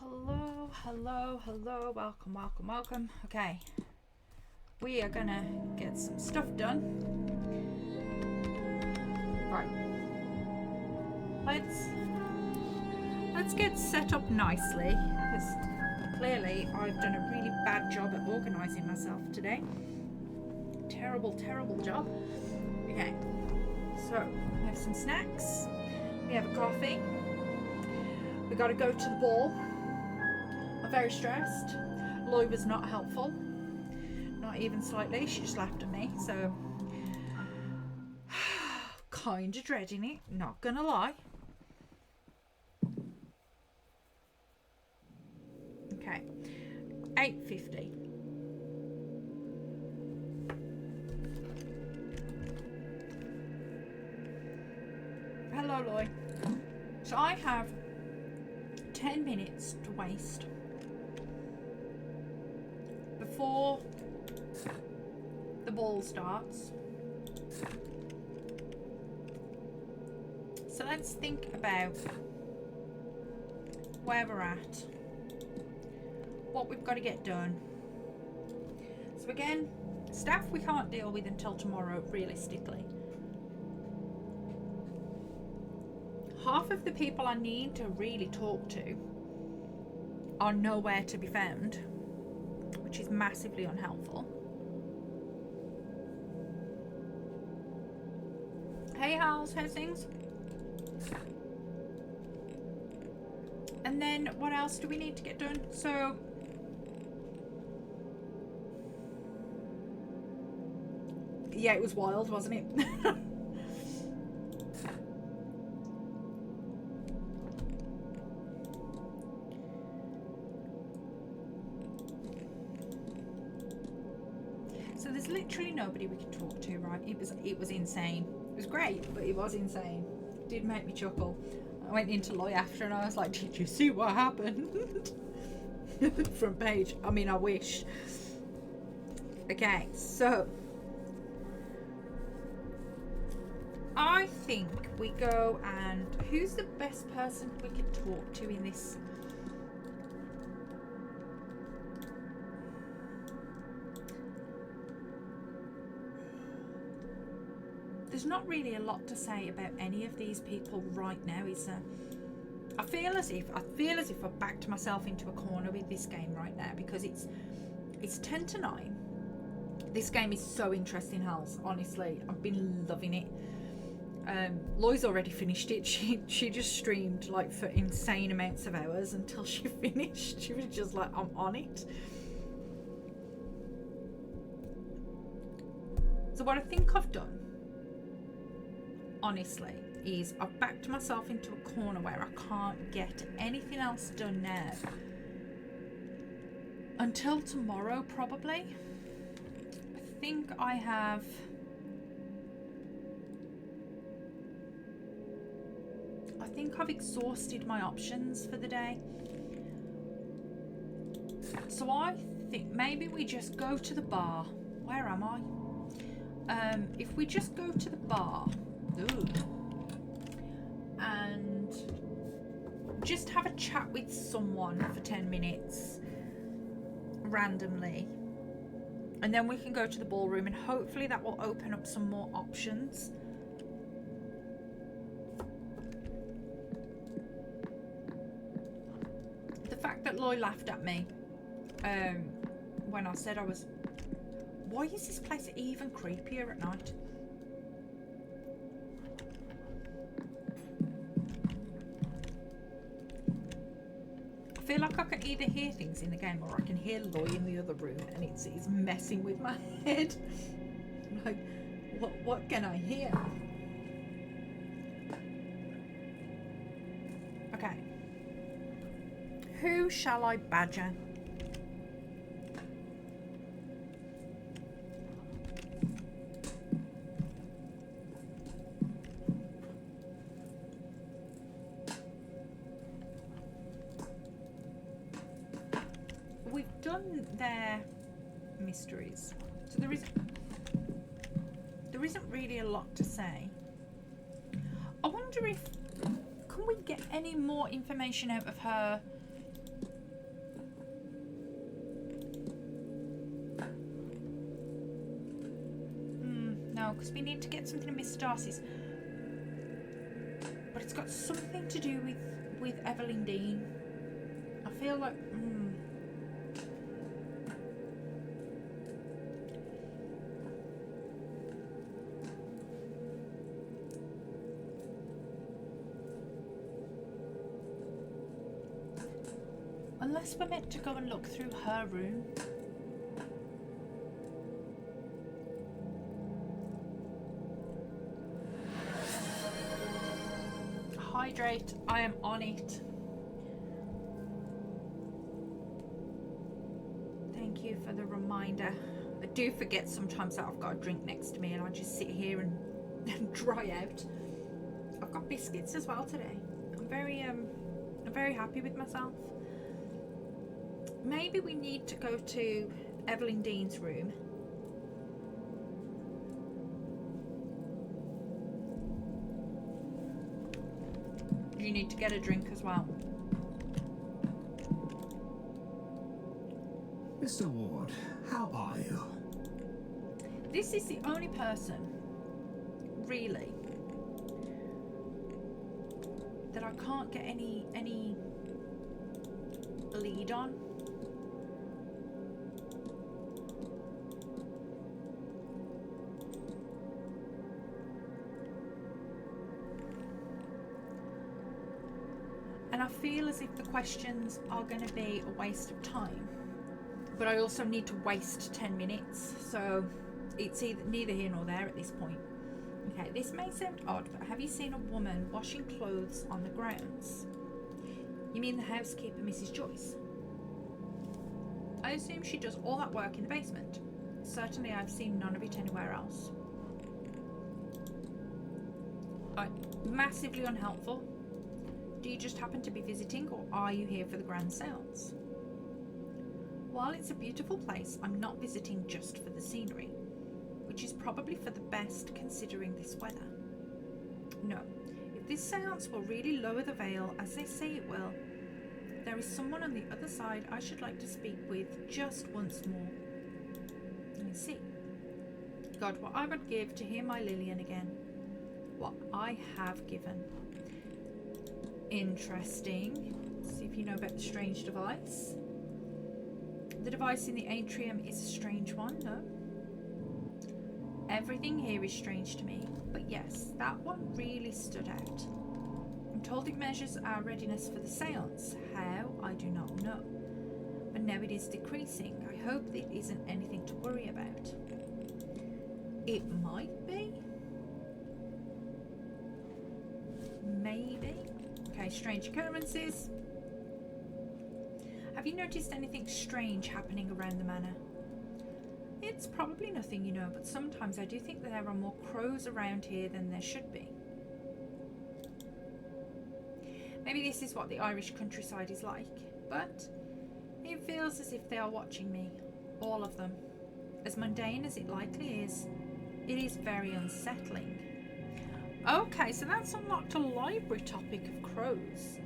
Hello, hello, hello, welcome, welcome, welcome. Okay, we are gonna get some stuff done. Right, let's get set up nicely, because clearly I've done a really bad job at organising myself today. Terrible, terrible job. Okay, so we have some snacks, we have a coffee, we gotta go to the ball. I'm very stressed. Lloyd was not helpful, not even slightly. She just laughed at me, so kind of dreading it, not gonna lie. Okay, 8:50. Hello, Lloyd. So I have 10 minutes to waste before the ball starts. So let's think about where we're at, what we've got to get done. So again, staff we can't deal with until tomorrow, realistically. Half of the people I need to really talk to are nowhere to be found, which is massively unhelpful. Hey Hals, how's things? And then what else do we need to get done? So yeah, it was wild, wasn't it? So there's literally nobody we can talk to, right? It was insane. It was great, but it was insane. It did make me chuckle. I went into Loy after and I was like, did you see what happened? Front page. I mean, I wish. Okay, so I think we go and who's the best person we could talk to in this? There's not really a lot to say about any of these people right now, is there? I feel as if I've backed myself into a corner with this game right now, because it's 10 to 9. This game is so interesting, Hals. Honestly, I've been loving it. Loy's already finished it. She just streamed like for insane amounts of hours until she finished. She was just like, I'm on it. So what I think I've done, honestly, is I've backed myself into a corner where I can't get anything else done now until tomorrow, probably. I think I've exhausted my options for the day. So I think maybe we just go to the bar. Where am I? If we just go to the bar, and just have a chat with someone for 10 minutes randomly, and then we can go to the ballroom and hopefully that will open up some more options. The fact that Loy laughed at me when I said I was... Why is this place even creepier at night? I feel like I can either hear things in the game or I can hear Loy in the other room, and it's messing with my head. Like, what can I hear? Okay. Who shall I badger? We've done their mysteries, so there isn't really a lot to say. I wonder if can we get any more information out of her because we need to get something in Mr. Darcy's. But it's got something to do with Evelyn Dean. I feel like... Unless we're meant to go and look through her room. Hydrate, I am on it. Thank you for the reminder. I do forget sometimes that I've got a drink next to me and I just sit here and dry out. I've got biscuits as well today. I'm very happy with myself. Maybe we need to go to Evelyn Dean's room. You need to get a drink as well. Mr. Ward, how are you? This is the only person, really, that I can't get any lead on. And I feel as if the questions are going to be a waste of time, but I also need to waste 10 minutes, so it's neither here nor there at this point. Okay, this may sound odd, but have you seen a woman washing clothes on the grounds? You mean the housekeeper, Mrs. Joyce? I assume she does all that work in the basement. Certainly I've seen none of it anywhere else. Massively unhelpful. Do you just happen to be visiting, or are you here for the grand seance? While it's a beautiful place, I'm not visiting just for the scenery, which is probably for the best considering this weather. No, if this seance will really lower the veil, as they say it will, there is someone on the other side I should like to speak with just once more. Let me see. God, what I would give to hear my Lillian again. What I have given. Interesting. Let's see if you know about the strange device. The device in the atrium is a strange one, no? Everything here is strange to me, but yes, that one really stood out. I'm told it measures our readiness for the seance. How, I do not know. But now it is decreasing. I hope it isn't anything to worry about. It might be. Maybe. Okay, strange occurrences. Have you noticed anything strange happening around the manor? It's probably nothing, you know, but sometimes I do think that there are more crows around here than there should be. Maybe this is what the Irish countryside is like, but it feels as if they are watching me, all of them. As mundane as it likely is, it is very unsettling. Okay, so that's unlocked a library topic of crows.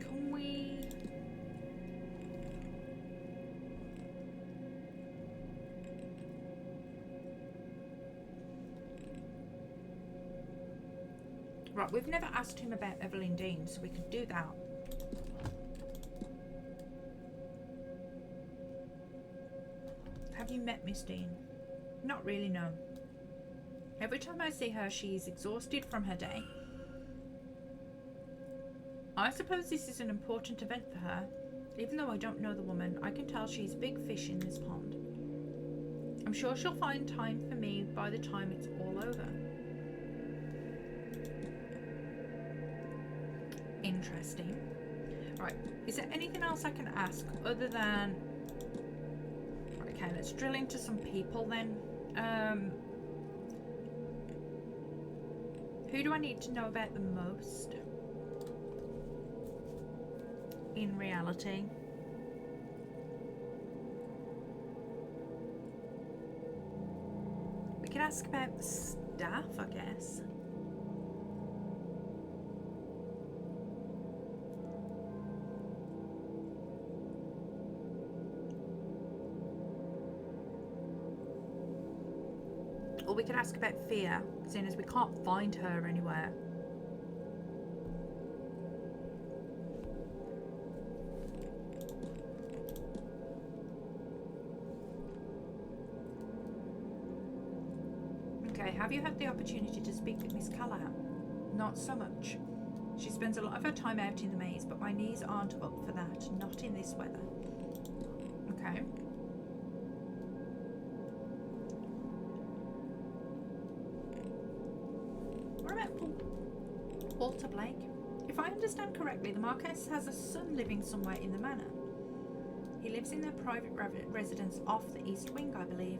Can we... Right, we've never asked him about Evelyn Dean, so we could do that. Have you met Miss Dean? Not really, no. Every time I see her, she is exhausted from her day. I suppose this is an important event for her. Even though I don't know the woman, I can tell she's a big fish in this pond. I'm sure she'll find time for me by the time it's all over. Interesting. Right, is there anything else I can ask other than... Okay, let's drill into some people then. Who do I need to know about the most? In reality. We could ask about the staff, I guess. Or we can ask about fear, seeing as we can't find her anywhere. Okay, have you had the opportunity to speak with Miss Callahan? Not so much. She spends a lot of her time out in the maze, but my knees aren't up for that, not in this weather. Okay. What about Walter Blake? If I understand correctly, the Marquess has a son living somewhere in the manor. He lives in their private residence off the east wing, I believe.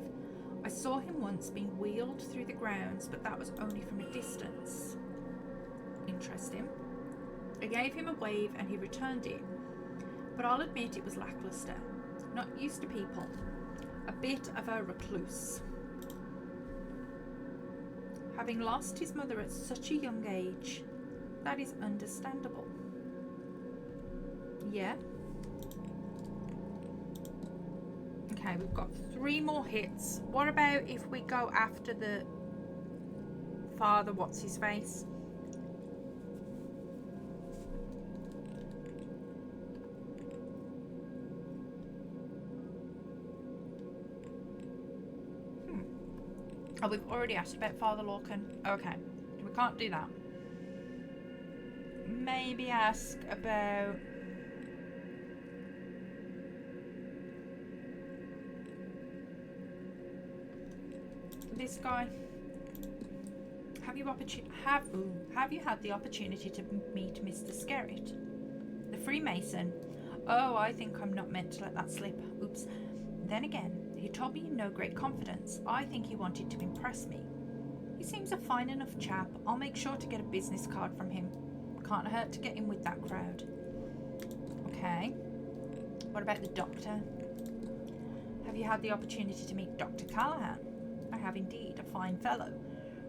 I saw him once being wheeled through the grounds, but that was only from a distance. Interesting. I gave him a wave and he returned it, but I'll admit it was lackluster. Not used to people. A bit of a recluse. Having lost his mother at such a young age, that is understandable. Yeah? Okay, we've got 3 more hits. What about if we go after the father, what's his face? Oh, we've already asked about Father Lorcan. Okay, we can't do that. Maybe ask about... this guy. Have you had the opportunity to meet Mr. Skerritt? The Freemason? Oh, I think I'm not meant to let that slip. Oops. Then again, he told me in no great confidence. I think he wanted to impress me. He seems a fine enough chap. I'll make sure to get a business card from him. Can't hurt to get in with that crowd. Okay. What about the doctor? Have you had the opportunity to meet Dr. Callahan? I have indeed, a fine fellow.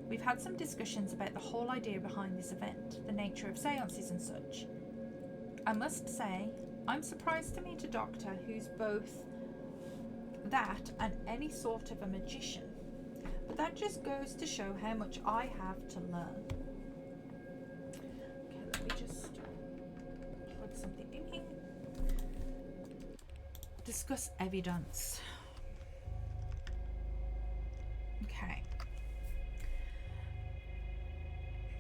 We've had some discussions about the whole idea behind this event, the nature of seances and such. I must say, I'm surprised to meet a doctor who's both that and any sort of a magician. But that just goes to show how much I have to learn. Okay, let me just plug something in here. Discuss evidence. Okay.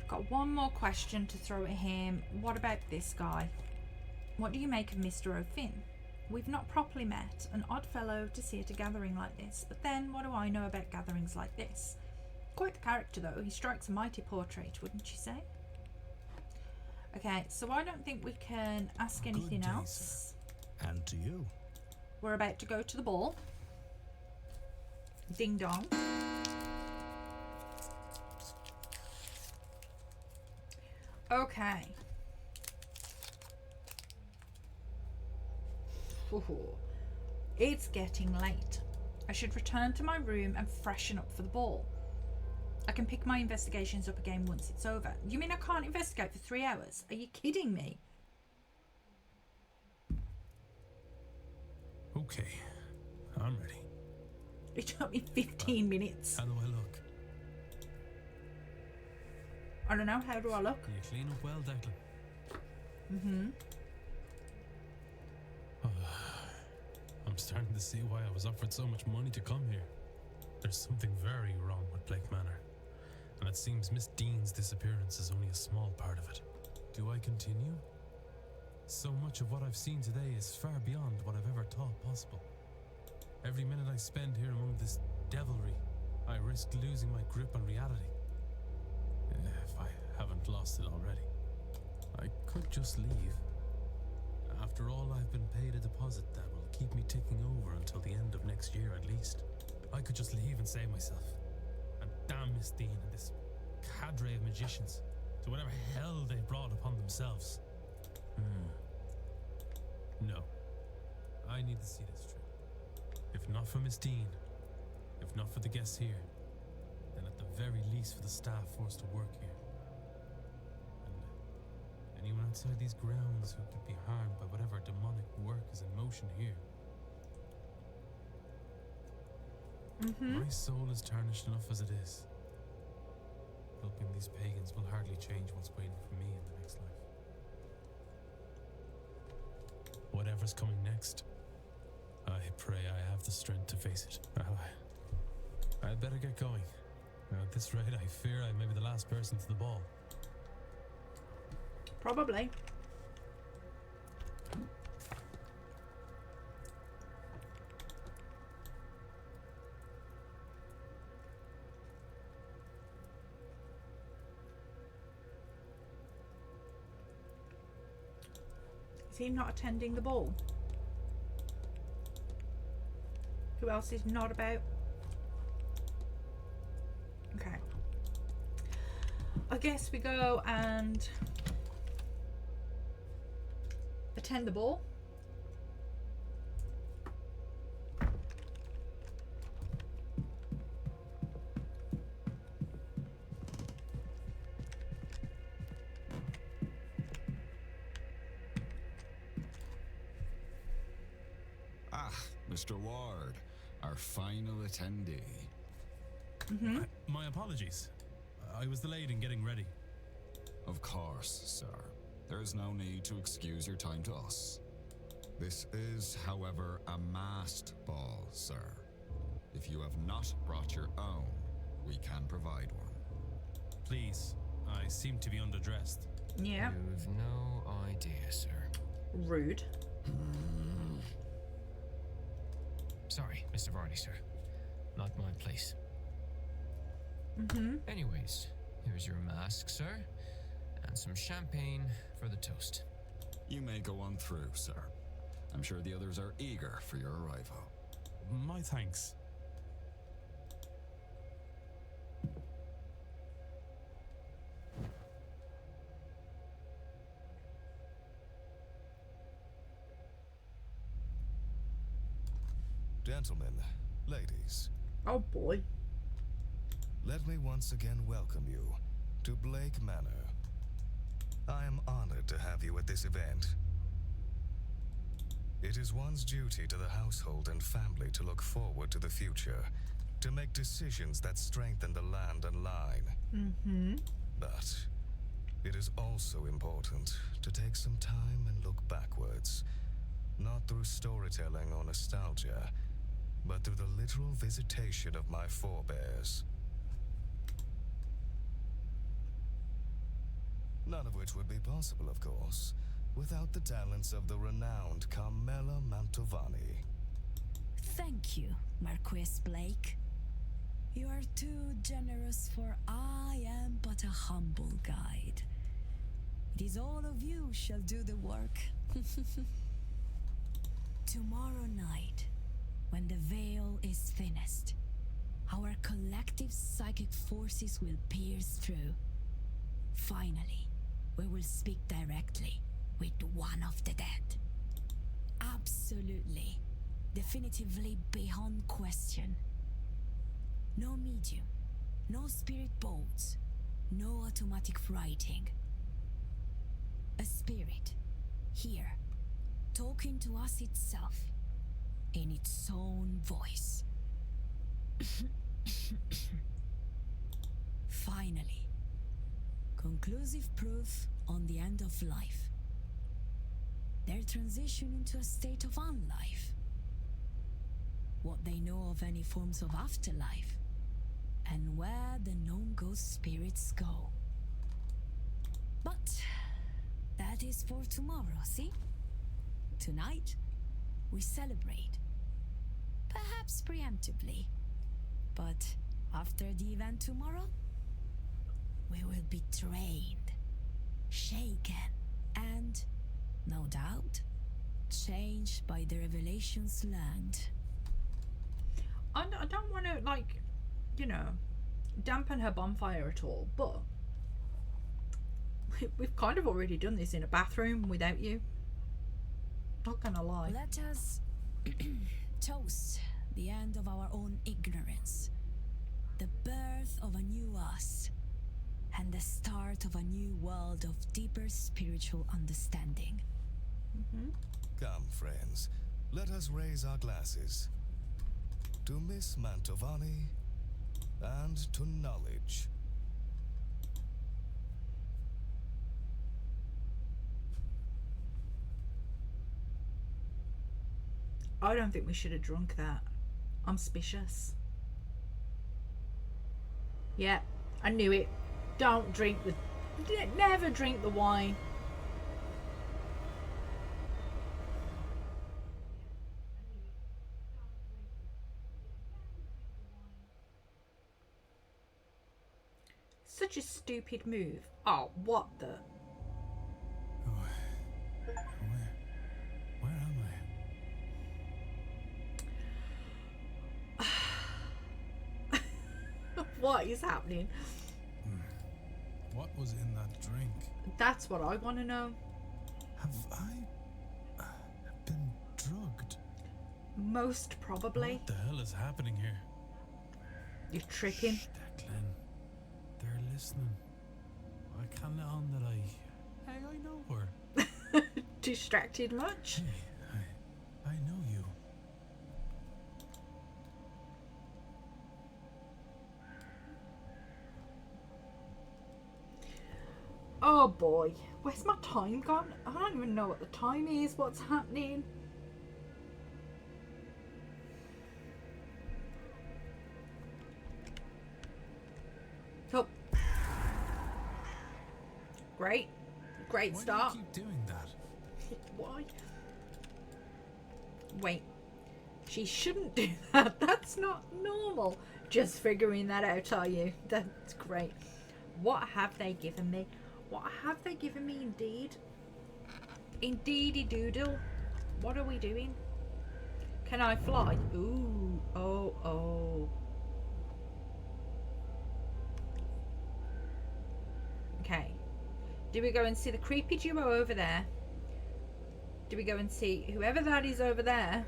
I've got one more question to throw at him. What about this guy? What do you make of Mr. O'Finn? We've not properly met. An odd fellow to see at a gathering like this. But then, what do I know about gatherings like this? Quite the character, though. He strikes a mighty portrait, wouldn't you say? Okay, so I don't think we can ask anything else. And to you. We're about to go to the ball. Ding dong. Okay. Ooh, it's getting late. I should return to my room and freshen up for the ball. I can pick my investigations up again once it's over. You mean I can't investigate for 3 hours? Are you kidding me? Okay, I'm ready. It took me 15 minutes. How do I look? I don't know. How do I look? You clean up well, Declan? Mm-hmm. I'm starting to see why I was offered so much money to come here. There's something very wrong with Blake Manor, and it seems Miss Dean's disappearance is only a small part of it. Do I continue? So much of what I've seen today is far beyond what I've ever thought possible. Every minute I spend here among this devilry, I risk losing my grip on reality. If I haven't lost it already. I could just leave. After all, I've been paid a deposit that will keep me ticking over until the end of next year at least. I could just leave and save myself. And damn Miss Dean and this cadre of magicians to whatever hell they brought upon themselves. No. I need to see this through. If not for Miss Dean, if not for the guests here, then at the very least for the staff forced to work here. And anyone outside these grounds who could be harmed by whatever demonic work is in motion here. My soul is tarnished enough as it is. Helping these pagans will hardly change what's waiting for me in the next life. Whatever's coming next, I pray I have the strength to face it. I'd better get going. At this rate, I fear I may be the last person to the ball. Probably. Is he not attending the ball? Who else is not about? Okay. I guess we go and attend the ball. Mr. Ward, our final attendee. My apologies. I was delayed in getting ready. Of course, sir. There is no need to excuse your time to us. This is, however, a masked ball, sir. If you have not brought your own, we can provide one. Please, I seem to be underdressed. Yeah. You've no idea, sir. Rude. Sorry, Mr. Varney, sir. Not my place. Anyways, here's your mask, sir, and some champagne for the toast. You may go on through, sir. I'm sure the others are eager for your arrival. My thanks. Gentlemen, ladies, Oh boy. let me once again welcome you to Blake Manor. I am honored to have you at this event. It is one's duty to the household and family to look forward to the future, to make decisions that strengthen the land and line. But it is also important to take some time and look backwards, not through storytelling or nostalgia, but through the literal visitation of my forebears. None of which would be possible, of course, without the talents of the renowned Carmela Mantovani. Thank you, Marquis Blake. You are too generous, for I am but a humble guide. It is all of you shall do the work. Tomorrow night, when the veil is thinnest, our collective psychic forces will pierce through. Finally, we will speak directly with one of the dead. Absolutely, definitively beyond question. No medium, no spirit boats, no automatic writing. A spirit, here, talking to us itself, in its own voice. Finally, conclusive proof on the end of life. Their transition into a state of unlife. What they know of any forms of afterlife, and where the known ghost spirits go. But that is for tomorrow, see? Tonight, we celebrate. Perhaps preemptively. But after the event tomorrow, we will be trained, shaken, and, no doubt, changed by the revelations learned. I don't want to, like, you know, dampen her bonfire at all, but we've kind of already done this in a bathroom without you. Not gonna lie. Let us toast the end of our own ignorance, the birth of a new us, and the start of a new world of deeper spiritual understanding. Come, friends, let us raise our glasses to Miss Mantovani, and to knowledge. I don't think we should have drunk that. I'm suspicious. Yeah, I knew it. Don't drink the... Never drink the wine. Such a stupid move. Oh, what the... Where am I? What is happening? What was in that drink? That's what I want to know. Have I been drugged? Most probably. What the hell is happening here? You're tripping. Shh, Declan. They're listening. I can't let on that I know her. Distracted much? Hey, I know you. Oh boy, where's my time gone? I don't even know what the time is. What's happening? Oh, great Why start. do you keep doing that? Why? Wait, she shouldn't do that. That's not normal. Just figuring that out, are you? That's great. What have they given me? What have they given me indeed? Indeedy doodle. What are we doing? Can I fly? Ooh. Oh. Okay. Do we go and see the creepy duo over there? Do we go and see whoever that is over there?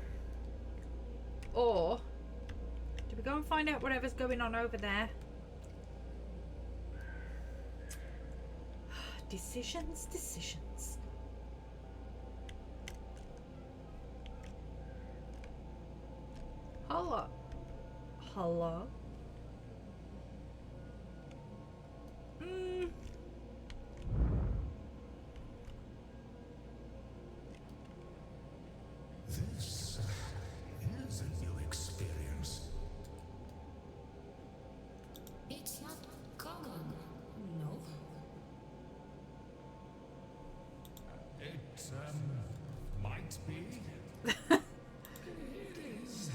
Or do we go and find out whatever's going on over there? Decisions. Hello? This is a new experience. It's not common, no? It might be. It is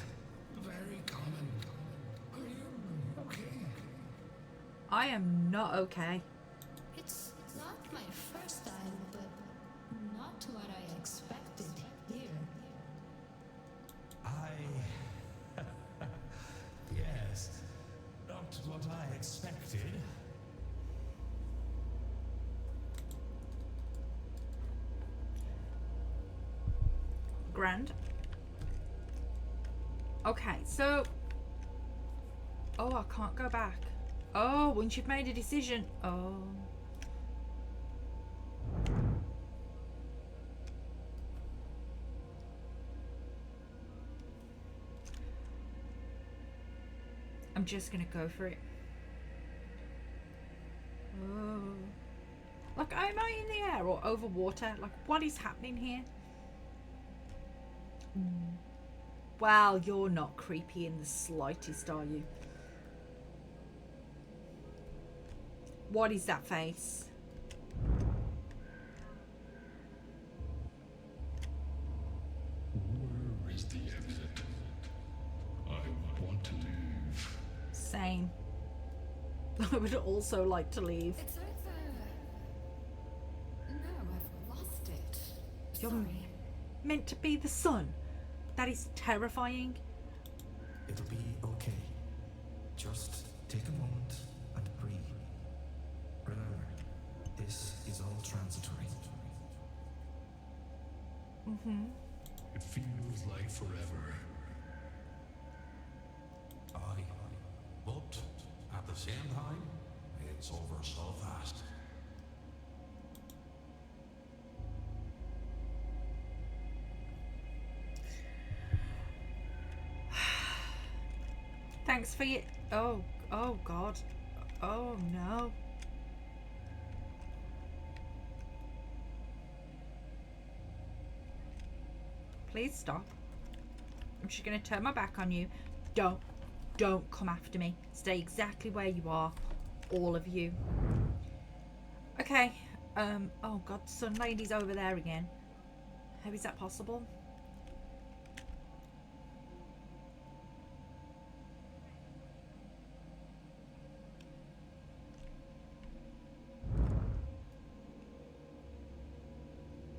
very common. Are you okay? I am not okay. It's not my first time, but not what I expected here. Yes, not what I expected. Grand. Okay, so... Oh, I can't go back. Oh, once you've made a decision. Oh. I'm just gonna go for it. Oh. Like, am I in the air or over water? Like, what is happening here? Well, you're not creepy in the slightest, are you? What is that face? Where is the exit? I want to leave. Same. I would also like to leave. It's over. No, I've lost it. You're Sorry. meant to be the sun. That is terrifying. It'll be okay. Just take a moment and breathe. Remember, this is all transitory. It feels like forever. But at the same time, it's over so fast. Thanks for your... Oh, oh God. Oh no. Please stop. I'm just going to turn my back on you. Don't come after me. Stay exactly where you are. All of you. Okay. Oh God, the Sun Lady's over there again. How is that possible?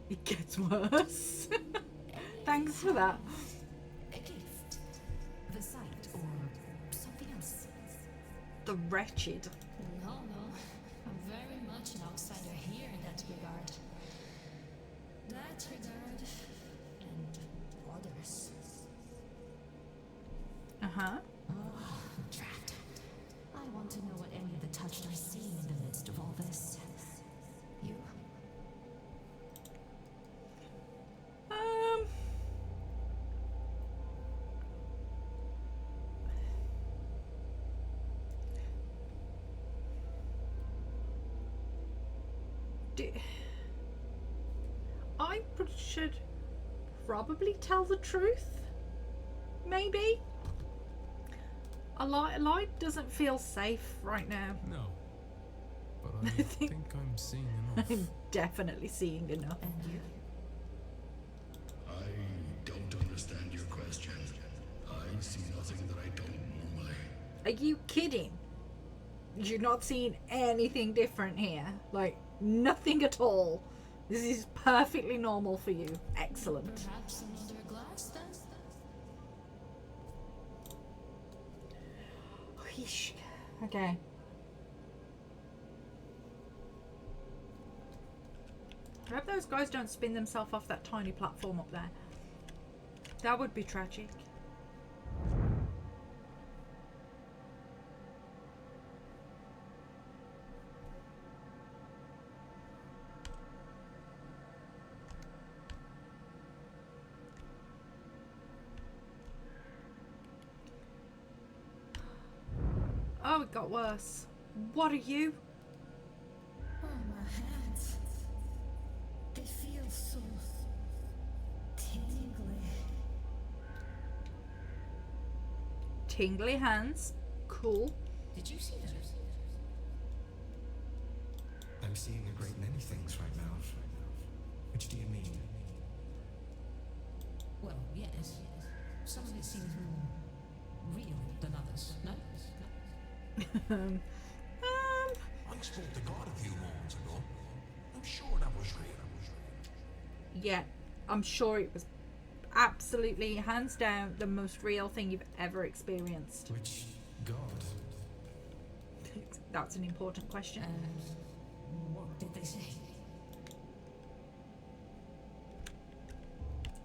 It gets worse. Thanks for that. A gift. The sight or something else. The wretched. No, I'm very much an outsider here in that regard. That regard and others. Uh-huh. Oh, trapped. I want to know what any of the touched are seeing in the midst of all this. You? I should probably tell the truth. Maybe. A lie doesn't feel safe right now. No. But I think I'm seeing enough. I'm definitely seeing enough. And you? I don't understand your question. I see nothing that I don't normally. Are you kidding? You're not seeing anything different here. Like, nothing at all. This is perfectly normal for you. Excellent. Perhaps another glass then? Yeesh. Okay. I hope those guys don't spin themselves off that tiny platform up there. That would be tragic. Oh, it got worse. What are you? Oh, my hands. They feel so tingly. Tingly hands. Cool. Did you see those? I'm seeing a great many things right now. Which do you mean? Well, yes. Some of it seems more real than others, no? I spoke to God a few moments ago. I'm sure that was real. Yeah, I'm sure it was absolutely, hands down, the most real thing you've ever experienced. Which God? That's an important question. And what did they say?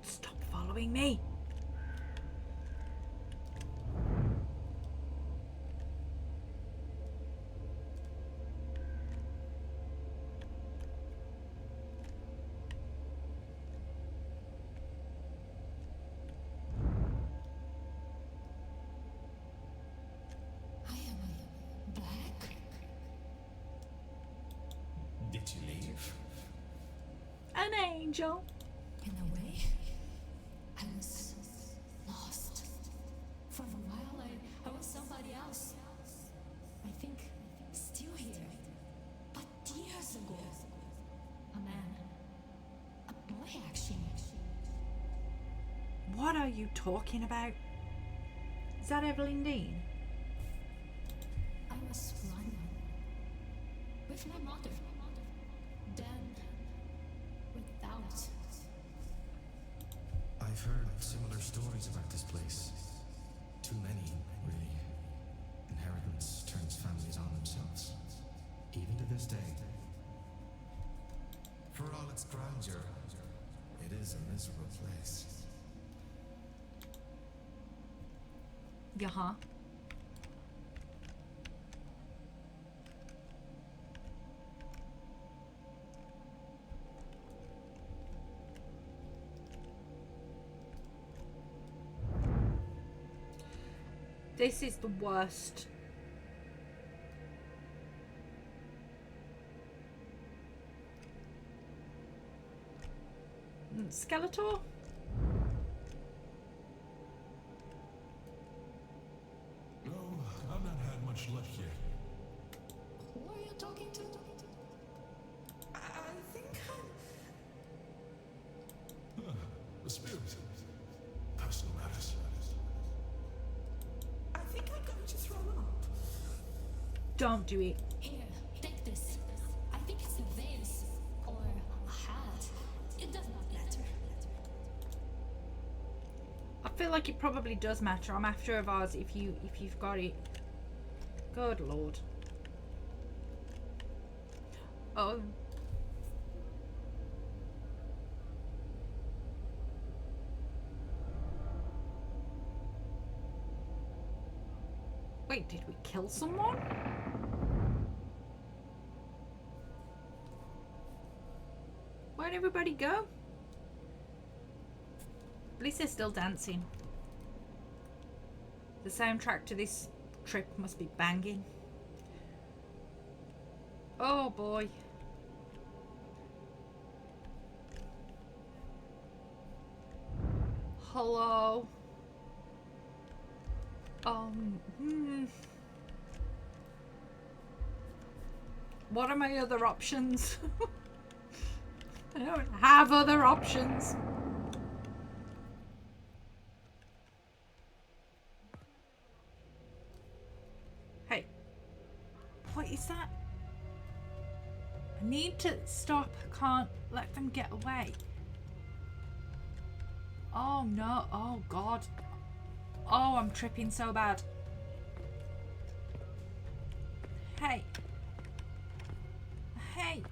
Stop following me. I am back. Did you leave? An angel. In a way, I was lost. For a while, I was somebody else. I think still here. But years ago, a man, a boy actually. What are you talking about? Is that Evelyn Dean? I was one with my mother. Then, without. I've heard similar stories about this place. Too many, really. Inheritance turns families on themselves. Even to this day. For all its grandeur, it is a miserable place. Yeah. This is the worst. Skeletor? No, I've not had much luck yet. Who are you talking to? I think The spirit. Personal matters. I think I'm going to throw up. Don't do it. Here, take this. I think it's a vase or a hat. It does not matter. I feel like it probably does matter. I'm after a vase if you've got it. Good lord. Oh. Wait, did we kill someone? Where'd everybody go? At least they're still dancing. The soundtrack to this trip must be banging. Oh boy. Hello. What are my other options? I don't have other options. Hey. What is that? I need to stop. I can't let them get away. Oh no. Oh god. Oh, I'm tripping so bad. Hey. Hey.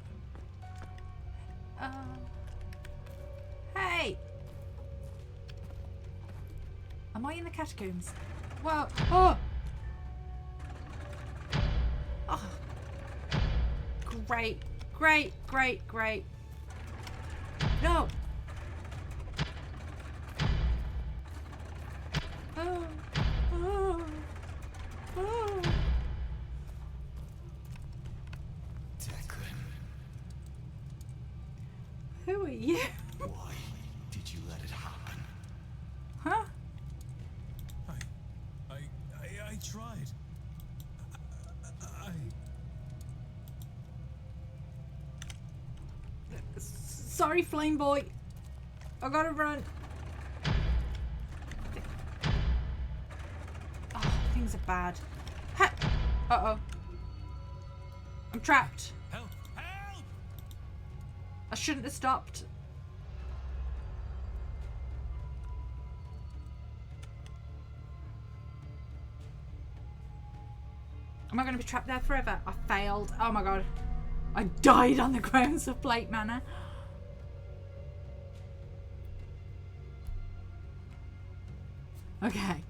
Hey. Am I in the catacombs? Whoa. Oh. Oh. Great. Great. Great. Great. No. Oh. Oh. Oh. Who are you? Why did you let it happen? Huh? I tried. Sorry, Flame Boy. I gotta run. Oh, things are bad. Ha! Uh-oh. I'm trapped. Help! Help! I shouldn't have stopped. Am I going to be trapped there forever? I failed. Oh my god. I died on the grounds of Blake Manor. Okay.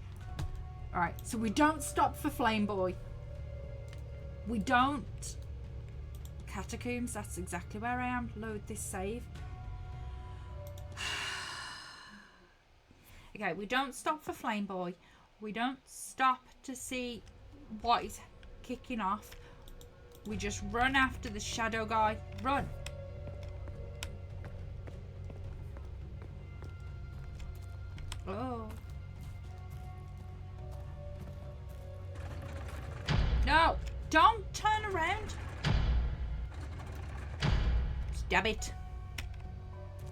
Alright, so we don't stop for Flame Boy. We don't... Catacombs, that's exactly where I am. Load this save. Okay, we don't stop for Flame Boy. We don't stop to see what is kicking off. We just run after the shadow guy. Run. Oh. No, don't turn around. Stab it.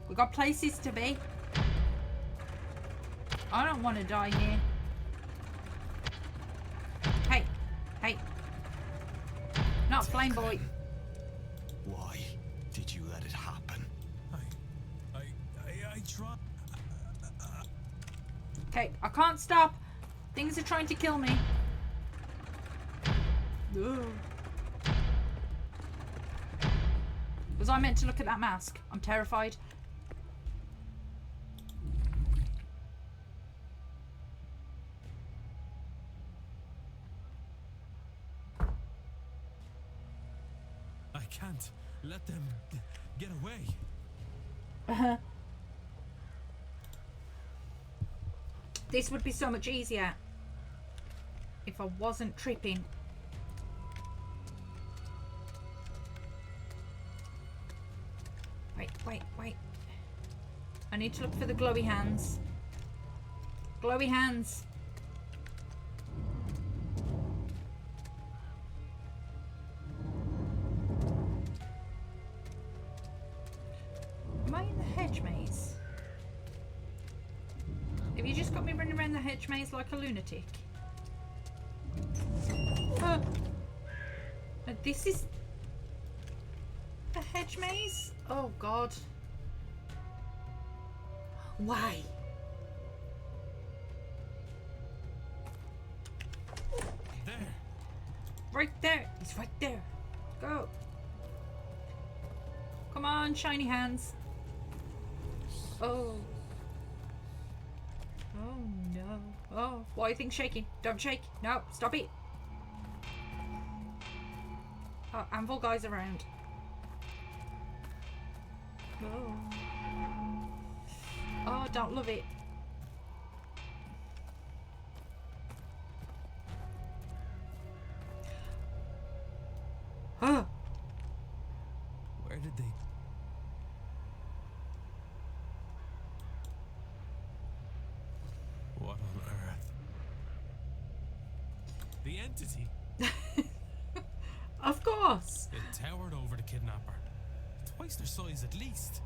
We got places to be. I don't want to die here. Hey, hey. Not Flame Boy. Why did you let it happen? I tried. Okay, I can't stop. Things are trying to kill me. Ugh. Was I meant to look at that mask? I'm terrified. I can't let them get away. This would be so much easier if I wasn't tripping. Wait. I need to look for the glowy hands. Glowy hands. Am I in the hedge maze? Have you just got me running around the hedge maze like a lunatic? Oh. This is a hedge maze? Oh god. Why? There. Right there. He's right there. Go. Come on, shiny hands. Oh. Oh no. Oh, why are things shaking? Don't shake. No, stop it. Oh, anvil guy's around. Oh. Oh, don't love it. Huh. Where did they... What on earth? The entity. Of course. It towered over the kidnapper. Twice their size at least.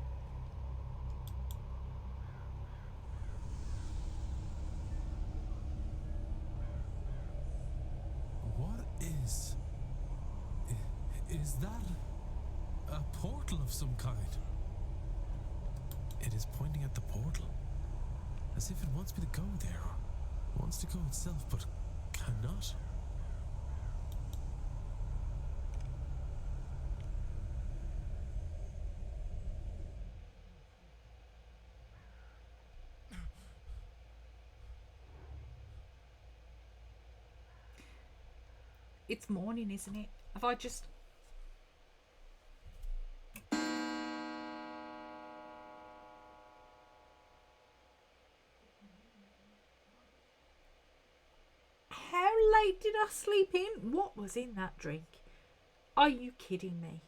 What is... Is that a portal of some kind? It is pointing at the portal, as if it wants me to go there, or wants to go itself, but cannot. It's morning, isn't it? Have I just... How late did I sleep in? What was in that drink? Are you kidding me?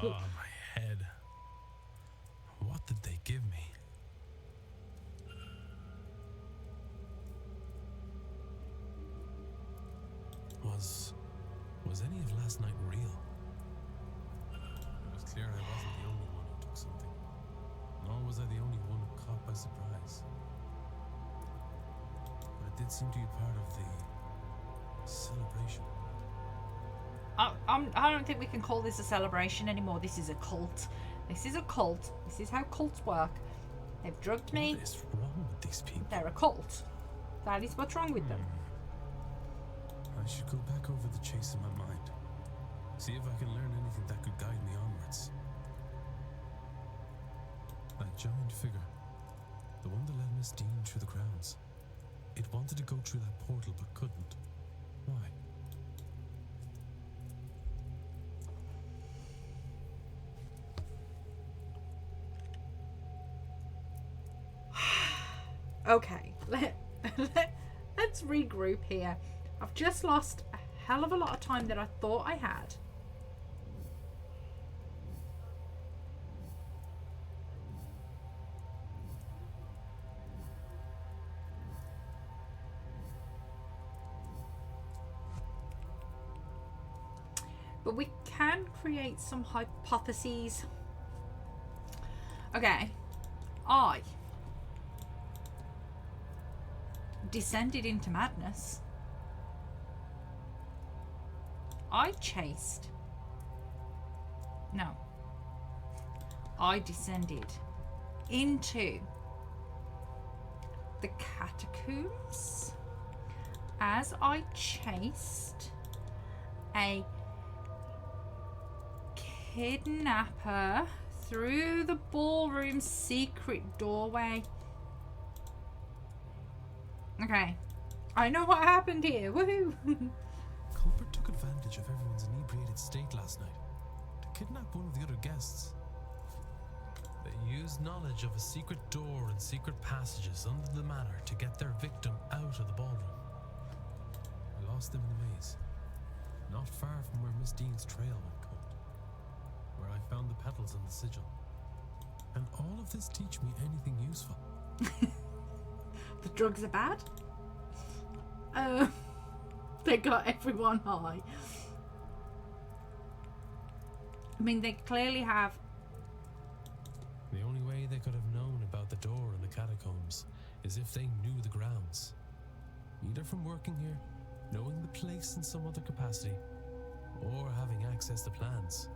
Oh, my head. What did they give me? Was any of last night real? It was clear I wasn't the only one who took something. Nor was I the only one caught by surprise. But it did seem to be part of the celebration. I don't think we can call this a celebration anymore. This is a cult. This is a cult. This is how cults work. They've drugged me. What is wrong with these people? They're a cult. That is what's wrong with them. I should go back over the chase in my mind. See if I can learn anything that could guide me onwards. That giant figure. The one that led Miss Dean through the grounds. It wanted to go through that portal but couldn't. Why? Okay, let's regroup here. I've just lost a hell of a lot of time that I thought I had. But we can create some hypotheses. Okay, I descended into madness. I descended into the catacombs as I chased a kidnapper through the ballroom secret doorway. Okay. I know what happened here. Woohoo! Culprit took advantage of everyone's inebriated state last night to kidnap one of the other guests. They used knowledge of a secret door and secret passages under the manor to get their victim out of the ballroom. I lost them in the maze, not far from where Miss Dean's trail went cold, where I found the petals on the sigil. And all of this teach me anything useful. The drugs are bad? They got everyone high. I mean, they clearly have. The only way they could have known about the door in the catacombs is if they knew the grounds. Either from working here, knowing the place in some other capacity, or having access to plans.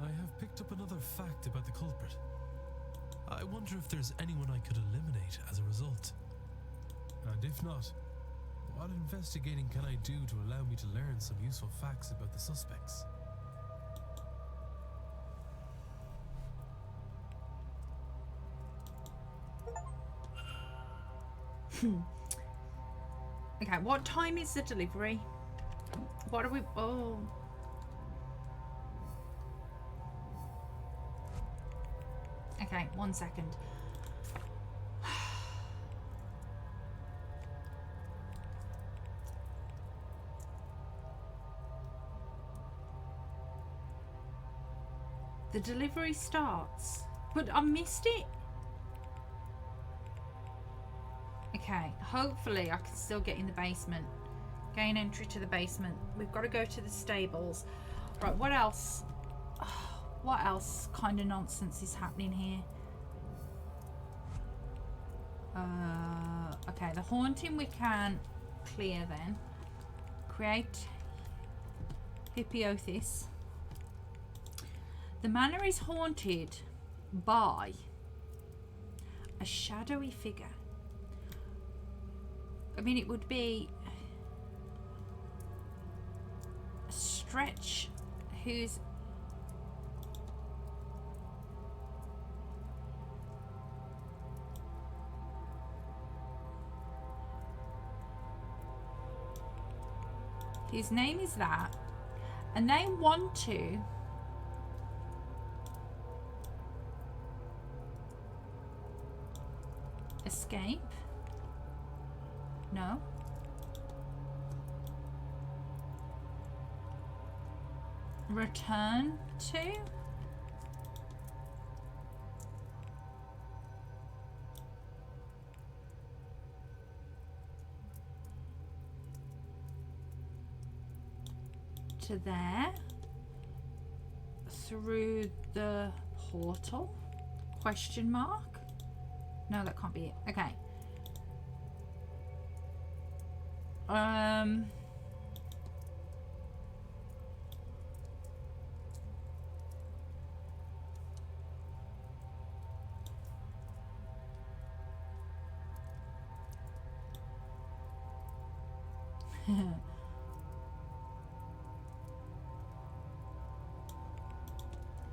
I have picked up another fact about the culprit. I wonder if there's anyone I could eliminate as a result. And if not, what investigating can I do to allow me to learn some useful facts about the suspects? Okay, what time is the delivery? What are we... Oh. Okay, 1 second. The delivery starts. But I missed it. Okay, hopefully I can still get in the basement. Gain entry to the basement. We've got to go to the stables. Right, what else? What else kind of nonsense is happening here? Okay, the haunting we can clear then. Create Hippiothis. The manor is haunted by a shadowy figure. I mean, it would be a Stretch who's his name is that, and they want to escape. No. Return to? To there. Through the portal? Question mark? No, that can't be it. Okay.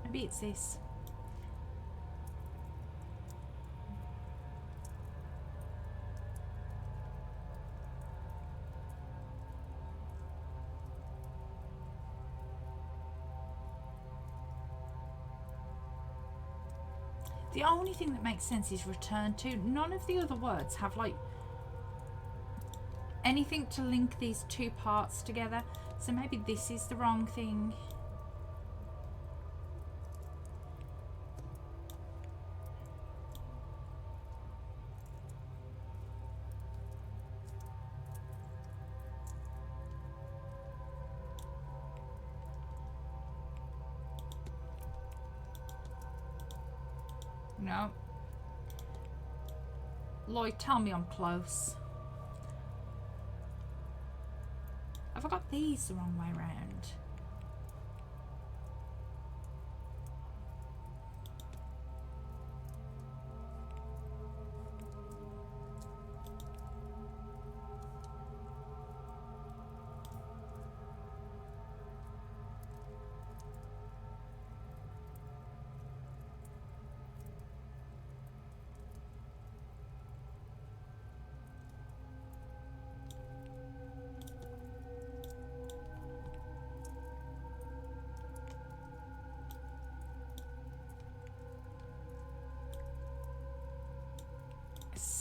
Maybe it's this. The only thing that makes sense is return to. None of the other words have like anything to link these two parts together. So maybe this is the wrong thing. No. Lloyd, tell me I'm close. Have I got these the wrong way around?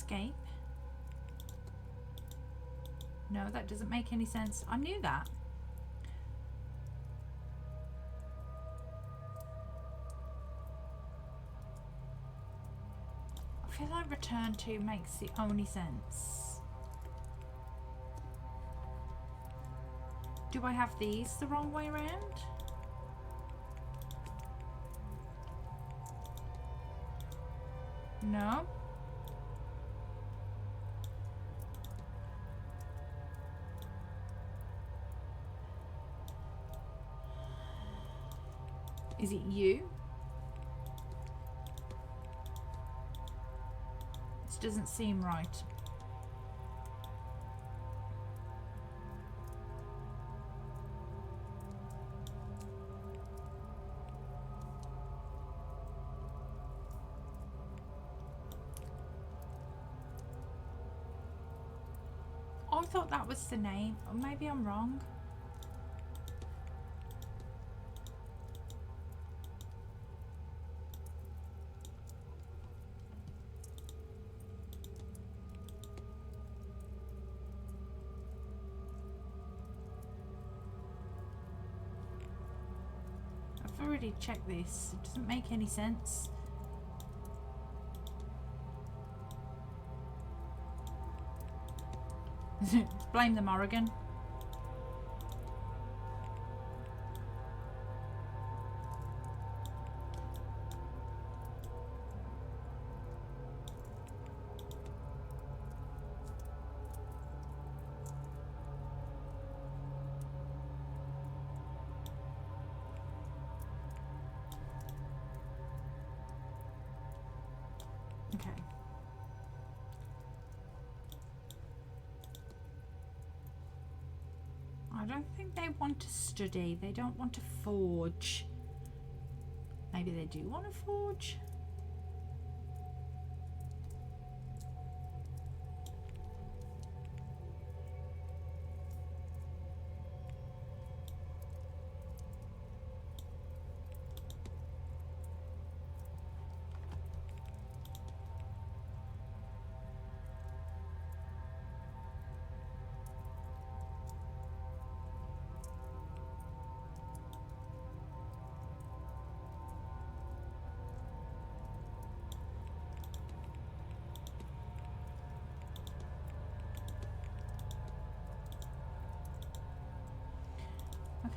escape. No, that doesn't make any sense. I knew that. I feel like return to makes the only sense. Do I have these the wrong way around? No. Is it you? This doesn't seem right. I thought that was the name. Or maybe I'm wrong. I've already checked this. It doesn't make any sense. Blame the Morrigan. Okay. I don't think they want to study. They don't want to forge. Maybe they do want to forge.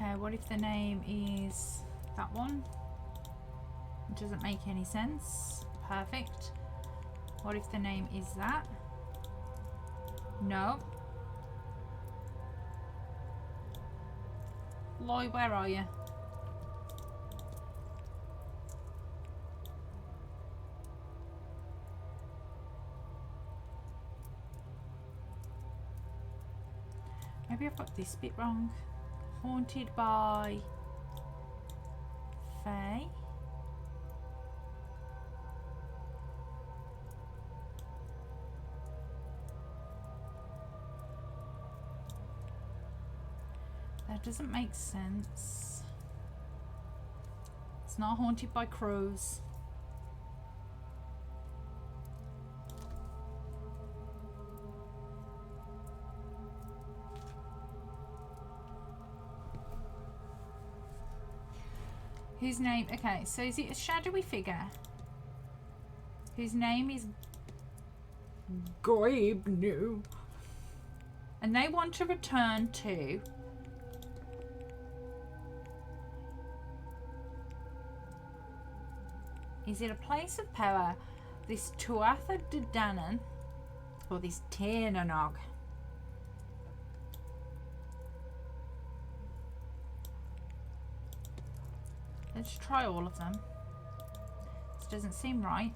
Okay, what if the name is that one? It doesn't make any sense. Perfect. What if the name is that? No. Lloyd, where are you? Maybe I've got this bit wrong. Haunted by Faye. That doesn't make sense. It's not haunted by crows. Whose name? Okay, so is it a shadowy figure whose name is Gabe New, and they want to return to is it a place of power? This Tuatha De Danann or this Tiernanog? Let's try all of them. This doesn't seem right.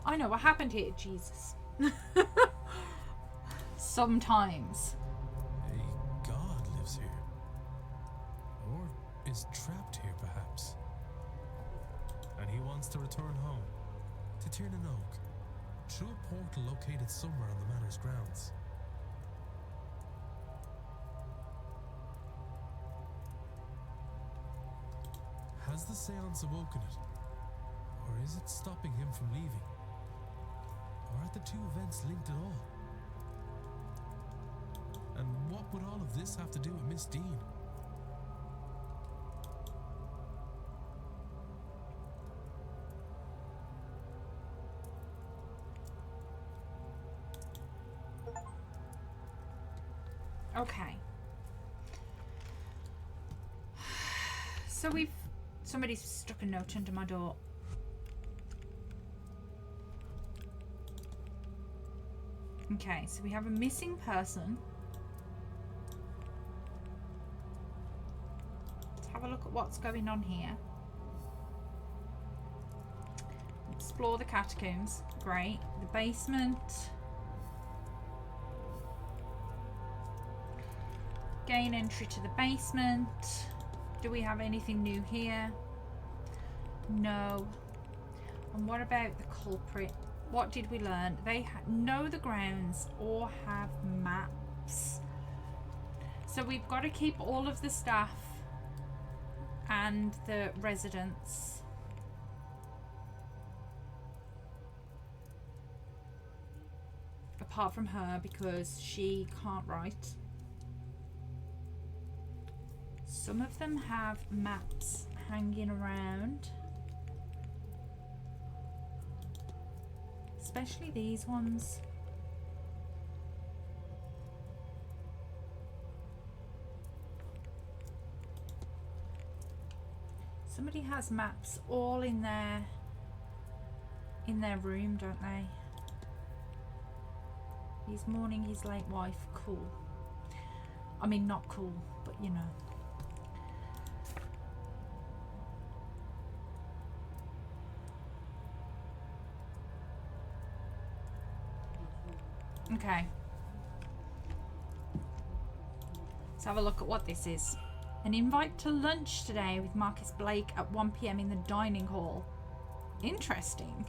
I know what happened here, Jesus. Sometimes. A god lives here. Or is trapped here, perhaps. And he wants to return home. To Tiernanog. Through a portal located somewhere on the manor's grounds. Has the seance awoken it? is it stopping him from leaving? Or are the two events linked at all? And what would all of this have to do with Miss Dean? Okay. So somebody's stuck a note under my door. Okay, so we have a missing person. Let's have a look at what's going on here. Explore the catacombs. Great. The basement. Gain entry to the basement. Do we have anything new here? No. And what about the culprit? What did we learn? They know the grounds or have maps. So we've got to keep all of the staff and the residents. Apart from her, because she can't write. Some of them have maps hanging around. Especially these ones. Somebody has maps all in their room, don't they? He's mourning his late wife. Cool. I mean, not cool, but you know. Okay. Let's have a look at what this is. An invite to lunch today with Marcus Blake at 1 PM in the dining hall. Interesting.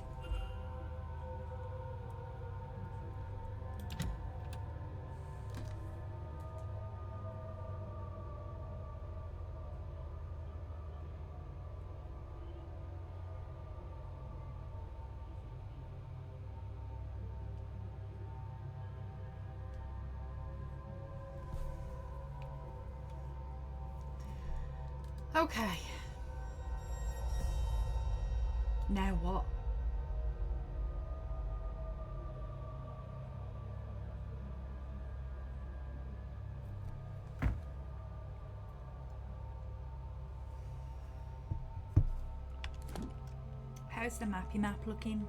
Okay. Now what? How's the mappy map looking?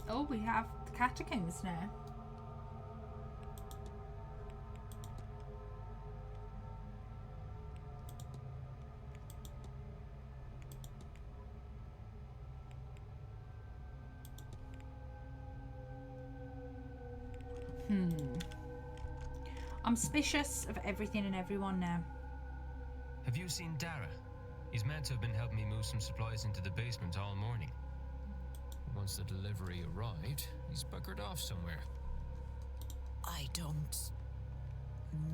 Oh, we have the catacombs now. I'm suspicious of everything and everyone now. Have you seen Dara? He's meant to have been helping me move some supplies into the basement all morning. Once the delivery arrived, he's buggered off somewhere. I don't...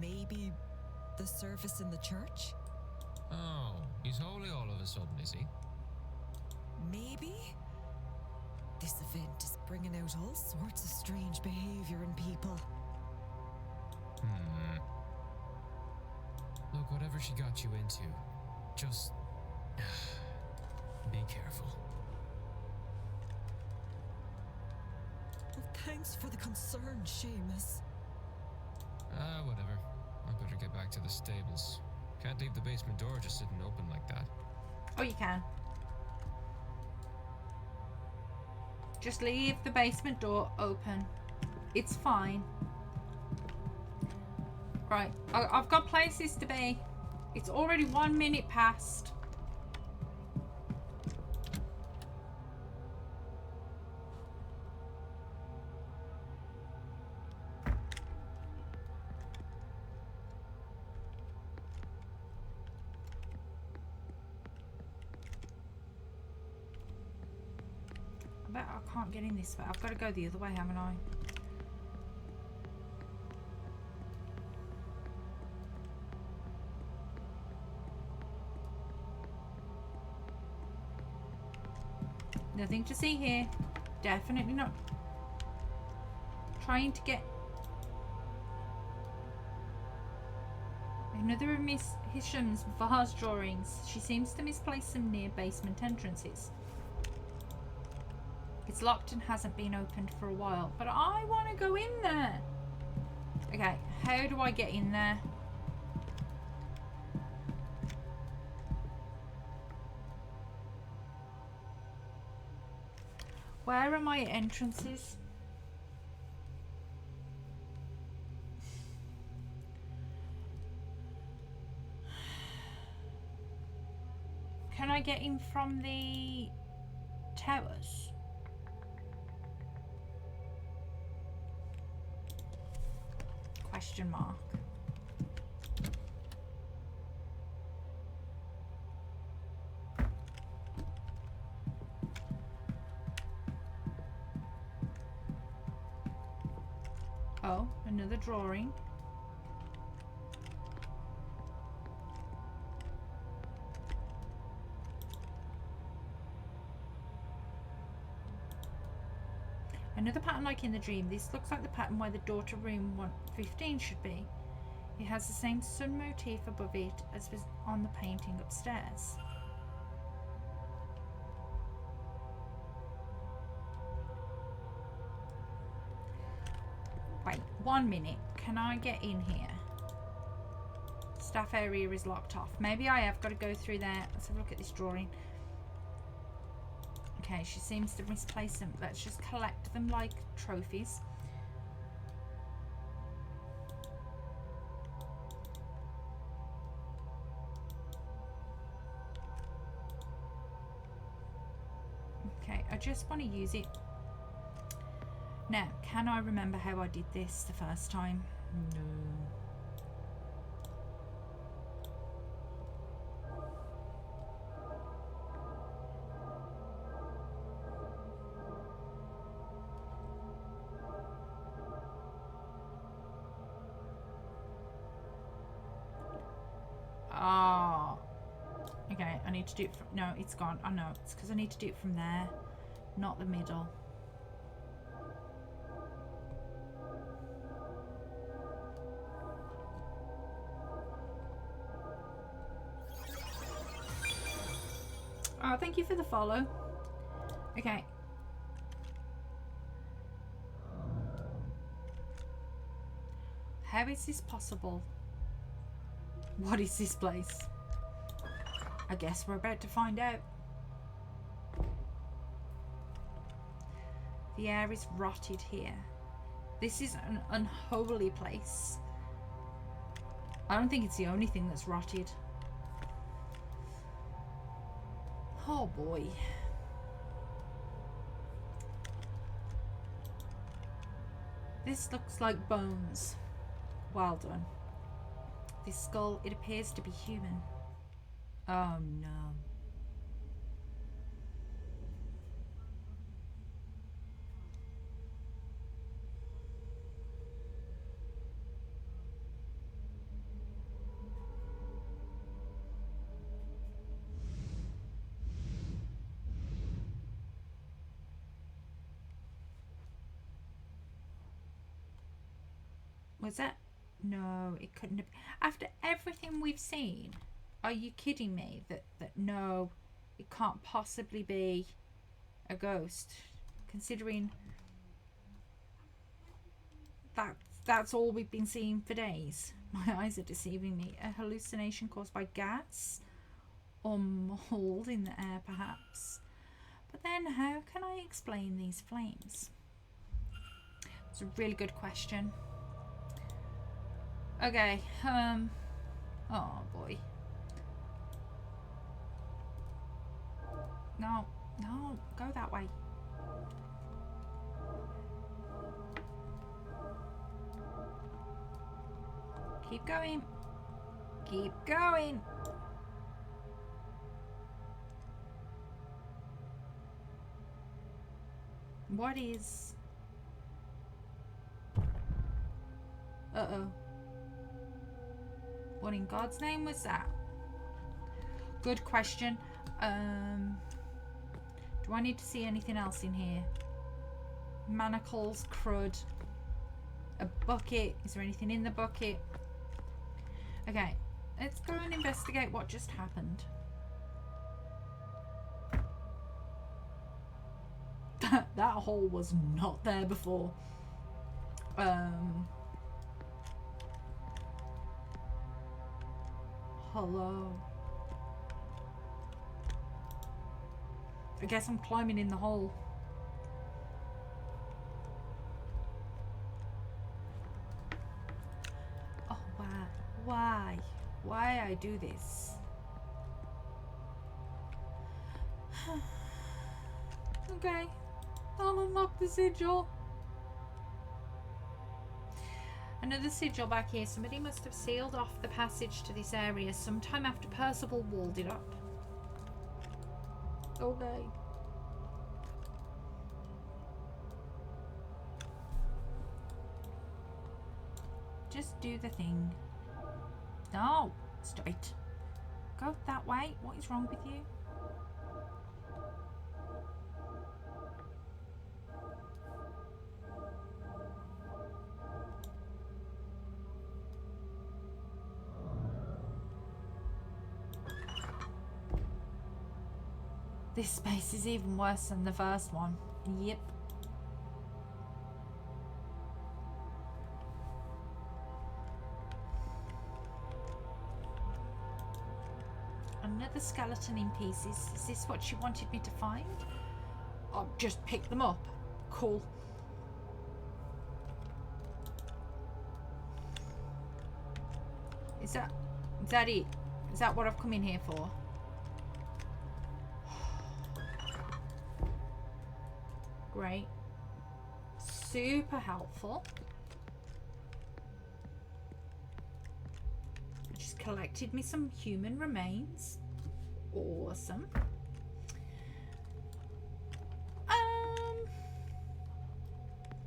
Maybe the service in the church? Oh, he's holy all of a sudden, is he? Maybe? This event is bringing out all sorts of strange behavior in people. Look, whatever she got you into, just be careful. Well, thanks for the concern, Seamus. Whatever. I better get back to the stables. Can't leave the basement door just sitting open like that. Oh, you can. Just leave the basement door open. It's fine. Right, I've got places to be. It's already 1 minute past. I bet I can't get in this way. I've got to go the other way, haven't I? Nothing to see here. Definitely not trying to get another of Miss Hisham's vase drawings. She seems to misplace some near basement entrances. It's locked and hasn't been opened for a while, but I want to go in there. Okay, how do I get in there? Where are my entrances? Can I get in from the towers? Question mark. Oh, another drawing. Another pattern like in the dream. This looks like the pattern where the daughter room 115 should be. It has the same sun motif above it as was on the painting upstairs. Wait, 1 minute. Can I get in here? Staff area is locked off. Maybe I have got to go through there. Let's have a look at this drawing. Okay, she seems to misplace them. Let's just collect them like trophies. Okay, I just want to use it. Now, can I remember how I did this the first time? No. Oh. Okay, I need to do it from... No, it's gone. I know. It's because I need to do it from there, not the middle. Oh, thank you for the follow. Okay. How is this possible? What is this place? I guess we're about to find out. The air is rotted here. This is an unholy place. I don't think it's the only thing that's rotted. Oh boy. This looks like bones. Well done. This skull, it appears to be human. Oh no. Was that? No, it couldn't have. After everything we've seen, are you kidding me? That no, it can't possibly be a ghost. Considering that's all we've been seeing for days. My eyes are deceiving me. A hallucination caused by gas or mold in the air, perhaps. But then, how can I explain these flames? It's a really good question. Okay, oh boy. No, no, go that way. Keep going. Keep going. What is... Uh-oh. What in God's name was that? Good question. Do Do I need to see anything else in here? Manacles, crud, a bucket. Is there anything in the bucket? Okay, let's go and investigate what just happened. That hole was not there before. Hello. I guess I'm climbing in the hole. Oh, wow. Why? Why I do this? Okay. I'll unlock the sigil. Another sigil back here. Somebody must have sealed off the passage to this area sometime after Percival walled it up. Okay. Just do the thing. No! Stop it. Go that way. What is wrong with you? This space is even worse than the first one. Yep. Another skeleton in pieces. Is this what she wanted me to find? I'll just pick them up. Cool. Is that it? Is that what I've come in here for? Great. Super helpful. Just collected me some human remains. Awesome.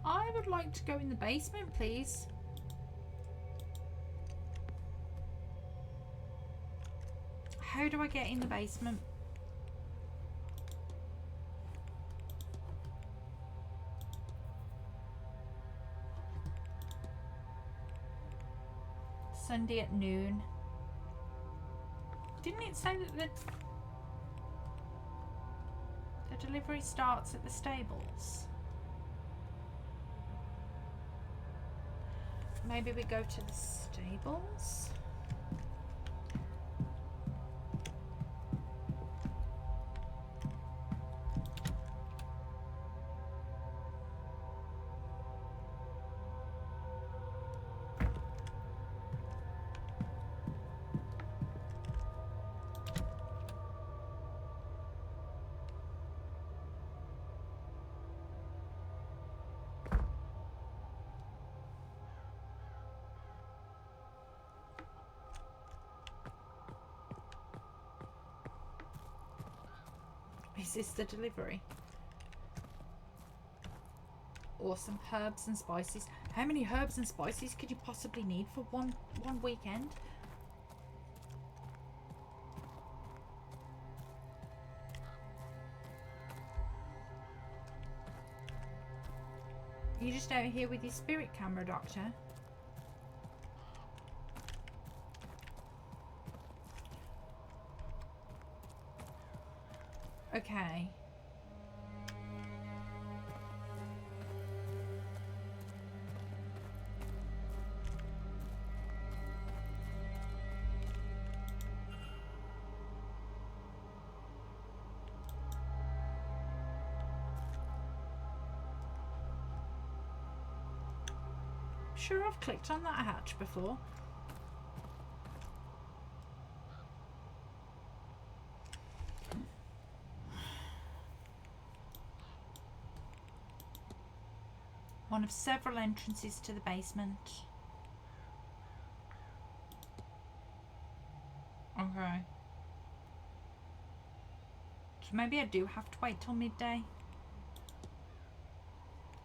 I would like to go in the basement, please. How do I get in the basement? Sunday at noon. Didn't it say that the delivery starts at the stables? Maybe we go to the stables? Is this the delivery? Awesome. Herbs and spices. How many herbs and spices could you possibly need for one weekend? You just out here with your spirit camera, Doctor? Okay. Sure, I've clicked on that hatch before. One of several entrances to the basement. Okay. So maybe I do have to wait till midday.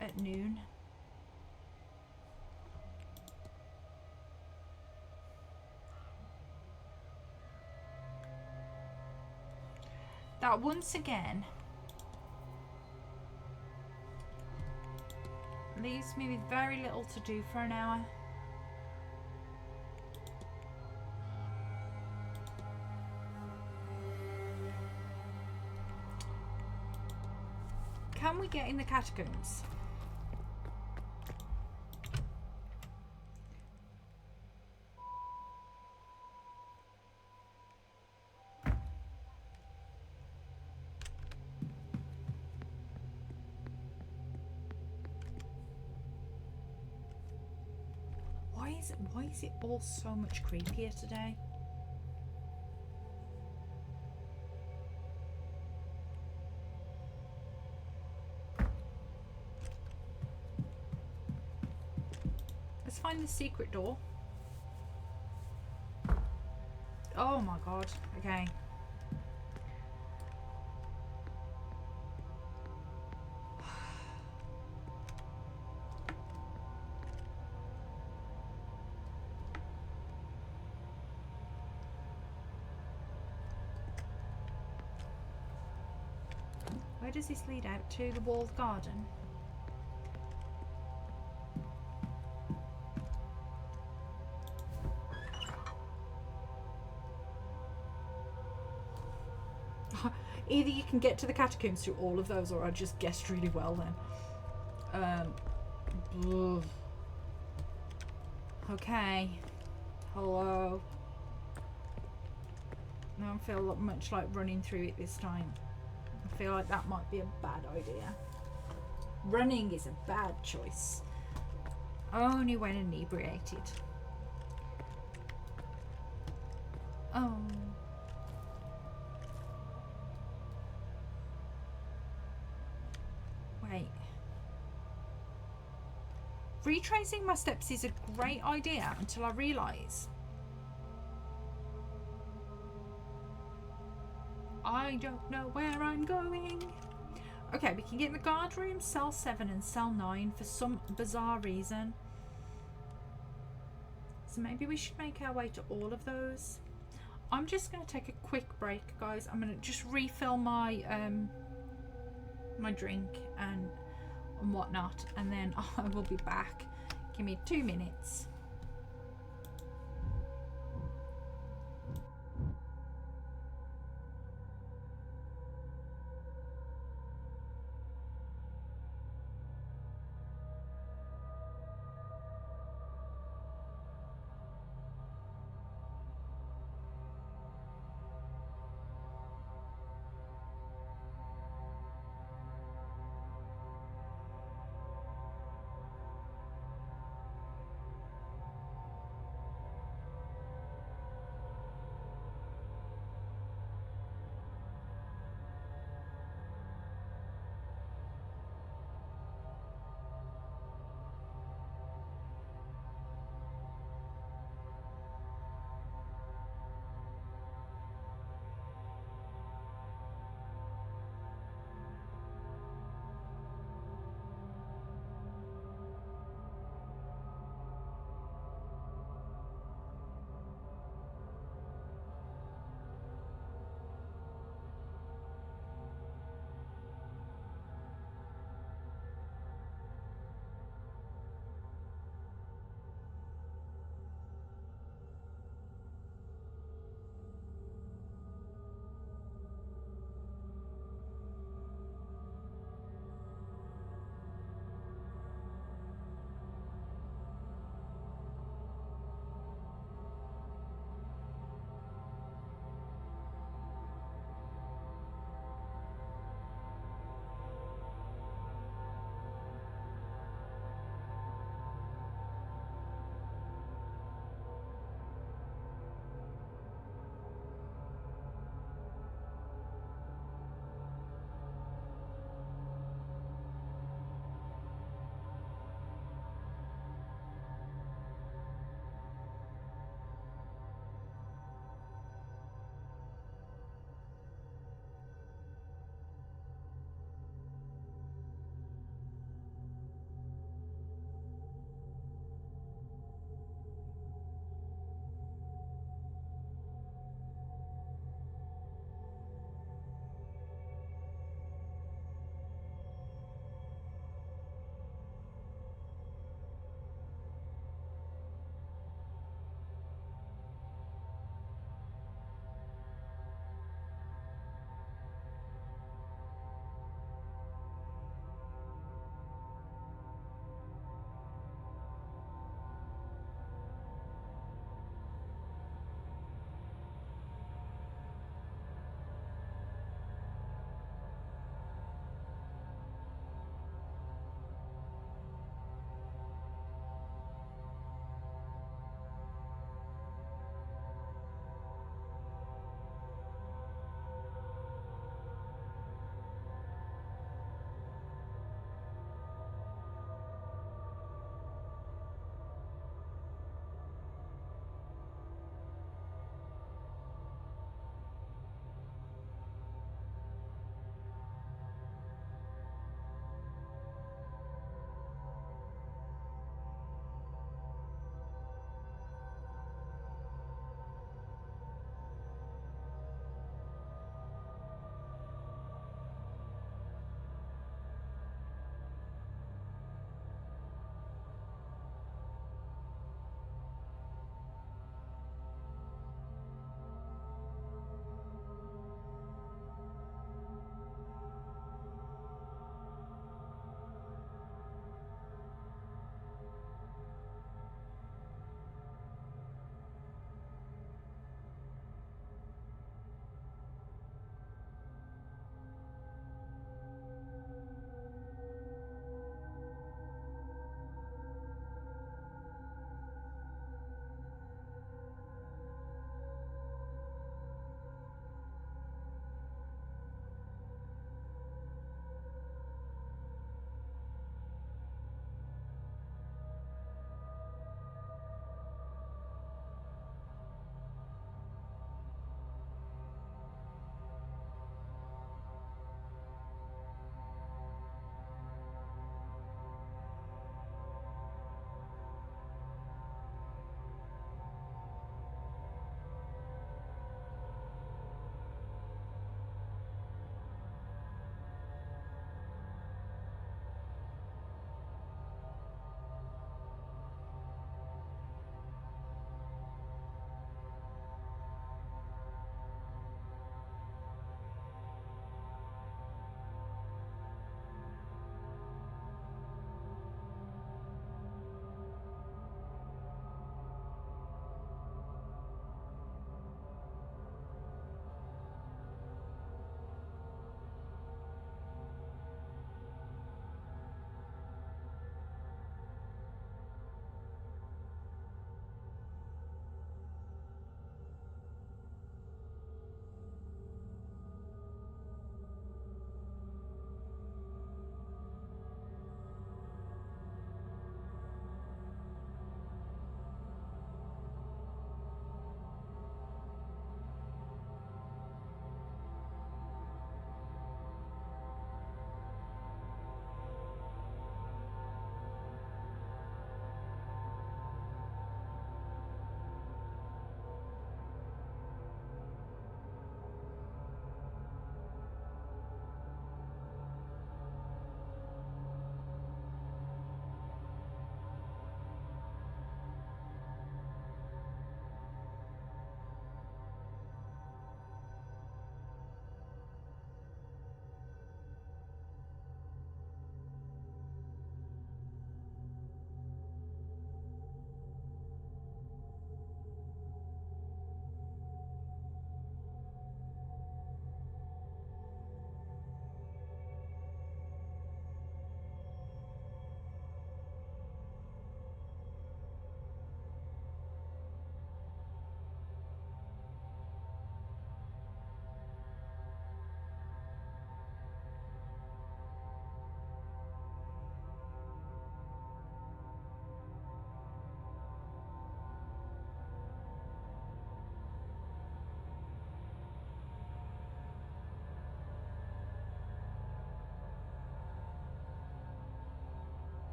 At noon. That once again leaves me with very little to do for an hour. Can we get in the catacombs? Why is it all so much creepier today? Let's find the secret door. Oh my god. Okay. Where does this lead out to? The walled garden? Either you can get to the catacombs through all of those, or I just guessed really well then. Okay. Hello. I don't feel much like running through it this time. I feel like that might be a bad idea. Running is a bad choice. Only when inebriated. Oh. Wait. Retracing my steps is a great idea until I realise I don't know where I'm going. Okay, we can get in the guard room, cell 7 and cell 9 for some bizarre reason. So maybe we should make our way to all of those. I'm just going to take a quick break, guys. I'm going to just refill my my drink and whatnot, and then I will be back. Give me 2 minutes.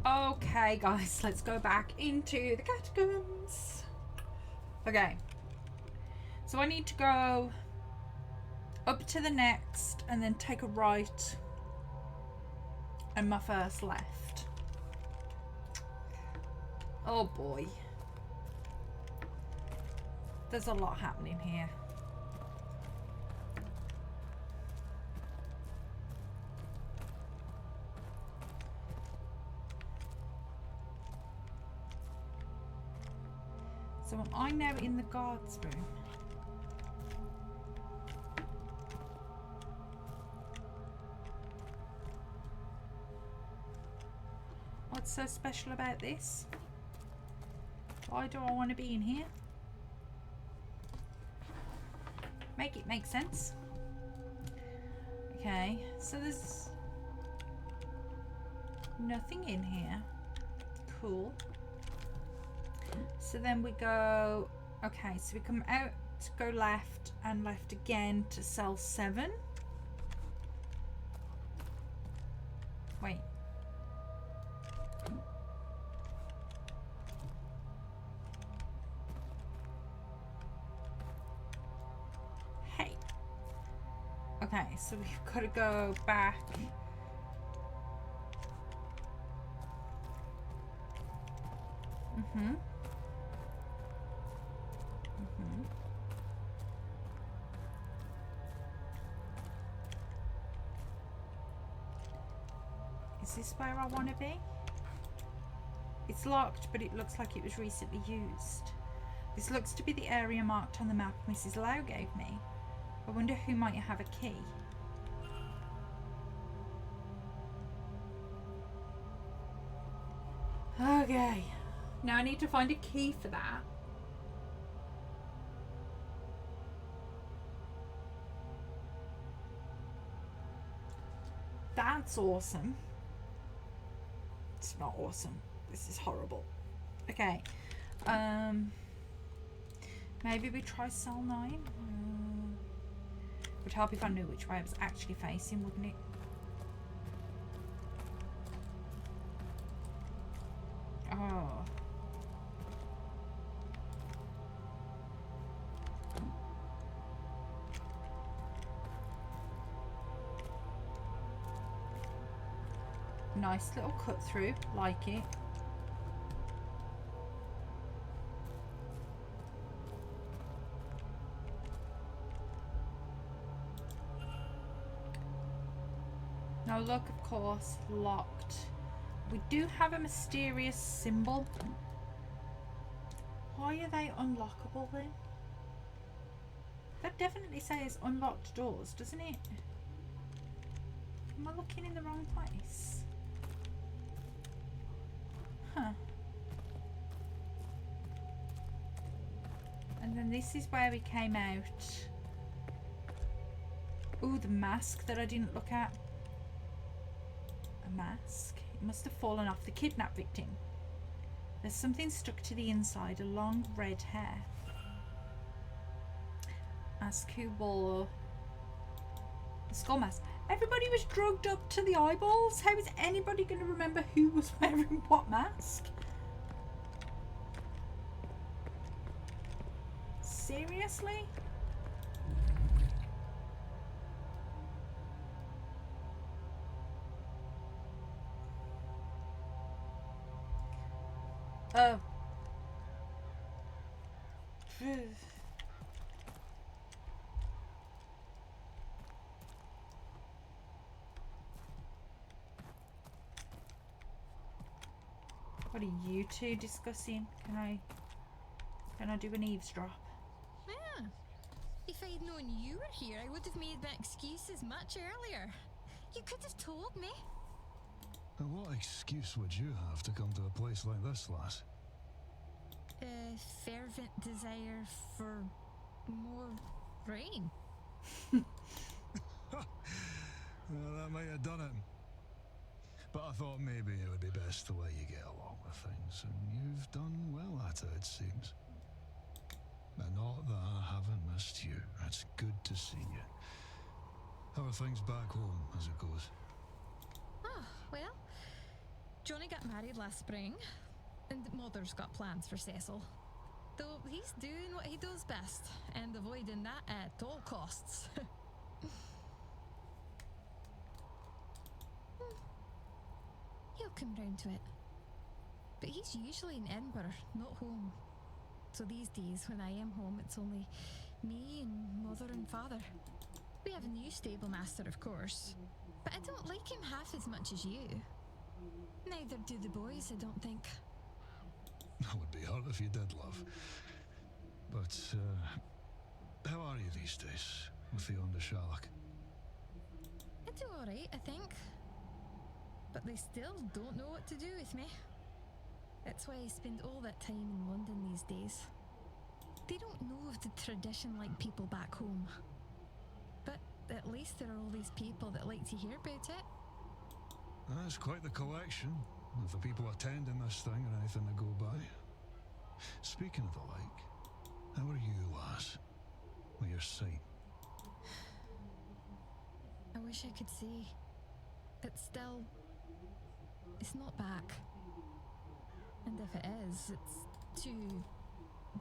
Okay, guys, let's go back into the catacombs. Okay. So I need to go up to the next and then take a right and my first left. Oh boy. There's a lot happening here. So am I now in the guards room? What's so special about this? Why do I want to be in here? Make it make sense. Okay, so there's nothing in here. Cool. So then we go, okay, so we come out to go left and left again to cell 7. Wait. Hey. Okay, so we've got to go back. Mm-hmm. Is this where I want to be? It's locked, but it looks like it was recently used. This looks to be the area marked on the map Mrs. Lau gave me. I wonder who might have a key. Okay. Now I need to find a key for that. That's awesome. It's not awesome. This is horrible. Okay. Maybe we try cell 9. Would help if I knew which way I was actually facing, wouldn't it? Oh. Nice little cut through, like it. Now look, of course, locked. We do have a mysterious symbol. Why are they unlockable then? That definitely says unlocked doors, doesn't it? Am I looking in the wrong place? Huh. And then this is where we came out. Ooh, the mask that I didn't look at. A mask. It must have fallen off the kidnap victim. There's something stuck to the inside, a long red hair. Ask who wore the skull mask. Everybody was drugged up to the eyeballs. How is anybody going to remember who was wearing what mask? Seriously? Oh. What are you two discussing? Can I do an eavesdrop? Yeah. If I'd known you were here, I would have made my excuses much earlier. You could have told me. And what excuse would you have to come to a place like this, lass? A fervent desire for more rain. Well, that might have done it. But I thought maybe it would be best to let you get along with things, and you've done well at it, it seems. And not that I haven't missed you. It's good to see you. How are things back home, as it goes? Oh, well, Johnny got married last spring, and Mother's got plans for Cecil. Though he's doing what he does best, and avoiding that at all costs. He'll come round to it. But he's usually in Edinburgh, not home. So these days, when I am home, it's only me and Mother and Father. We have a new stable master, of course, but I don't like him half as much as you. Neither do the boys, I don't think. That would be hard if you did, love. But, how are you these days with the Undershallock? I do alright, I think. But they still don't know what to do with me. That's why I spend all that time in London these days. They don't know of the tradition like people back home. But at least there are all these people that like to hear about it. That's quite the collection of the people attending this thing or anything to go by. Speaking of the like, how are you, lass? With your sight? I wish I could see. But still, it's not back. And if it is, it's too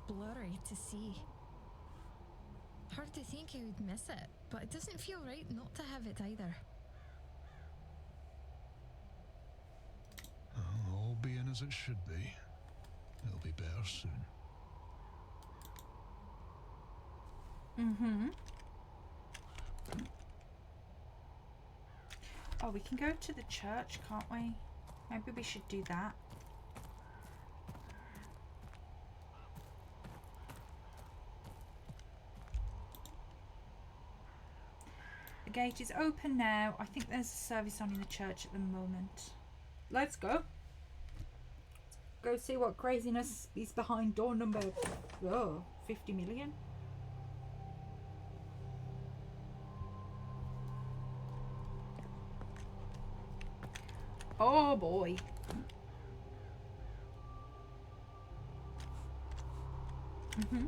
blurry to see. Hard to think I would miss it, but it doesn't feel right not to have it either. All being as it should be. It'll be better soon. Mm-hmm. Oh, we can go to the church, can't we? Maybe we should do that. The gate is open now. I think there's a service on in the church at the moment. Let's go. Go see what craziness is behind door number 50 million. Oh boy. Mm-hmm.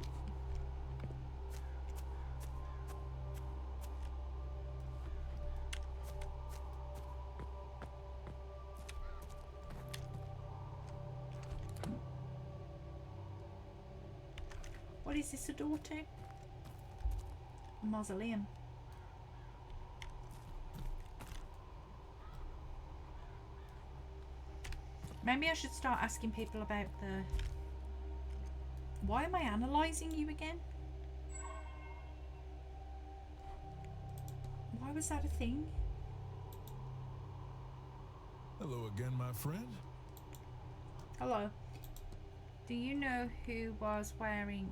What is this a door to? A mausoleum. Maybe I should start asking people about the... Why am I analysing you again? Why was that a thing? Hello again, my friend. Hello. Do you know who was wearing...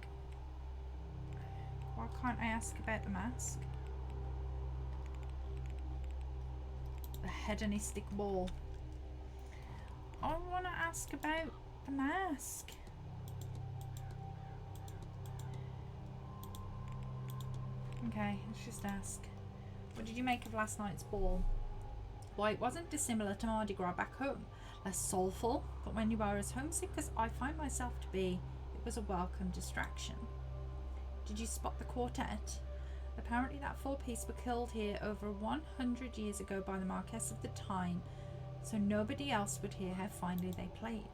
Why can't I ask about the mask? The hedonistic ball. I want to ask about the mask. Okay, let's just ask. What did you make of last night's ball? Why, it wasn't dissimilar to Mardi Gras back home. Less soulful, but when you are as homesick as I find myself to be, it was a welcome distraction. Did you spot the quartet? Apparently that four-piece were killed here over 100 years ago by the Marquess of the Tyne, so nobody else would hear how finely they played.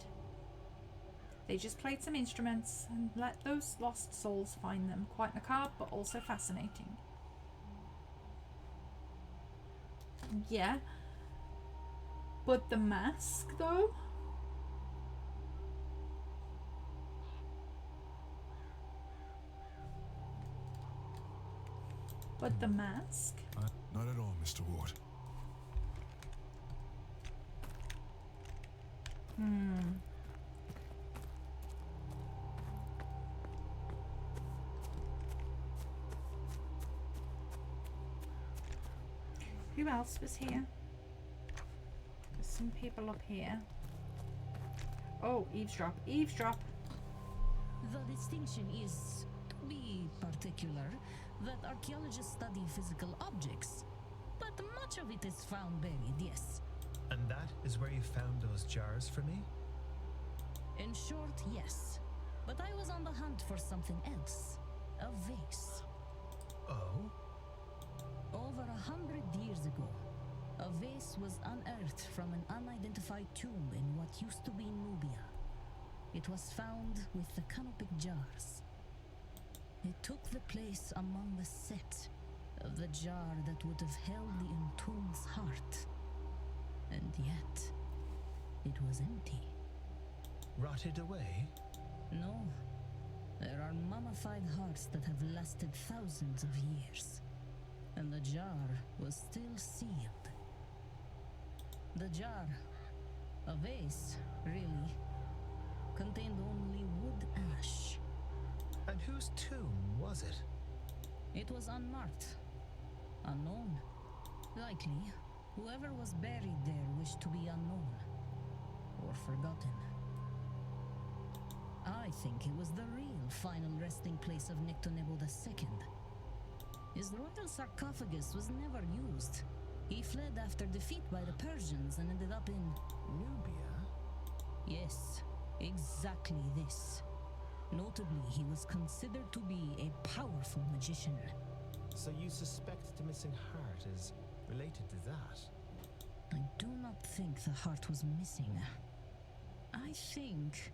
They just played some instruments and let those lost souls find them. Quite macabre, but also fascinating. Yeah. But the mask, though? But the mask? Not at all, Mr. Ward. Who else was here? There's some people up here. Oh, eavesdrop. Eavesdrop! The distinction is, to be particular, that archaeologists study physical objects. But much of it is found buried, yes. And that is where you found those jars for me? In short, yes. But I was on the hunt for something else. A vase. Oh? Over 100 years ago, a vase was unearthed from an unidentified tomb in what used to be Nubia. It was found with the canopic jars. It took the place among the set of the jar that would have held the entombed's heart. And yet, it was empty. Rotted away? No. There are mummified hearts that have lasted thousands of years. And the jar was still sealed. The jar, a vase, really, contained only wood ash. And whose tomb was it? It was unmarked. Unknown. Likely, whoever was buried there wished to be unknown. Or forgotten. I think it was the real final resting place of Nectonebo II. His royal sarcophagus was never used. He fled after defeat by the Persians and ended up in... Nubia? Yes, exactly this. Notably, he was considered to be a powerful magician. So you suspect the missing heart is related to that? I do not think the heart was missing. I think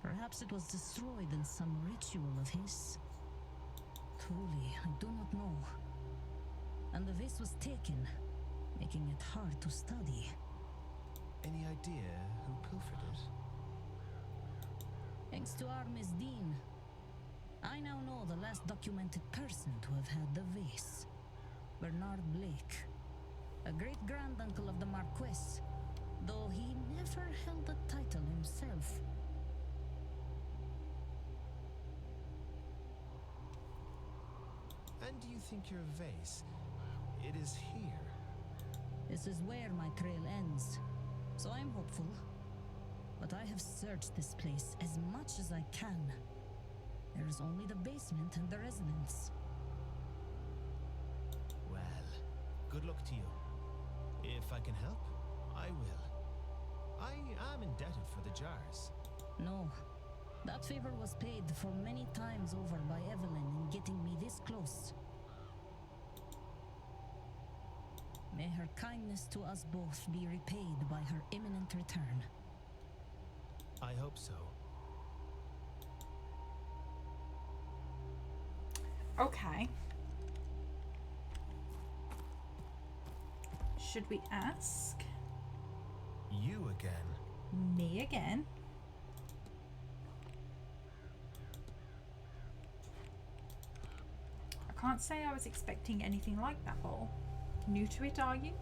perhaps it was destroyed in some ritual of his. Truly, I do not know. And the vase was taken, making it hard to study. Any idea who pilfered it? Thanks to our Miss Dean, I now know the last documented person to have had the vase. Bernard Blake, a great-granduncle of the Marquess, though he never held the title himself. And do you think your vase, it is here? This is where my trail ends, so I'm hopeful. But I have searched this place as much as I can. There is only the basement and the residence. Well, good luck to you. If I can help, I will. I am indebted for the jars. No. That favor was paid for many times over by Evelyn in getting me this close. May her kindness to us both be repaid by her imminent return. I hope so. Okay. Should we ask? You again? Me again? I can't say I was expecting anything like that ball. New to it, are you?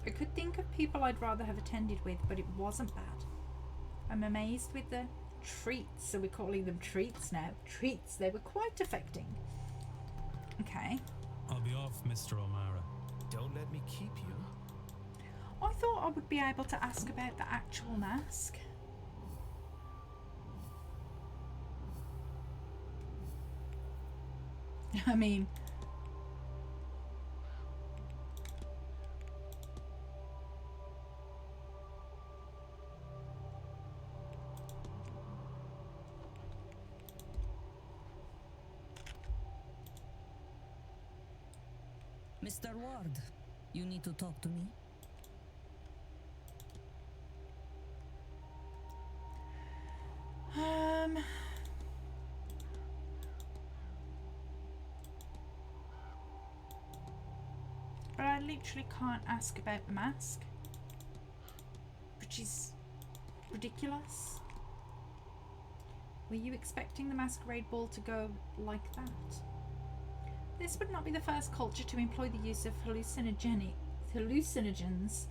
I could think of people I'd rather have attended with, but it wasn't bad. I'm amazed with the treats, so we're calling them treats now. Treats, they were quite affecting. Okay. I'll be off, Mr. O'Mara. Don't let me keep you. I thought I would be able to ask about the actual mask. I mean... Mr. Ward, you need to talk to me. But I literally can't ask about the mask, which is ridiculous. Were you expecting the masquerade ball to go like that? This would not be the first culture to employ the use of hallucinogens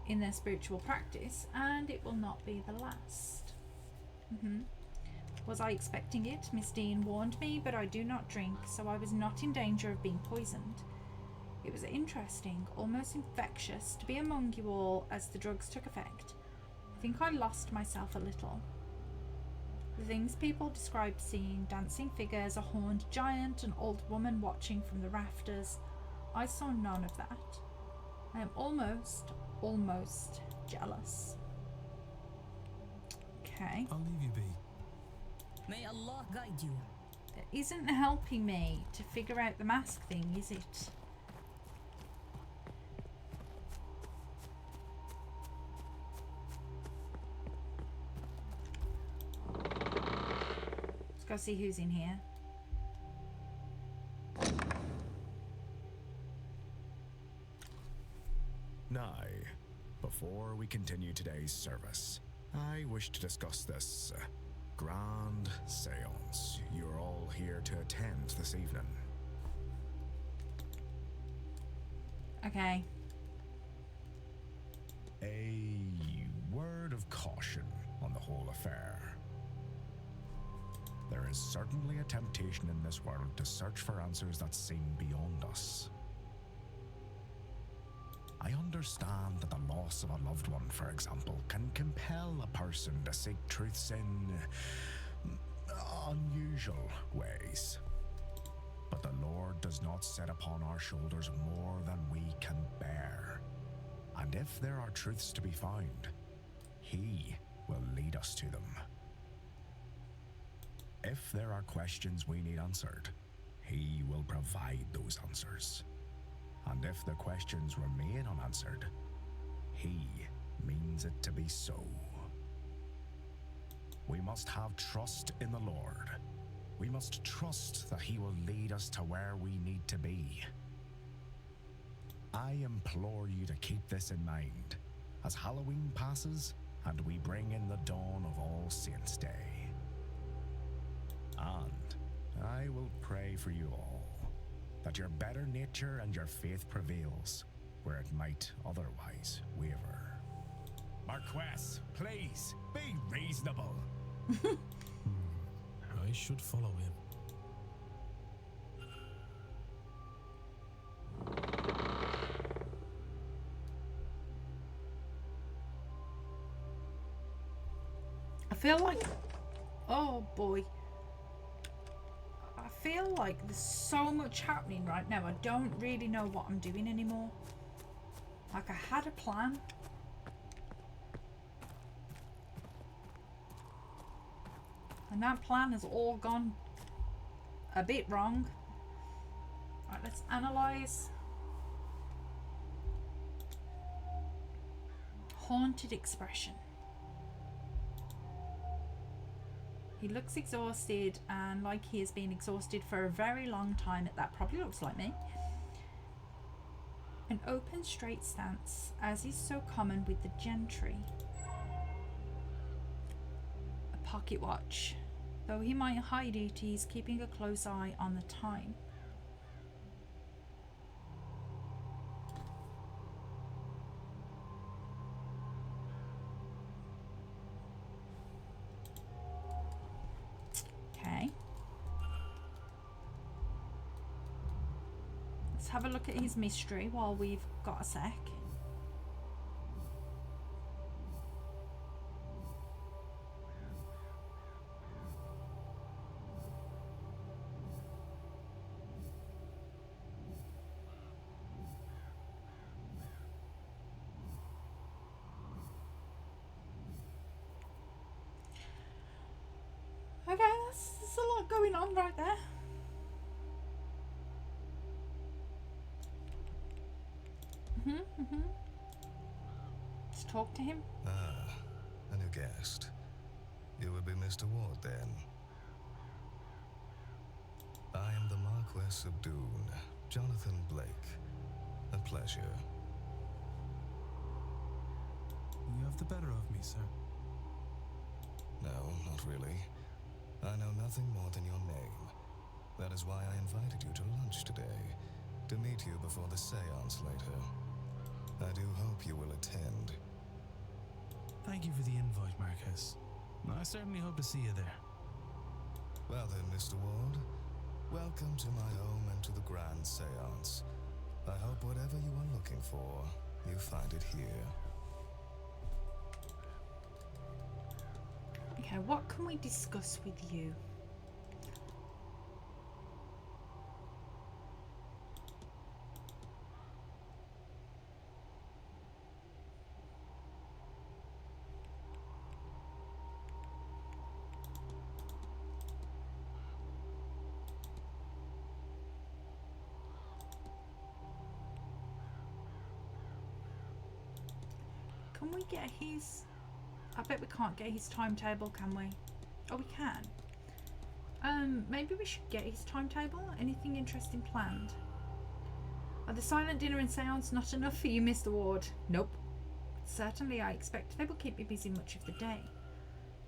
in their spiritual practice, and it will not be the last. Was I expecting it? Miss Dean warned me, but I do not drink, so I was not in danger of being poisoned. It was interesting, almost infectious, to be among you all as the drugs took effect. I think I lost myself a little. The things people described seeing, dancing figures, a horned giant, an old woman watching from the rafters, I saw none of that. I am almost jealous. Okay. I'll leave you be. May Allah guide you. It isn't helping me to figure out the mask thing, is it? go see who's in here. Now, before we continue today's service, I wish to discuss this grand seance you're all here to attend this evening. Okay. A word of caution on the whole affair. There is certainly a temptation in this world to search for answers that seem beyond us. I understand that the loss of a loved one, for example, can compel a person to seek truths in unusual ways. But the Lord does not set upon our shoulders more than we can bear. And if there are truths to be found, He will lead us to them. If there are questions we need answered, He will provide those answers. And if the questions remain unanswered, He means it to be so. We must have trust in the Lord. We must trust that He will lead us to where we need to be. I implore you to keep this in mind as Halloween passes and we bring in the dawn of All Saints' Day. And I will pray for you all, that your better nature and your faith prevails, where it might otherwise waver. Marquess, please, be reasonable. I should follow him. I feel like, oh boy, I feel like there's so much happening right now. I don't really know what I'm doing anymore. Like, I had a plan. And that plan has all gone a bit wrong. Right, let's analyze. Haunted expression. He looks exhausted, and like he has been exhausted for a very long time. That probably looks like me. An open, straight stance, as is so common with the gentry. A pocket watch. Though he might hide it, he's keeping a close eye on the time. Okay. Let's have a look at his mystery while we've got a sec. Okay, there's a lot going on right there. Let's talk to him. Ah, a new guest. You would be Mr. Ward, then. I am the Marquess of Doon, Jonathan Blake. A pleasure. You have the better of me, sir. No, not really. I know nothing more than your name. That is why I invited you to lunch today, to meet you before the seance later. I do hope you will attend. Thank you for the invite, Marquess. I certainly hope to see you there. Well then, Mr. Ward, welcome to my home and to the grand seance. I hope whatever you are looking for, you find it here. Okay, what can we discuss with you? Can we get his... I bet we can't get his timetable, can we? Oh, we can. Maybe we should get his timetable. Anything interesting planned? Are the silent dinner and seance not enough for you, Mr. Ward? Nope. Certainly, I expect they will keep me busy much of the day.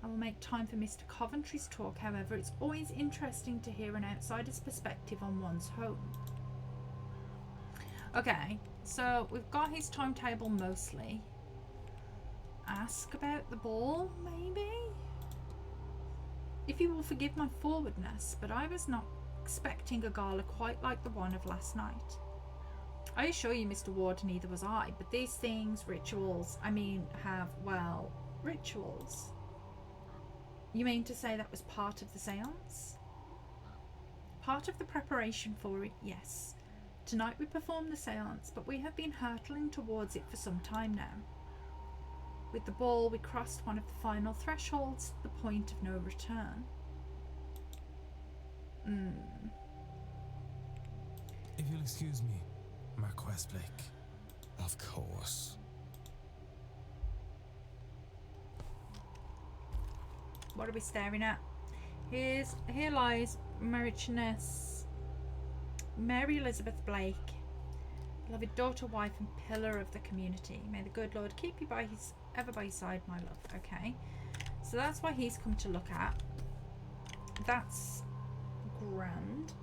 I will make time for Mr. Coventry's talk, however. It's always interesting to hear an outsider's perspective on one's home. Okay, so we've got his timetable mostly. Ask about the ball, maybe? If you will forgive my forwardness, but I was not expecting a gala quite like the one of last night. I assure you, Mr. Ward, neither was I, but these things, rituals, well, rituals. You mean to say that was part of the seance? Part of the preparation for it, yes. Tonight we perform the seance, but we have been hurtling towards it for some time now. With the ball, we crossed one of the final thresholds, the point of no return. If you'll excuse me, Marquess Blake. Of course. What are we staring at? Here lies Marchioness Mary Elizabeth Blake, beloved daughter, wife, and pillar of the community. May the good Lord keep you ever by your side, my love. Okay, so that's why he's come to look at. That's grand.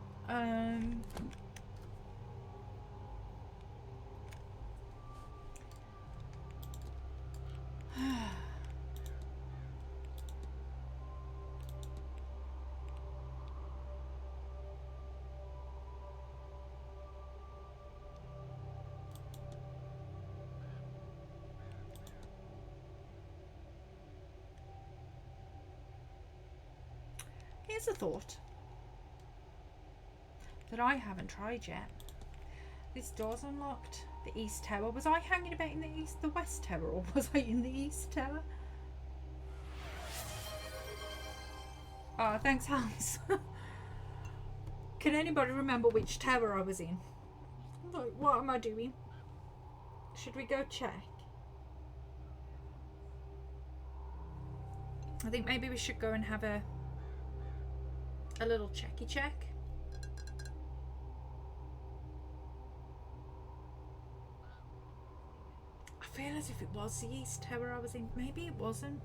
Here's a thought that I haven't tried yet. This door's unlocked. The East Tower. Was I hanging about in the West Tower, or was I in the East Tower? Oh, thanks, Hans. Can anybody remember which tower I was in? Like, what am I doing? Should we go check? I think maybe we should go and have a little checky check. I feel as if it was the East Tower I was in. Maybe it wasn't.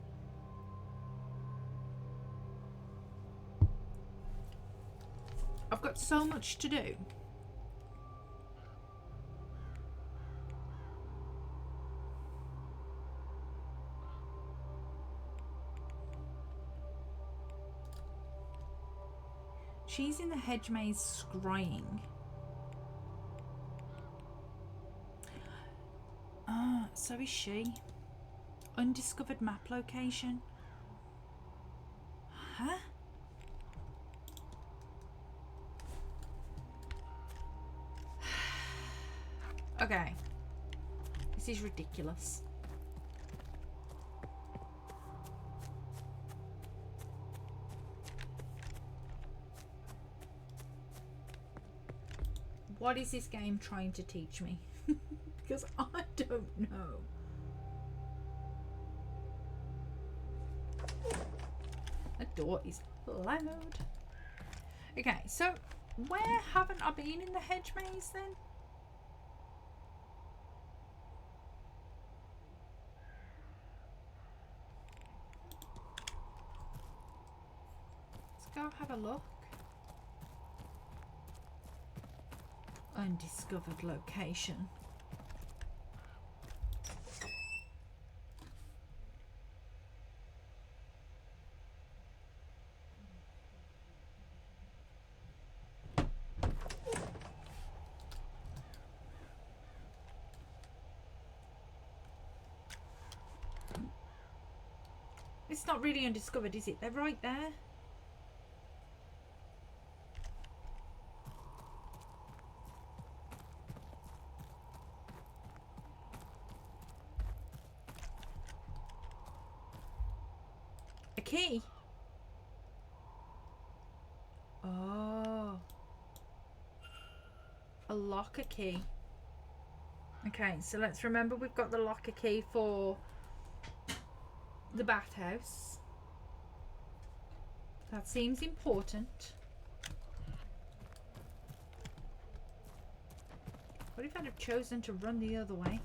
I've got so much to do. She's in the hedge maze scrying. Ah, so is she. Undiscovered map location. Huh? Okay. This is ridiculous. What is this game trying to teach me? Because I don't know. The door is loud. Okay, so where haven't I been in the hedge maze then? Let's go have a look. Undiscovered location. It's not really undiscovered, is it? They're right there. A key? Oh. A locker key. Okay, so let's remember we've got the locker key for the bathhouse. That seems important. What if I'd have chosen to run the other way?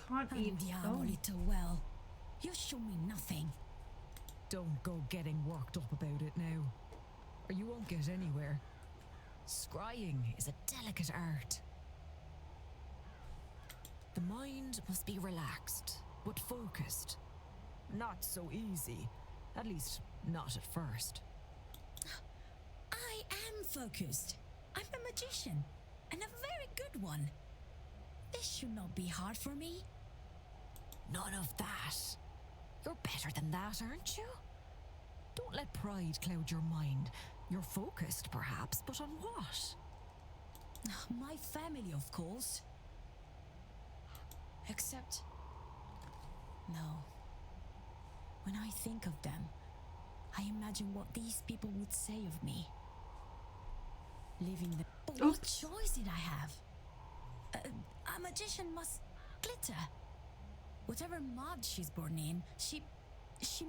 Can't eat. Andiamo, little well. You show me nothing. Don't go getting worked up about it now, or you won't get anywhere. Scrying is a delicate art. The mind must be relaxed, but focused. Not so easy. At least, not at first. I am focused. I'm a magician, and a very good one. This should not be hard for me. None of that. You're better than that, aren't you? Don't let pride cloud your mind. You're focused, perhaps, but on what? My family, of course. Except... no. When I think of them, I imagine what these people would say of me. Living the... But what choice did I have? A magician must glitter. Whatever mud she's born in, she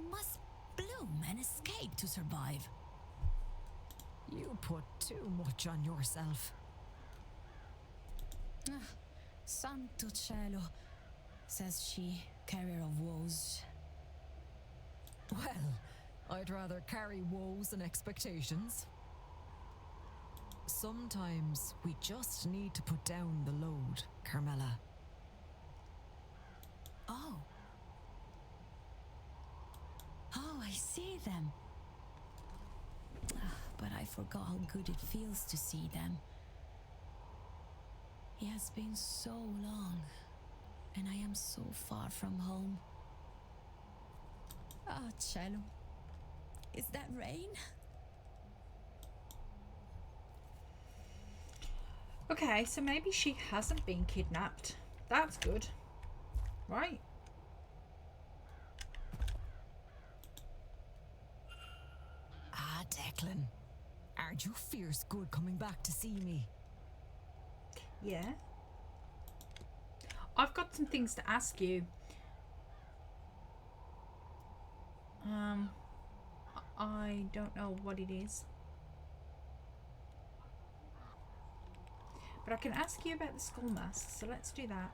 must bloom and escape to survive. You put too much on yourself. Santo cielo, says she, carrier of woes. Well, I'd rather carry woes than expectations. Sometimes we just need to put down the load, Carmela. Oh. Oh, I see them. But I forgot how good it feels to see them. It has been so long, and I am so far from home. Ah, cielo. Is that rain? Okay, so maybe she hasn't been kidnapped. That's good. Right. Ah, Declan. Aren't you fierce good coming back to see me? Yeah. I've got some things to ask you. I don't know what it is. But I can ask you about the skull mask, so let's do that.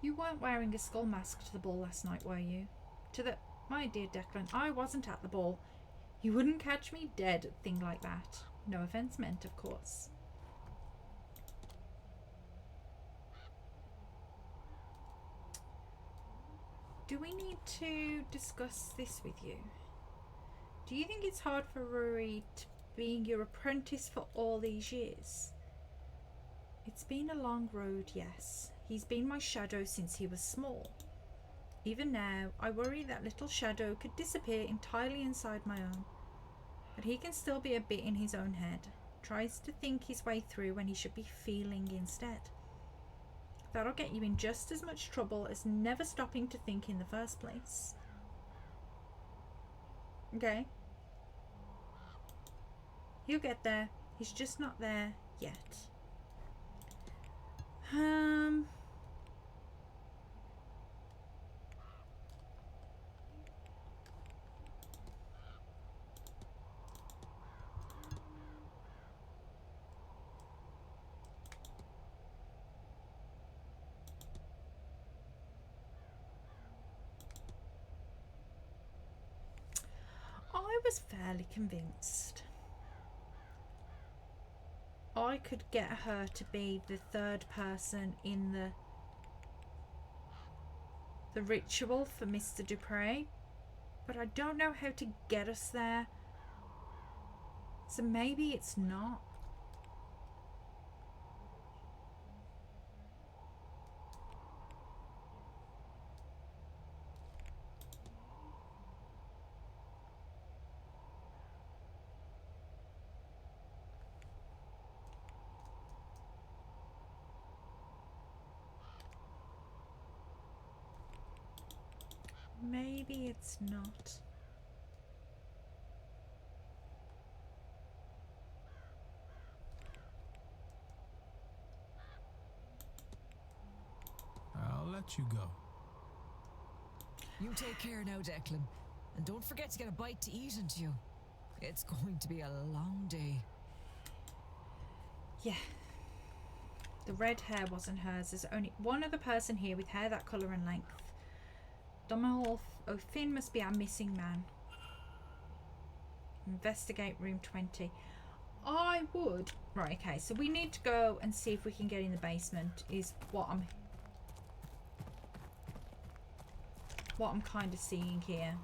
You weren't wearing a skull mask to the ball last night, were you? My dear Declan, I wasn't at the ball. You wouldn't catch me dead at a thing like that. No offence meant, of course. Do we need to discuss this with you? Do you think it's hard for Rory being your apprentice for all these years? It's been a long road, yes. He's been my shadow since he was small. Even now, I worry that little shadow could disappear entirely inside my own. But he can still be a bit in his own head. Tries to think his way through when he should be feeling instead. That'll get you in just as much trouble as never stopping to think in the first place. Okay? He'll get there. He's just not there yet. I was fairly convinced I could get her to be the third person in the ritual for Mr. Dupre, but I don't know how to get us there. So maybe it's not. Maybe it's not. I'll let you go. You take care now, Declan. And don't forget to get a bite to eat into you. It's going to be a long day. Yeah. The red hair wasn't hers. There's only one other person here with hair that colour and length. Domhnall O'Finn must be our missing man. Investigate room 20. I would... Right, okay. So we need to go and see if we can get in the basement is what I'm kind of seeing here.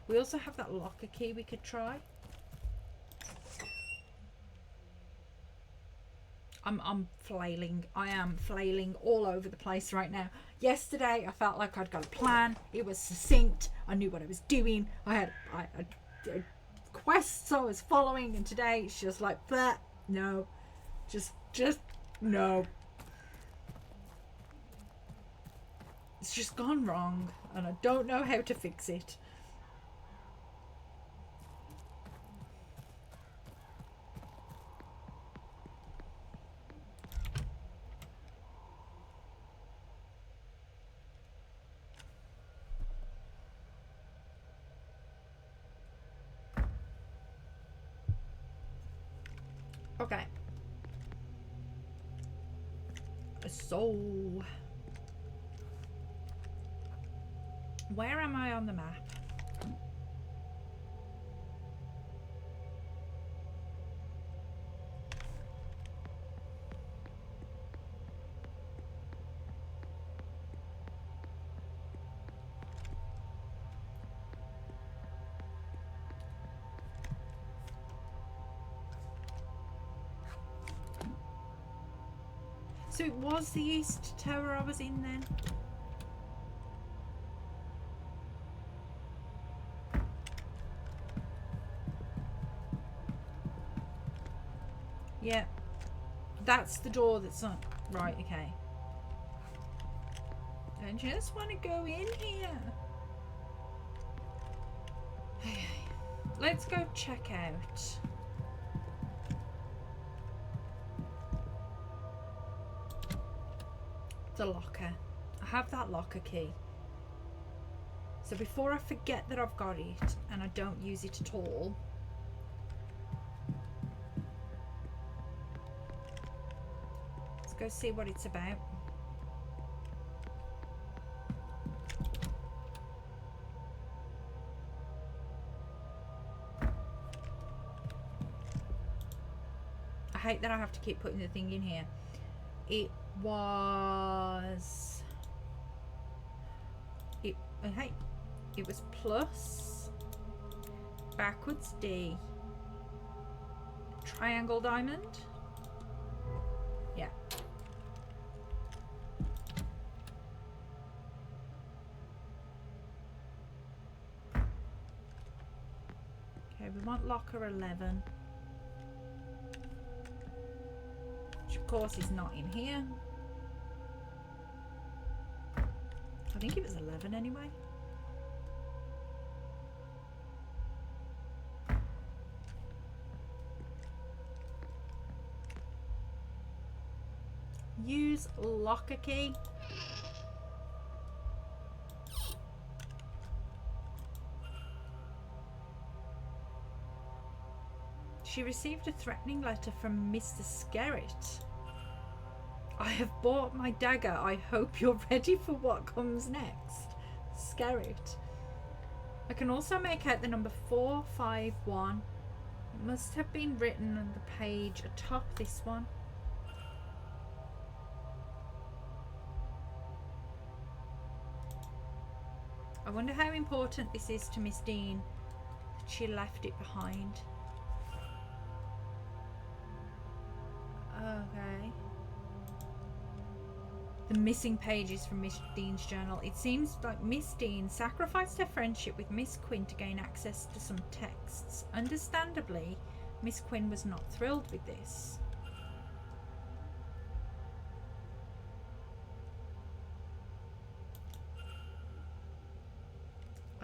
We also have that locker key we could try. I'm flailing. I am flailing all over the place right now. Yesterday I felt like I'd got a plan. It was succinct. I knew what I was doing. I had quests I was following, and today it's just like, bleh, no. Just no. It's just gone wrong and I don't know how to fix it. Okay. So, where am I on the map? So it was the East Tower I was in then? Yeah. That's the door that's on. Right, okay. I just want to go in here. Okay. Let's go check out. The locker. I have that locker key. So before I forget that I've got it and I don't use it at all, let's go see what it's about. I hate that I have to keep putting the thing in here. It was it was plus backwards D triangle diamond. Yeah. Okay, we want locker 11. Which of course is not in here. I think it was 11 anyway. Use locker key. She received a threatening letter from Mr. Skerritt. I have bought my dagger. I hope you're ready for what comes next. Skerritt. I can also make out the number 451. It must have been written on the page atop this one. I wonder how important this is to Miss Dean that she left it behind. Okay. The missing pages from Miss Dean's journal. It seems like Miss Dean sacrificed her friendship with Miss Quinn to gain access to some texts. Understandably, Miss Quinn was not thrilled with this.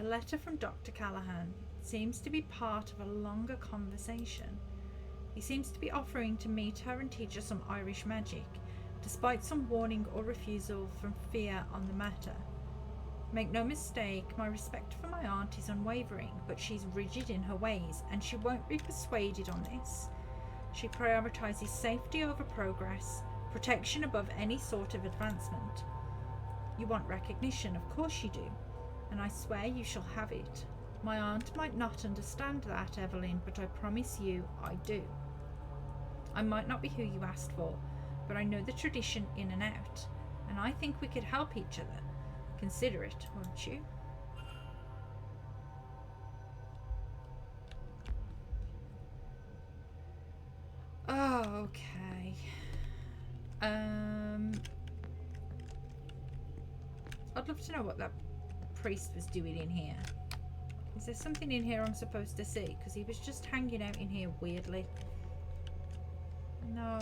A letter from Dr. Callahan seems to be part of a longer conversation. He seems to be offering to meet her and teach her some Irish magic, despite some warning or refusal from fear on the matter. Make no mistake, my respect for my aunt is unwavering, but she's rigid in her ways, and she won't be persuaded on this. She prioritizes safety over progress, protection above any sort of advancement. You want recognition, of course you do, and I swear you shall have it. My aunt might not understand that, Evelyn, but I promise you I do. I might not be who you asked for, but I know the tradition in and out, and I think we could help each other. Consider it, won't you? Oh, okay. I'd love to know what that priest was doing in here. Is there something in here I'm supposed to see? Because he was just hanging out in here weirdly. No.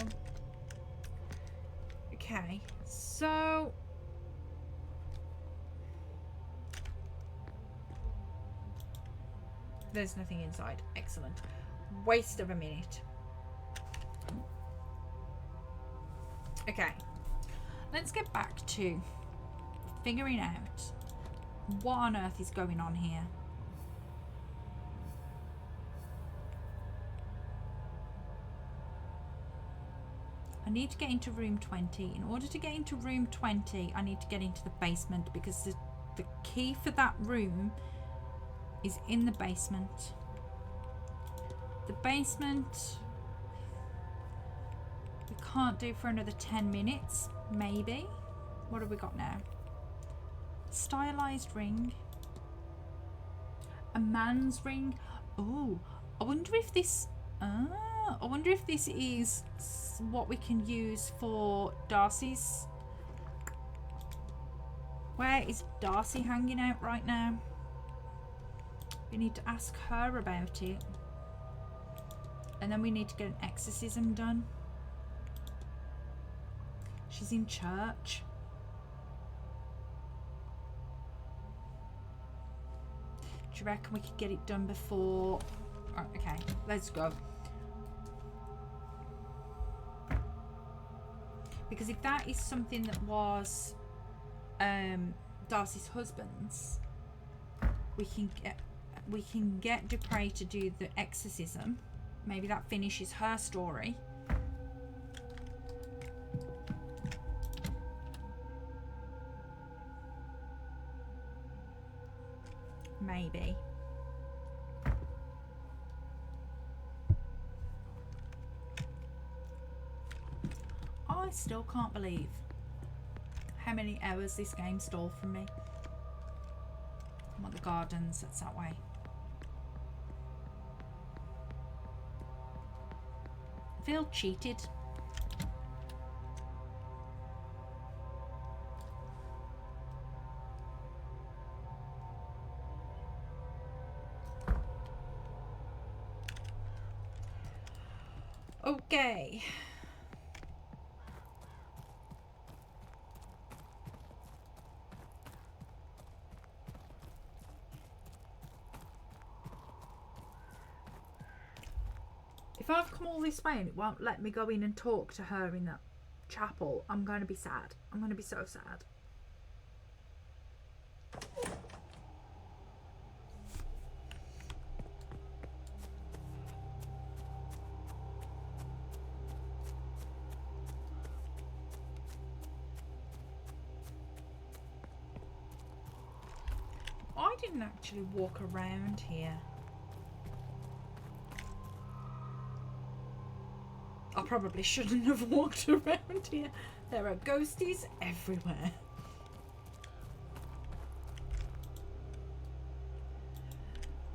Okay, so... there's nothing inside. Excellent. Waste of a minute. Okay. Let's get back to figuring out what on earth is going on here. I need to get into room 20. In order to get into room 20, I need to get into the basement because the key for that room is in the basement. The basement we can't do for another 10 minutes, maybe. What have we got now? Stylized ring. A man's ring. Oh, I wonder if this... I wonder if this is what we can use for Darcy's... Where is Darcy hanging out right now? We need to ask her about it. And then we need to get an exorcism done. She's in church. Do you reckon we could get it done before... Oh, okay, let's go. Because if that is something that was Darcy's husband's, we can get Dupre to do the exorcism. Maybe that finishes her story. Maybe. I still can't believe how many hours this game stole from me. I want the gardens, that's that way. I feel cheated. Okay. If I've come all this way and it won't let me go in and talk to her in that chapel, I'm going to be sad. I'm going to be so sad. I didn't actually walk around here. I probably shouldn't have walked around here. There are ghosties everywhere.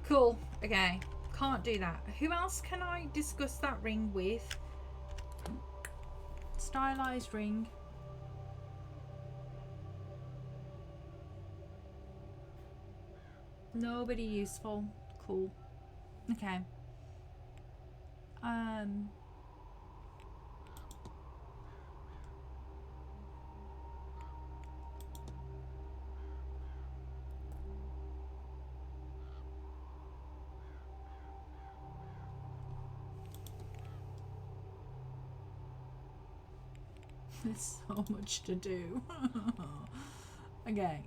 Cool. Okay. Can't do that. Who else can I discuss that ring with? Stylized ring. Nobody useful. Cool. Okay. There's so much to do. Okay,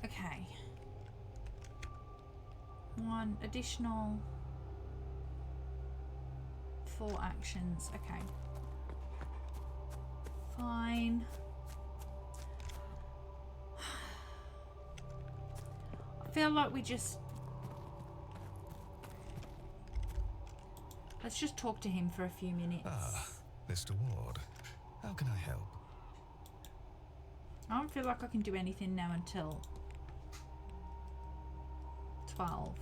okay. One additional 4 actions. Okay. Fine. I feel like let's just talk to him for a few minutes. Ah, Mr. Ward. How can I help? I don't feel like I can do anything now until 12.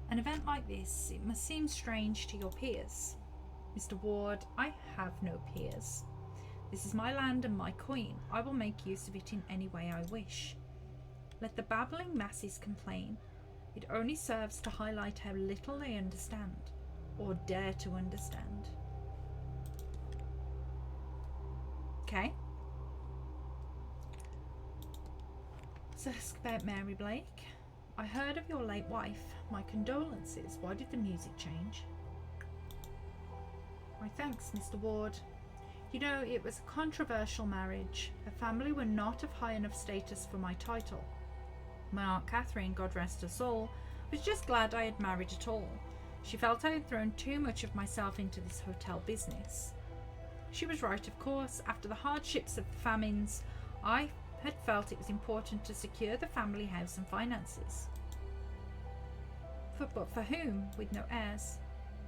An event like this, it must seem strange to your peers. Mr. Ward, I have no peers. This is my land and my coin. I will make use of it in any way I wish. Let the babbling masses complain. It only serves to highlight how little they understand, or dare to understand. Okay. Let's ask about Mary Blake. I heard of your late wife. My condolences. Why did the music change? Why, thanks, Mr. Ward. You know, it was a controversial marriage. Her family were not of high enough status for my title. My Aunt Catherine, God rest her soul, was just glad I had married at all. She felt I had thrown too much of myself into this hotel business. She was right, of course. After the hardships of the famines, I had felt it was important to secure the family house and finances. But for whom, with no heirs?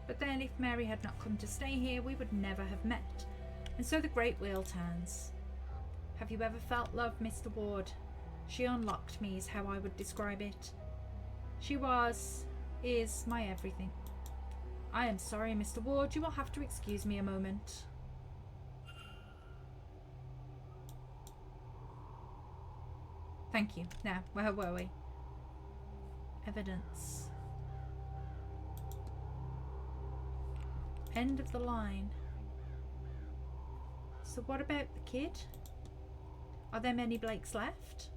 But then, if Mary had not come to stay here, we would never have met. And so the great wheel turns. Have you ever felt love, Mr. Ward? She unlocked me, is how I would describe it. She is my everything. I am sorry, Mr. Ward, you will have to excuse me a moment. Thank you. Now, where were we? Evidence. End of the line. So what about the kid? Are there many Blakes left?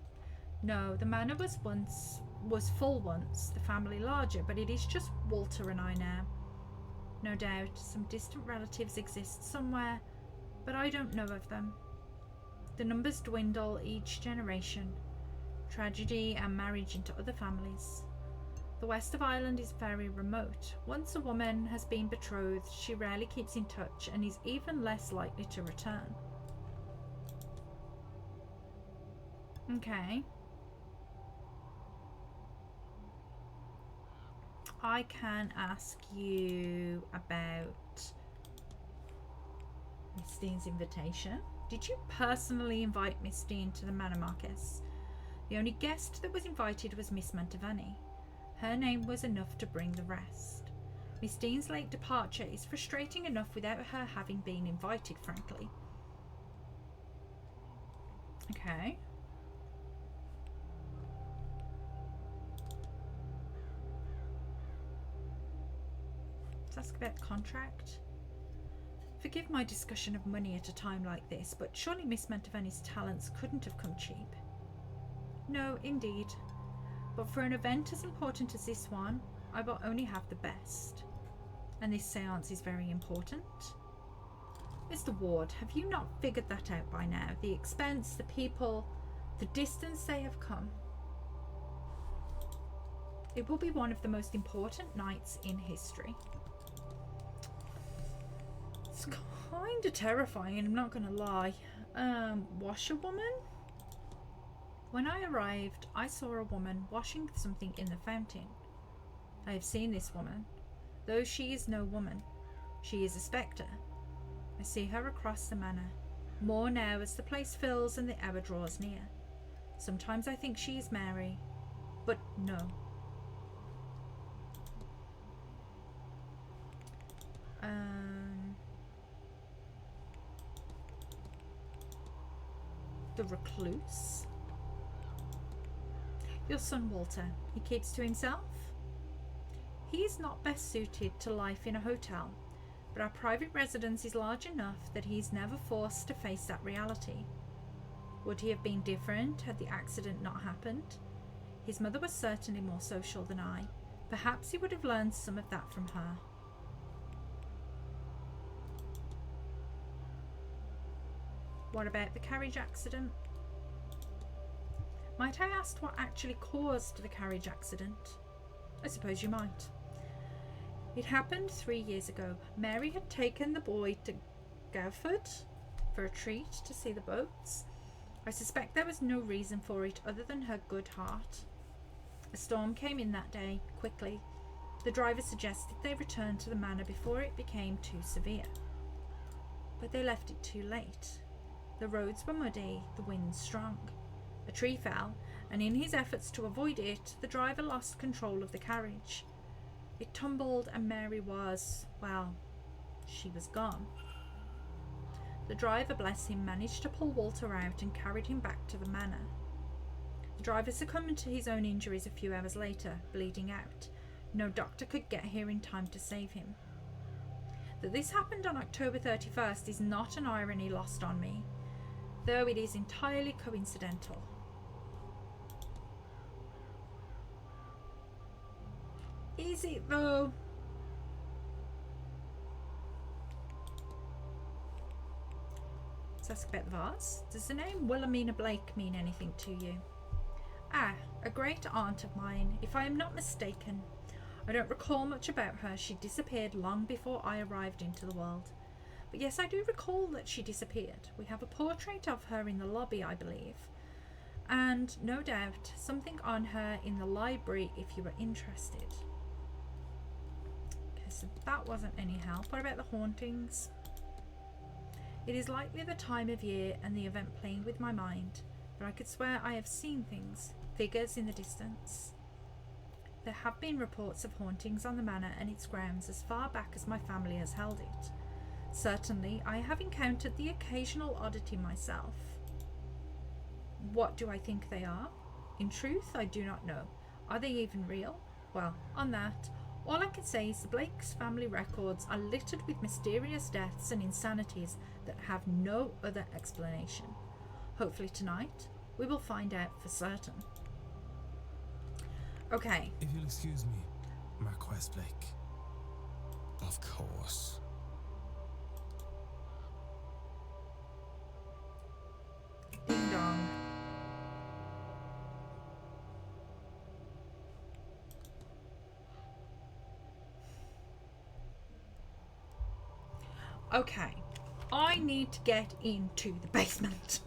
No, the manor was full once, the family larger, but it is just Walter and I now. No doubt some distant relatives exist somewhere, but I don't know of them. The numbers dwindle each generation. Tragedy and marriage into other families. The west of Ireland is very remote. Once a woman has been betrothed, she rarely keeps in touch and is even less likely to return. Okay. I can ask you about Miss Dean's invitation. Did you personally invite Miss Dean to the Manor, Marquess? The only guest that was invited was Miss Mantovani. Her name was enough to bring the rest. Miss Dean's late departure is frustrating enough without her having been invited, frankly. Okay. Let's ask about the contract. Forgive my discussion of money at a time like this, but surely Miss Mantovani's talents couldn't have come cheap. No, indeed. But for an event as important as this one, I will only have the best. And this seance is very important. Mr. Ward, have you not figured that out by now? The expense, the people, the distance they have come. It will be one of the most important nights in history. It's kind of terrifying, I'm not going to lie. Washerwoman? When I arrived, I saw a woman washing something in the fountain. I have seen this woman, though she is no woman. She is a spectre. I see her across the manor, more now as the place fills and the hour draws near. Sometimes I think she is Mary, but no. The recluse? Your son, Walter, he keeps to himself? He's not best suited to life in a hotel, but our private residence is large enough that he's never forced to face that reality. Would he have been different had the accident not happened? His mother was certainly more social than I. Perhaps he would have learned some of that from her. What about the carriage accident? Might I ask what actually caused the carriage accident? I suppose you might. It happened 3 years ago. Mary had taken the boy to Gauford for a treat to see the boats. I suspect there was no reason for it other than her good heart. A storm came in that day, quickly. The driver suggested they return to the manor before it became too severe. But they left it too late. The roads were muddy, the wind strong. A tree fell, and in his efforts to avoid it, the driver lost control of the carriage. It tumbled and Mary was, well, she was gone. The driver, bless him, managed to pull Walter out and carried him back to the manor. The driver succumbed to his own injuries a few hours later, bleeding out. No doctor could get here in time to save him. That this happened on October 31st is not an irony lost on me, though it is entirely coincidental. Is it though? Let's ask about the vase. Does the name Wilhelmina Blake mean anything to you? Ah, a great aunt of mine, if I am not mistaken. I don't recall much about her. She disappeared long before I arrived into the world. But yes, I do recall that she disappeared. We have a portrait of her in the lobby, I believe. And no doubt something on her in the library if you were interested. Okay, so that wasn't any help. What about the hauntings? It is likely the time of year and the event playing with my mind, but I could swear I have seen things, figures in the distance. There have been reports of hauntings on the manor and its grounds as far back as my family has held it. Certainly, I have encountered the occasional oddity myself. What do I think they are? In truth, I do not know. Are they even real? Well, on that, all I can say is the Blake's family records are littered with mysterious deaths and insanities that have no other explanation. Hopefully tonight, we will find out for certain. Okay. If you'll excuse me, Marquess Blake. Of course. Ding dong. Okay, I need to get into the basement.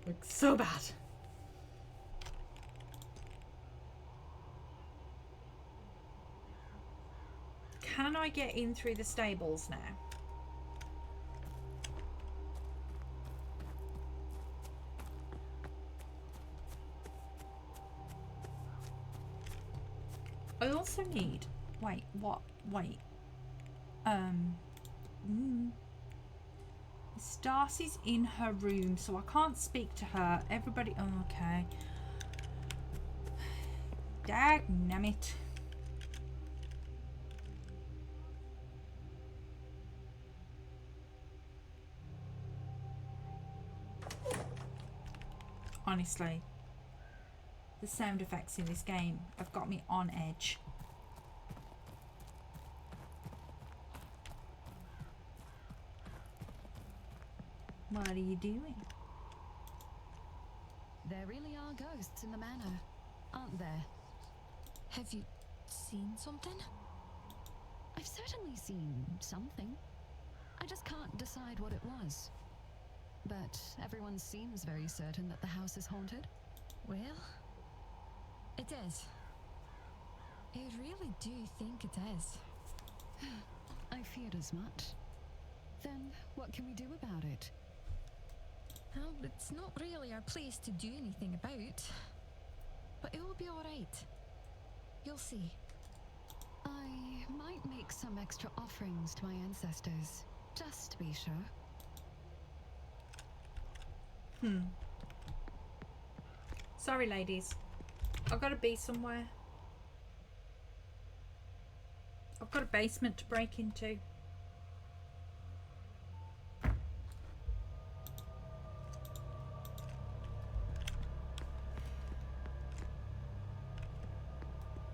Like, so bad. Can I get in through the stables now? I also need... Wait, what? Wait. Miss Darcy's in her room, so I can't speak to her. Everybody... Oh, okay. Dagnammit. Honestly, the sound effects in this game have got me on edge. What are you doing? There really are ghosts in the manor, aren't there? Have you seen something? I've certainly seen something. I just can't decide what it was. But everyone seems very certain that the house is haunted. Well, it is. I really do think it is. I feared as much. Then what can we do about it? Well, it's not really our place to do anything about. But it will be alright. You'll see. I might make some extra offerings to my ancestors, just to be sure. Sorry, ladies. I've got to be somewhere. I've got a basement to break into.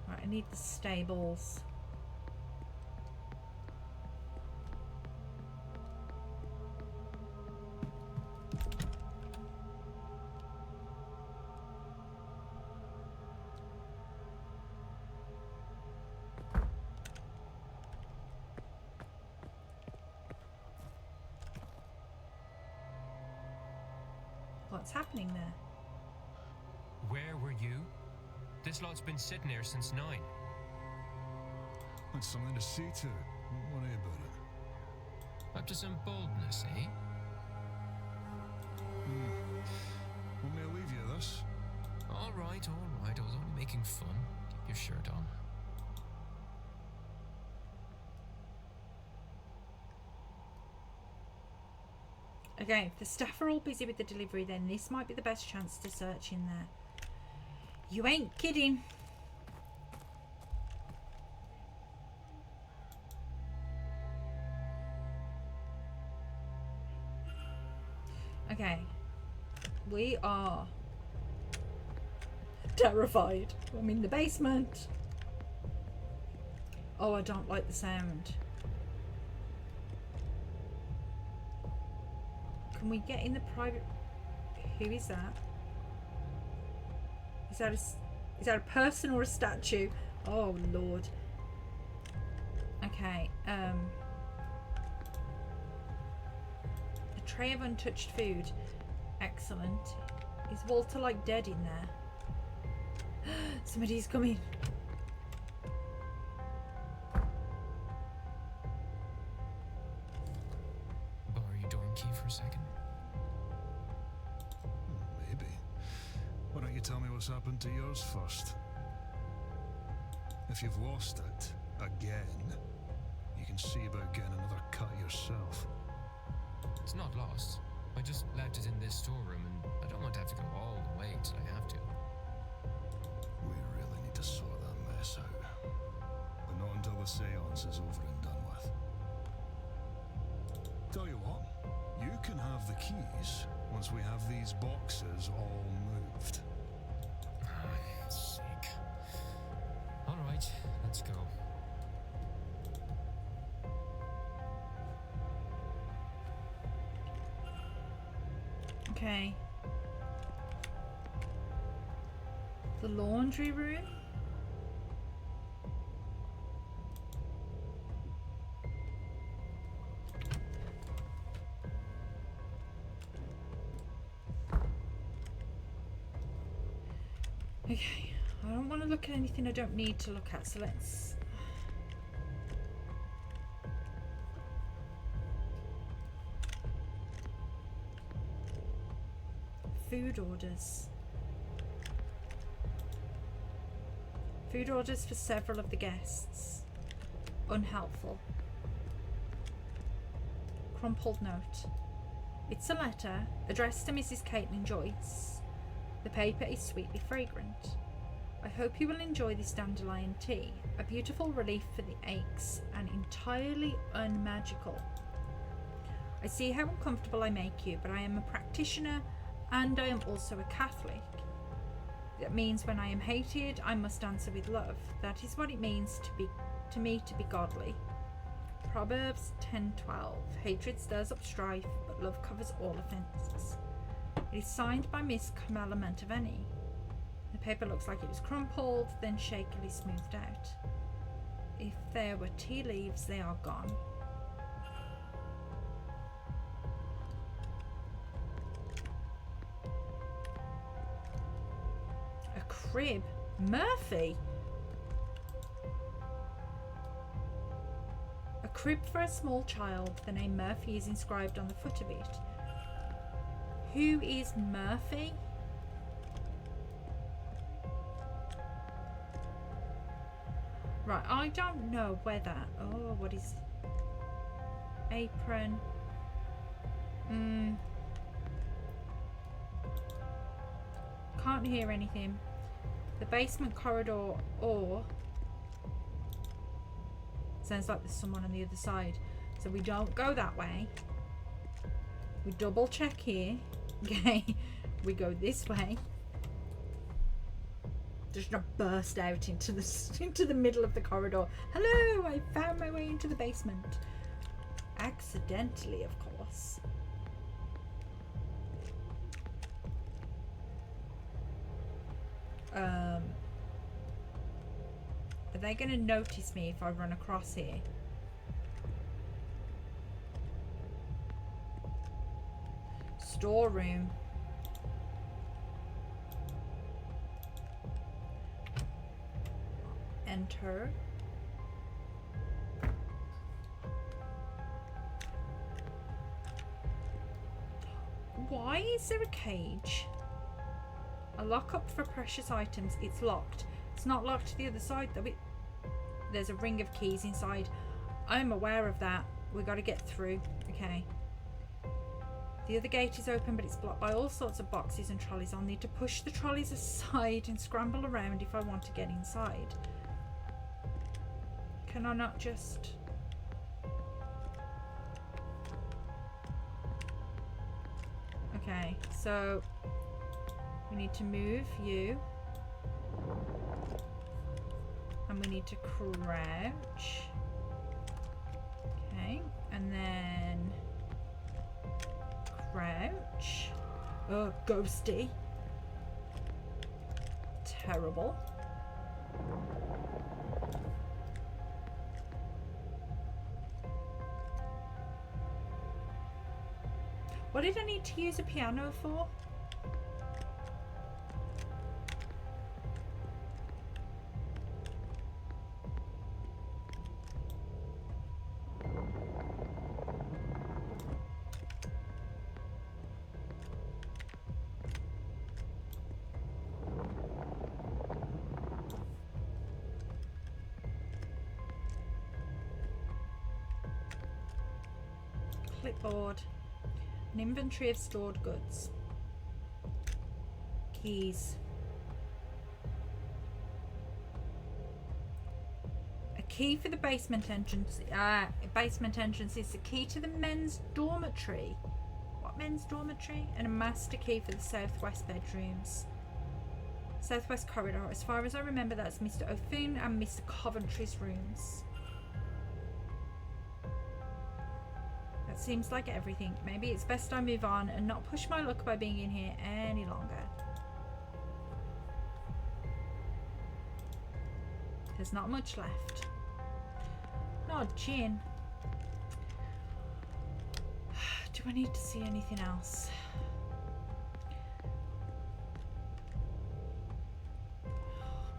Right, I need the stables. What's happening there? Where were you? This lot's been sitting here since 9. That's something to see to. Don't worry about it. Up to some boldness, eh? Want me to leave you this? All right, all right. I was only making fun. Keep your shirt on. Okay, if the staff are all busy with the delivery, then this might be the best chance to search in there. You ain't kidding. Okay. We are terrified. I'm in the basement. Oh, I don't like the sound. Can we get in the private? Who is that? Is that a person or a statue? Oh Lord. Okay. A tray of untouched food. Excellent. Is Walter like dead in there? Somebody's coming. Borrow your dorm key for a second. Maybe. Why don't you tell me what's happened to yours first? If you've lost it, again, you can see about getting another cut yourself. It's not lost. I just left it in this storeroom and I don't want to have to go all the way till I have to. We really need to sort that mess out. But not until the seance is over and done with. Tell you what, you can have the keys once we have these boxes all moved. Sake. All right, let's go. Okay. The laundry room? Okay, I don't want to look at anything I don't need to look at, so let's... Food orders. Food orders for several of the guests. Unhelpful. Crumpled note. It's a letter addressed to Mrs. Caitlin Joyce. The paper is sweetly fragrant. I hope you will enjoy this dandelion tea, a beautiful relief for the aches and entirely unmagical. I see how uncomfortable I make you, but I am a practitioner and I am also a Catholic. That means when I am hated, I must answer with love. That is what it means to me to be godly. Proverbs 10:12. Hatred stirs up strife, but love covers all offences. It is signed by Miss Carmela Mantovani. The paper looks like it was crumpled, then shakily smoothed out. If there were tea leaves, they are gone. A crib? Murphy? A crib for a small child. The name Murphy is inscribed on the foot of it. Who is Murphy? Right, I don't know whether... Oh, what is... Apron. Can't hear anything. The basement corridor, or sounds like there's someone on the other side. So we don't go that way. We double check here. Okay. We go this way. Just not burst out into the middle of the corridor. Hello, I found my way into the basement. Accidentally, of course. Are they going to notice me if I run across here? Storeroom. Enter. Why is there a cage? A lockup for precious items. It's locked. It's not locked to the other side though. There's a ring of keys inside. I'm aware of that. We got to get through. Okay. The other gate is open, but it's blocked by all sorts of boxes and trolleys. I'll need to push the trolleys aside and scramble around if I want to get inside. Can I not just... Okay, so we need to move you. And we need to crouch. Okay, and then crouch. Oh, ghosty. Terrible. What did I need to use a piano for? Clipboard. An inventory of stored goods. Keys. A key for the basement entrance. Basement entrance is the key to the men's dormitory. What men's dormitory? And a master key for the southwest bedrooms. Southwest corridor. As far as I remember, that's Mr. O'Finn and Mr. Coventry's rooms. Seems like everything. Maybe it's best I move on and not push my luck by being in here any longer. There's not much left. Not gin. Do I need to see anything else?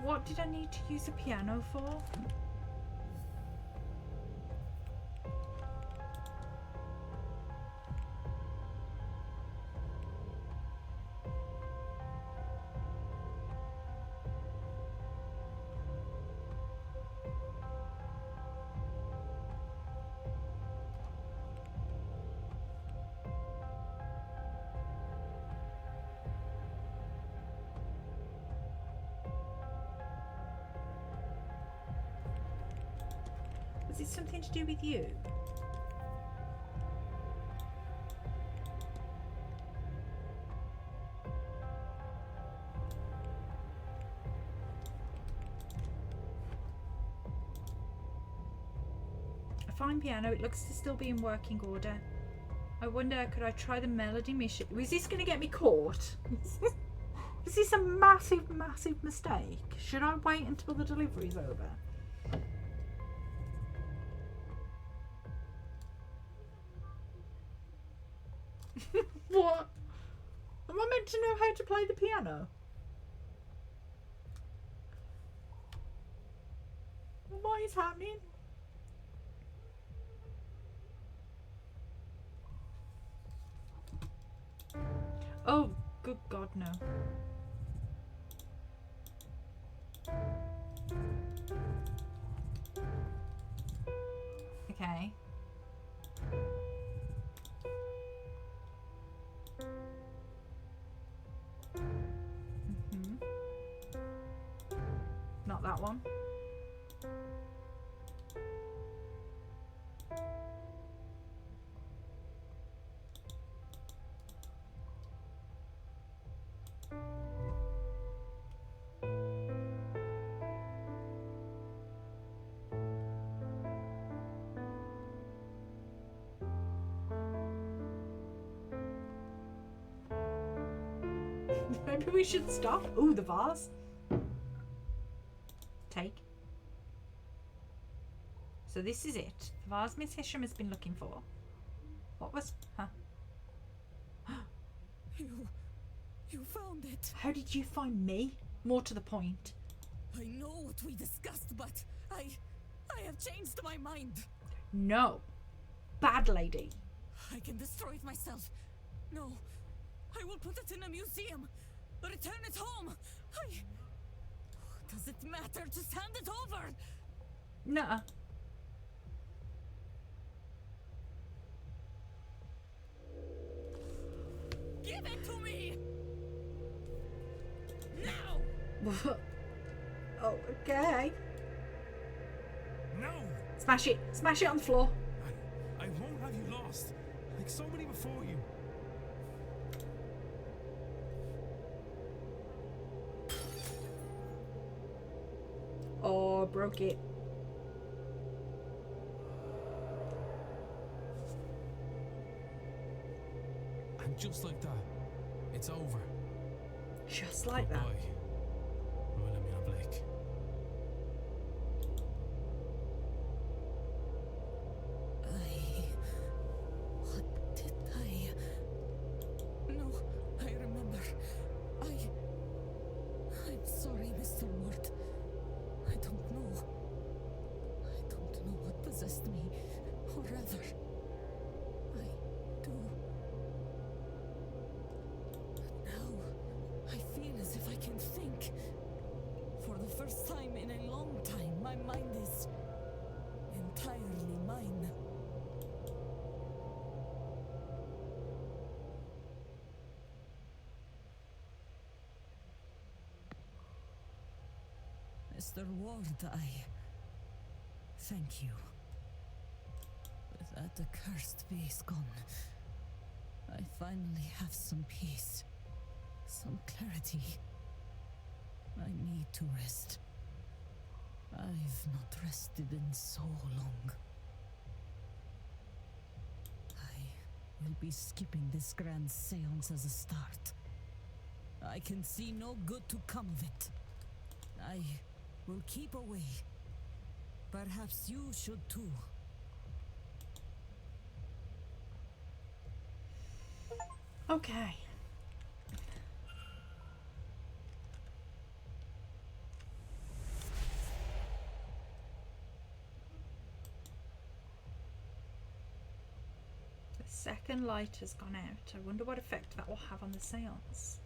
What did I need to use a piano for? Is it something to do with you? A fine piano. It looks to still be in working order. I wonder, could I try the melody mission? Was this going to get me caught? Is this a massive, massive mistake? Should I wait until the delivery's over? What? Am I meant to know how to play the piano? What is happening? Oh, good God, no. Okay. one. Maybe we should stop. Ooh, the vase. Take. So this is it. The vase Miss Hisham has been looking for. What was... Huh? You found it. How did you find me? More to the point. I know what we discussed, but I have changed my mind. No. Bad lady. I can destroy it myself. No. I will put it in a museum. Return it home. Does it matter? Just hand it over. Nuh-uh. Give it to me. Now. Oh, okay. No. Smash it. Smash it on the floor. I won't have you lost, like so many before you. Oh, broke it. And just like that, it's over. Just like that. Goodbye, Wilhelmina Blake. What did I... No, I remember. I'm sorry, Mr. Ward. I don't know. I don't know what possessed me. Or rather, I do. But now, I feel as if I can think. For the first time in a long time, my mind is entirely mine. Mr. Ward, I thank you. With that accursed base gone, I finally have some peace, some clarity. I need to rest. I've not rested in so long. I will be skipping this grand seance as a start. I can see no good to come of it. I will keep away. Perhaps you should too. Okay. The second light has gone out. I wonder what effect that will have on the seance.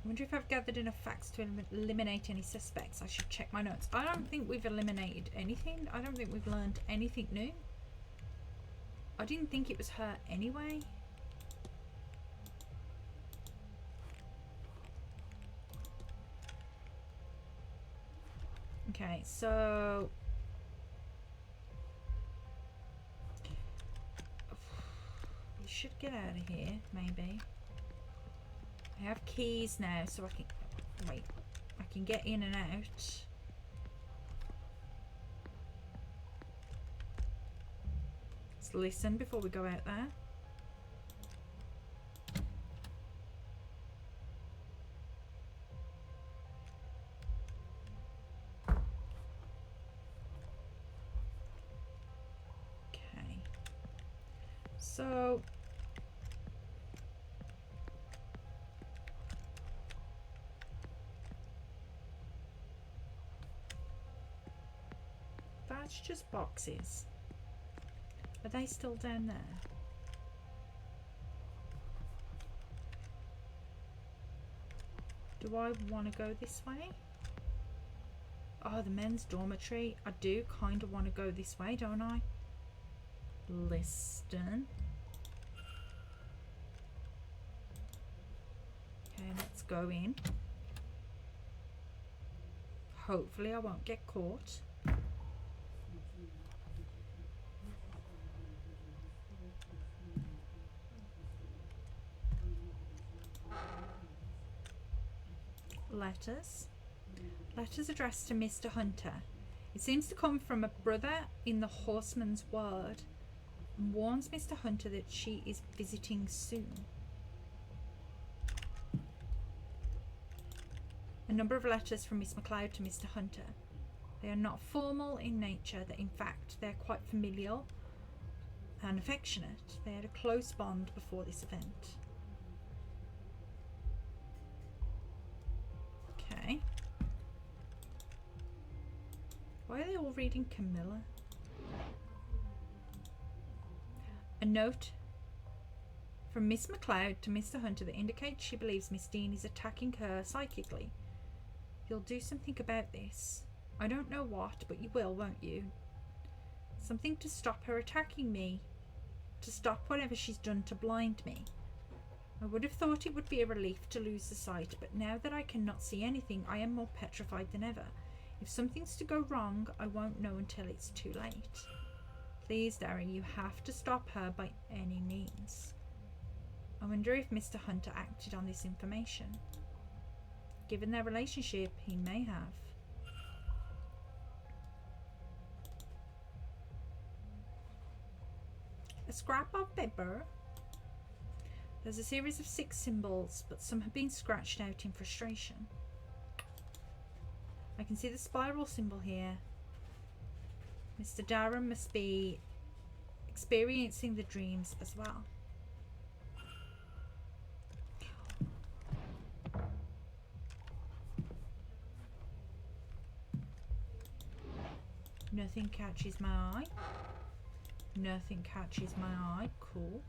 I wonder if I've gathered enough facts to eliminate any suspects. I should check my notes. I don't think we've eliminated anything. I don't think we've learned anything new. I didn't think it was her anyway. Okay, so... we should get out of here, maybe. I have keys now, so I can... wait. I can get in and out. Let's listen before we go out there. Okay. So... that's just boxes. Are they still down there? Do I want to go this way? Oh, the men's dormitory. I do kind of want to go this way, don't I? Listen. Okay, let's go in. Hopefully I won't get caught. Letters. Letters addressed to Mr. Hunter. It seems to come from a brother in the Horseman's Word and warns Mr. Hunter that she is visiting soon. A number of letters from Miss MacLeod to Mr. Hunter. They are not formal in nature, that in fact they're quite familial and affectionate. They had a close bond before this event. Okay. Why are they all reading Camilla? A note from Miss MacLeod to Mr. Hunter that indicates she believes Miss Dean is attacking her psychically. You'll do something about this. I don't know what, but you will, won't you? Something to stop her attacking me. To stop whatever she's done to blind me. I would have thought it would be a relief to lose the sight, but now that I cannot see anything, I am more petrified than ever. If something's to go wrong, I won't know until it's too late. Please, Darren, you have to stop her by any means. I wonder if Mr. Hunter acted on this information. Given their relationship, he may have. A scrap of paper. There's a series of 6 symbols, but some have been scratched out in frustration. I can see the spiral symbol here. Mr. Darren must be experiencing the dreams as well. Nothing catches my eye. Nothing catches my eye. Cool.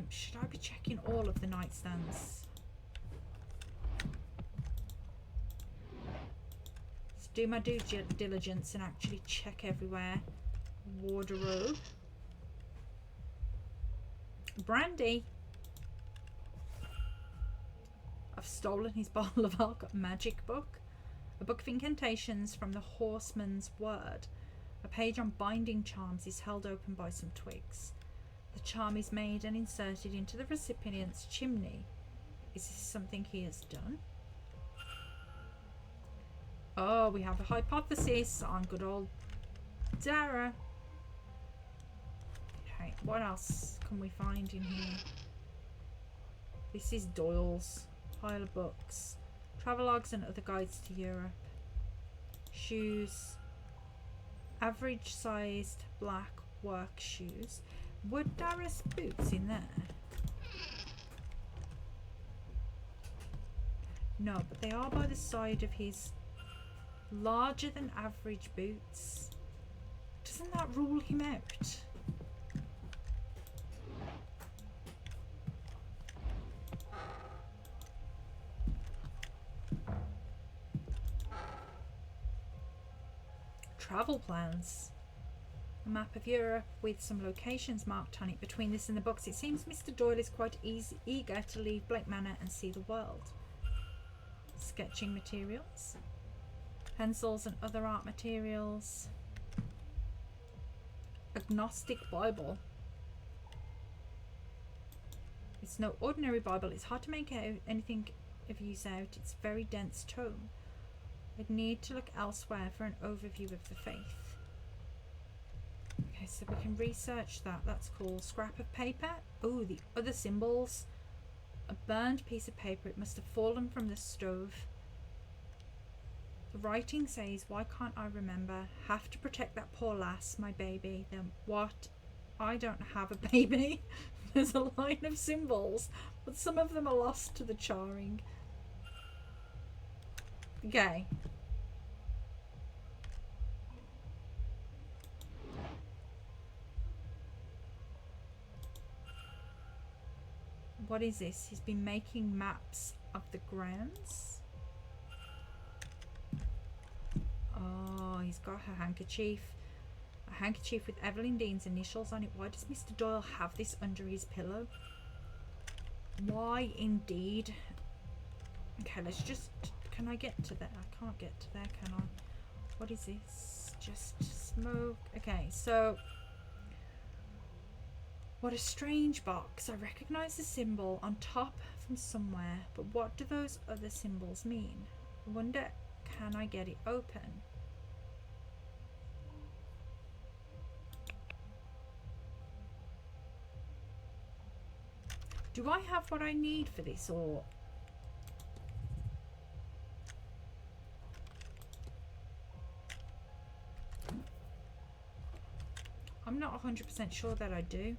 Should I be checking all of the nightstands? Let's do my due diligence and actually check everywhere. Wardrobe. Brandy. I've stolen his bottle of magic book. A book of incantations from the Horseman's Word. A page on binding charms is held open by some twigs. The charm is made and inserted into the recipient's chimney. Is this something he has done? Oh, we have a hypothesis on good old Dara. Okay, what else can we find in here? This is Doyle's pile of books. Travelogues and other guides to Europe. Shoes. Average sized black work shoes. Were Dara's boots in there? No, but they are by the side of his larger than average boots. Doesn't that rule him out? Travel plans. A map of Europe with some locations marked on it. Between this and the books, it seems Mr. Doyle is quite eager to leave Blake Manor and see the world. Sketching materials. Pencils and other art materials. Agnostic Bible. It's no ordinary Bible. It's hard to make out anything of use out. It's very dense tome. I'd need to look elsewhere for an overview of the faith. Okay, so we can research that. That's cool. Scrap of paper. Oh, the other symbols. A burned piece of paper. It must have fallen from the stove. The writing says, why can't I remember? Have to protect that poor lass, my baby. Then what? I don't have a baby. There's a line of symbols, but some of them are lost to the charring. Okay. What is this? He's been making maps of the grounds. Oh, he's got her handkerchief. A handkerchief with Evelyn Dean's initials on it. Why does Mr. Doyle have this under his pillow? Why indeed? Okay, let's just... Can I get to there? I can't get to there, can I? What is this? Just smoke. Okay, so... What a strange box. I recognise the symbol on top from somewhere, but what do those other symbols mean? I wonder, can I get it open? Do I have what I need for this, or... I'm not 100% sure that I do.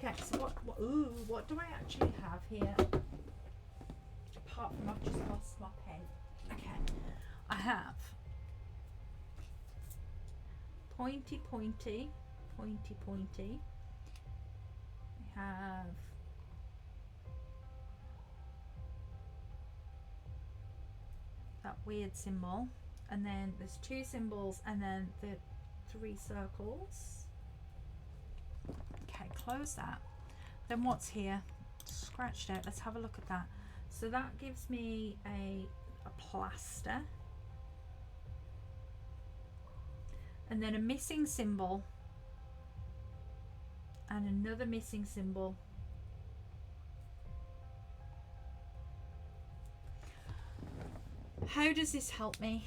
Okay, so what do I actually have here? Apart from I've just lost my pen. Okay, I have pointy. I have that weird symbol, and then there's two symbols, and then the three circles. Okay, close that. Then what's here? Scratched out. Let's have a look at that. So that gives me a plaster, and then a missing symbol, and another missing symbol. How does this help me?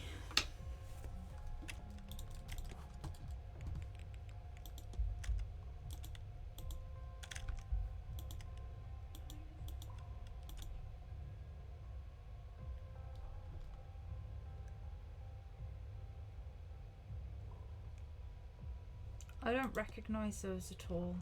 I don't recognise those at all.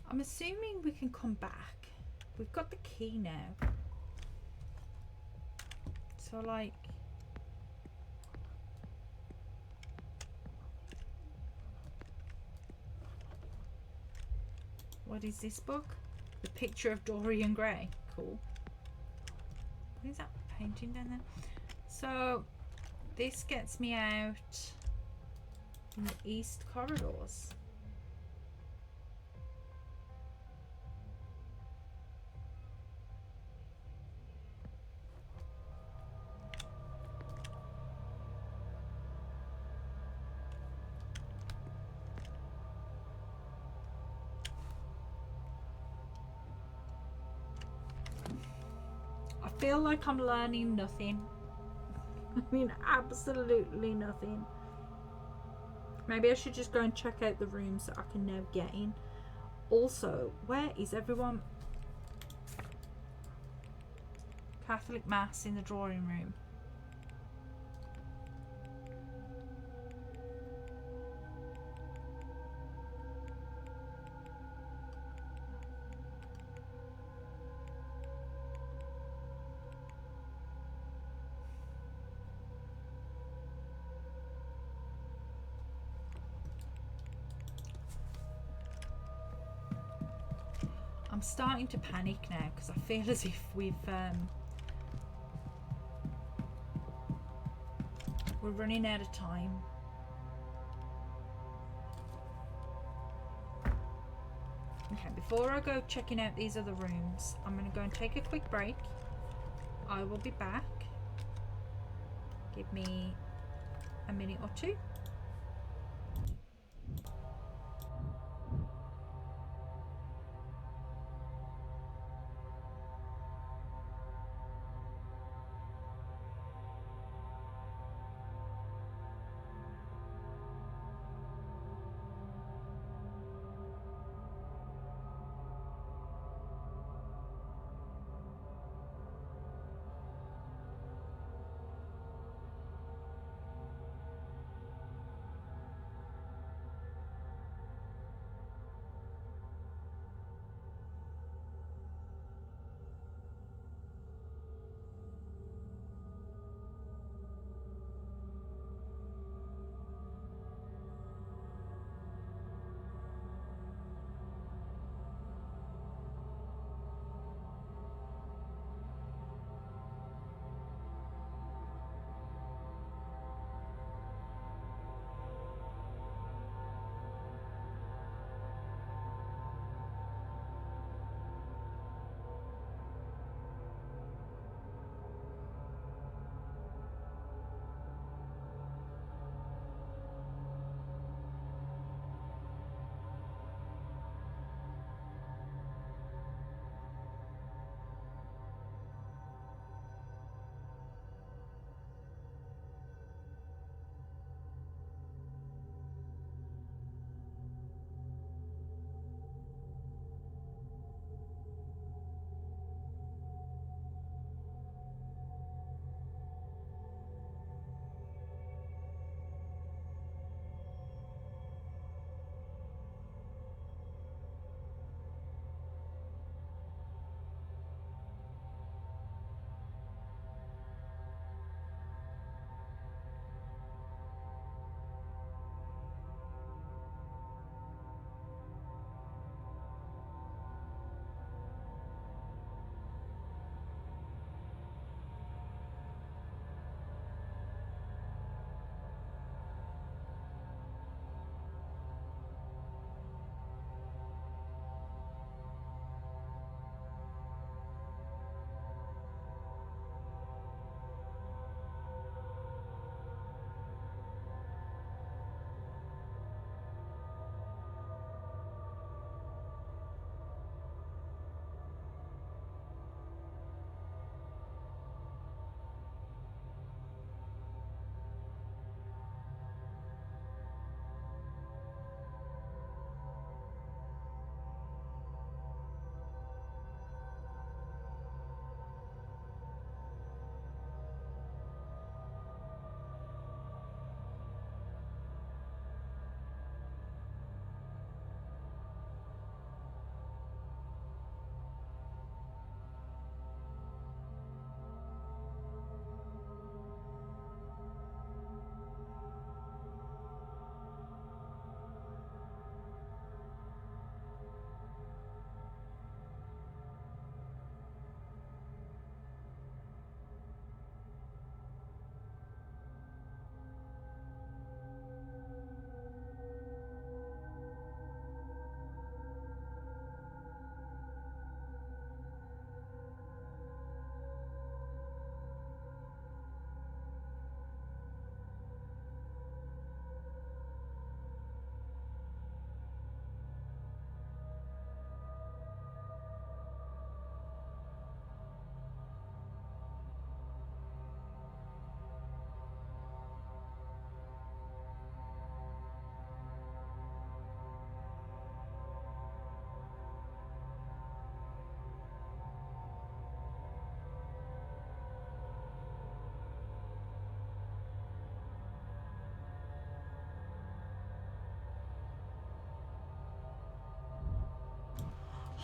I'm assuming we can come back. We've got the key now. So like... What is this book? The Picture of Dorian Gray. Cool. What is that painting down there? So this gets me out in the east corridors. I feel like I'm learning nothing. I mean, absolutely nothing. Maybe I should just go and check out the rooms that I can now get in. Also, where is everyone? Catholic Mass in the drawing room. I'm starting to panic now because I feel as if we've We're running out of time. Okay, before I go checking out these other rooms, I'm going to go and take a quick break. I will be back. Give me a minute or two.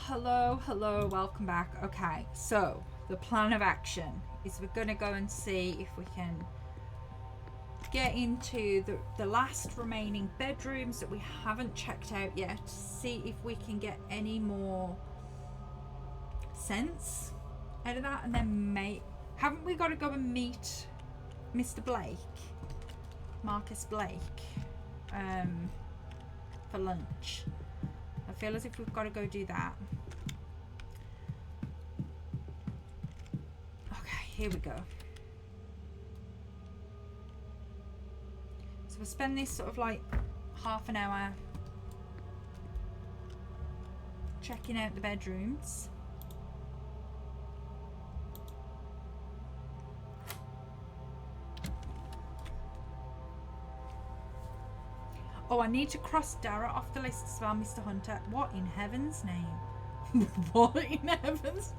Hello, welcome back. Okay, so the plan of action is we're gonna go and see if we can get into the last remaining bedrooms that we haven't checked out yet, see if we can get any more sense out of that, and then haven't we got to go and meet Mr. Blake Marcus Blake for lunch. I feel as if we've got to go do that. Okay, here we go. So we'll spend this sort of like half an hour checking out the bedrooms. Oh, I need to cross Dara off the list as well, Mr. Hunter. What in heaven's name? What in heaven's...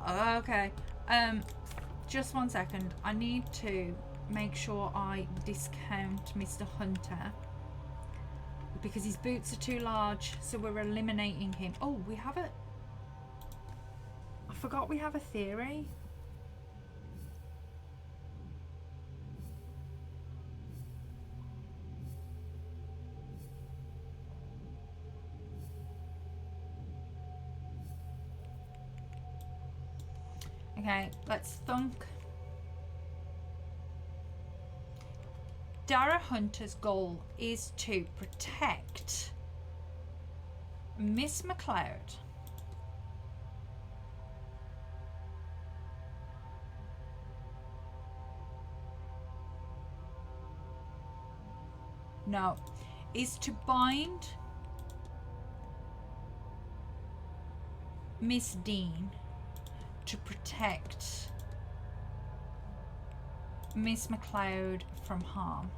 Okay. Just 1 second. I need to make sure I discount Mr. Hunter because his boots are too large, so we're eliminating him. Oh, we have a... I forgot we have a theory. Okay, let's thunk. Dara Hunter's goal is to protect Miss McLeod. No, is to bind Miss Dean to protect Miss McLeod from harm.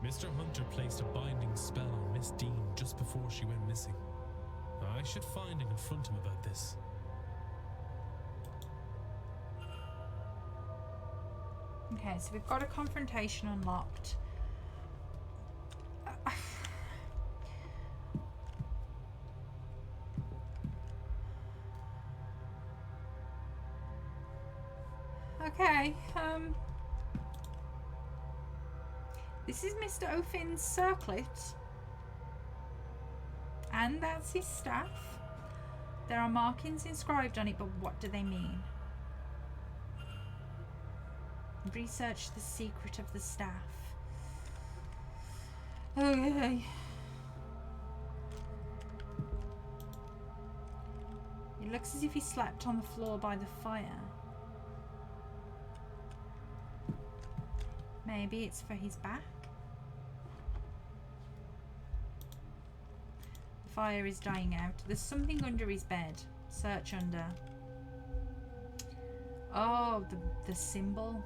Mr. Hunter placed a binding spell on Miss Dean just before she went missing. I should find and confront him about this. Okay, so we've got a confrontation unlocked. Okay, this is Mr. O'Finn's circlet, and that's his staff. There are markings inscribed on it, but what do they mean? Research the secret of the staff. Okay. It looks as if he slept on the floor by the fire. Maybe it's for his back. The fire is dying out. There's something under his bed. Search under. Oh, the symbol.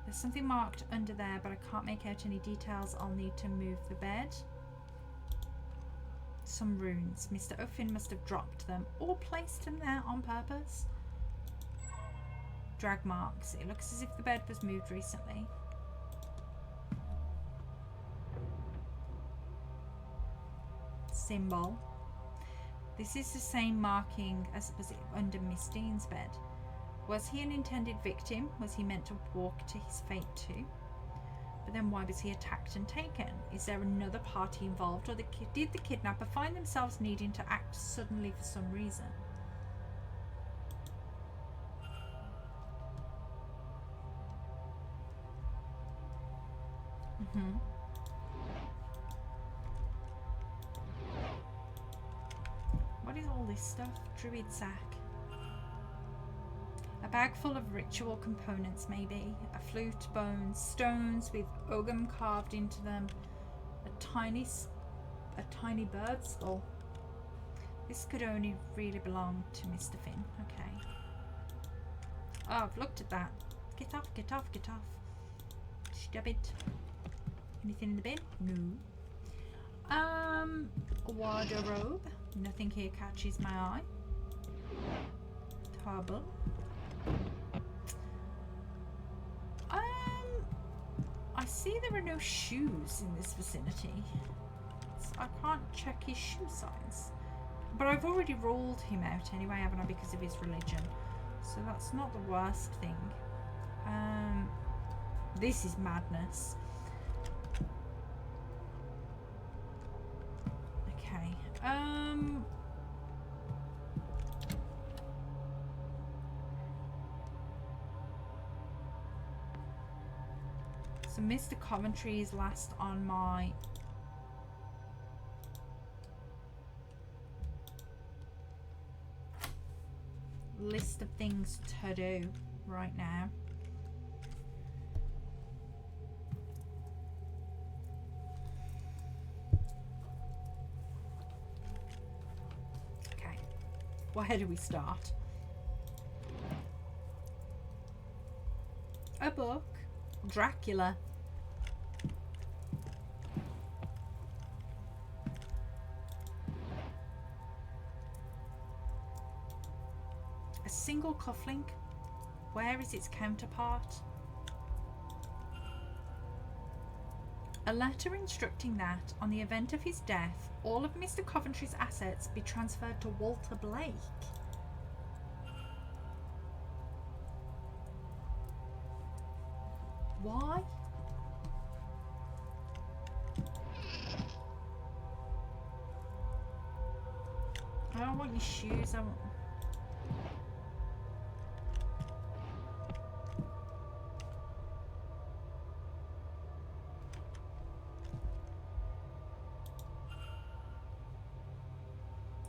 There's something marked under there, but I can't make out any details. I'll need to move the bed. Some runes. Mr. O'Finn must have dropped them or placed them there on purpose. Drag marks. It looks as if the bed was moved recently. Symbol. This is the same marking as was it under Miss Dean's bed. Was he an intended victim? Was he meant to walk to his fate too? But then why was he attacked and taken? Is there another party involved, or did the kidnapper find themselves needing to act suddenly for some reason? What is all this stuff? Druid sack. A bag full of ritual components, maybe. A flute, bones, stones with ogum carved into them. A tiny bird skull. This could only really belong to Mr. Finn. Okay. Oh, I've looked at that. Get off, get off, get off. Stop it. Anything in the bin? No. Wardrobe. Nothing here catches my eye. Table. I see there are no shoes in this vicinity. So I can't check his shoe size. But I've already ruled him out anyway, haven't I, because of his religion. So that's not the worst thing. This is madness. Okay. So Mr. Coventry is last on my list of things to do right now. Okay, where do we start? A book. Dracula. A single cufflink. Where is its counterpart? A letter instructing that, on the event of his death, all of Mr. Coventry's assets be transferred to Walter Blake. Why? I don't want your shoes. I want...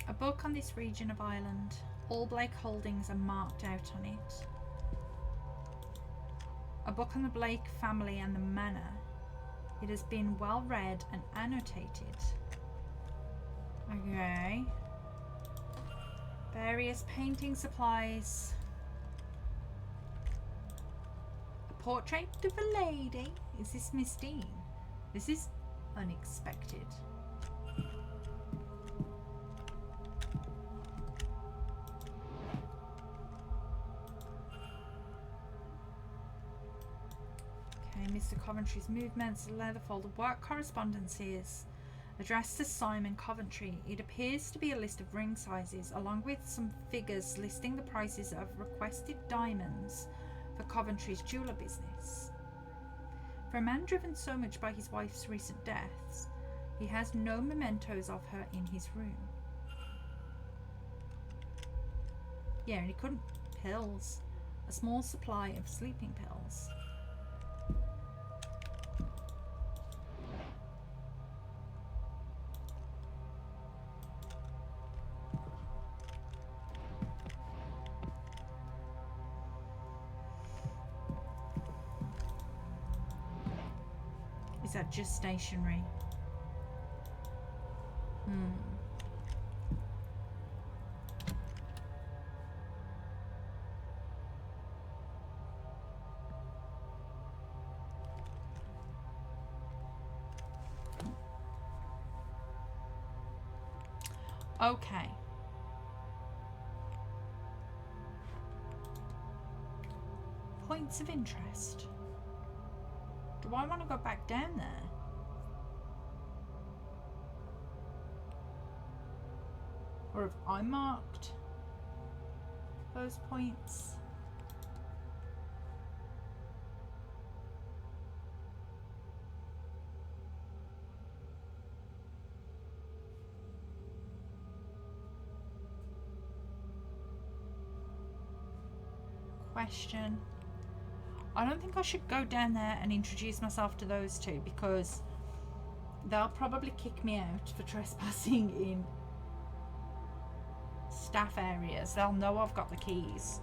A book on this region of Ireland. All Blake holdings are marked out on it. A book on the Blake family and the manor. It has been well read and annotated. Okay. Various painting supplies. A portrait of a lady. Is this Miss Dean? This is unexpected. Mr. Coventry's movements, leather folded work correspondences addressed to Simon Coventry. It appears to be a list of ring sizes along with some figures listing the prices of requested diamonds for Coventry's jeweller business. For a man driven so much by his wife's recent deaths, he has no mementos of her in his room. Yeah, and he couldn't. Pills. A small supply of sleeping pills. Is that just stationery? Okay. Points of interest. Do I want to go back down there? Or have I marked those points? Question. I don't think I should go down there and introduce myself to those two because they'll probably kick me out for trespassing in staff areas. They'll know I've got the keys.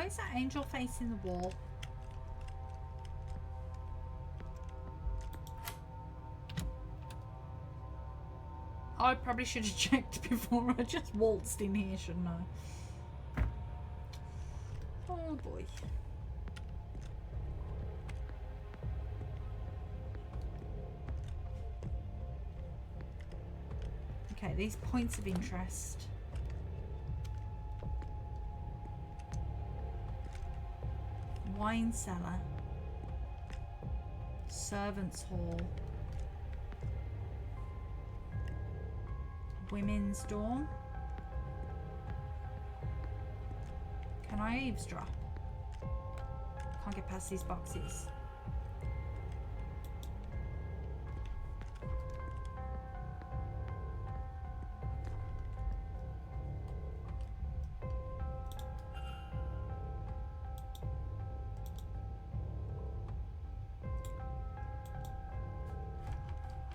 Why is that angel facing the wall? I probably should have checked before I just waltzed in here, shouldn't I? Oh boy. Okay, these points of interest. Wine cellar. Servants' hall. Women's dorm. Can I eavesdrop? Can't get past these boxes.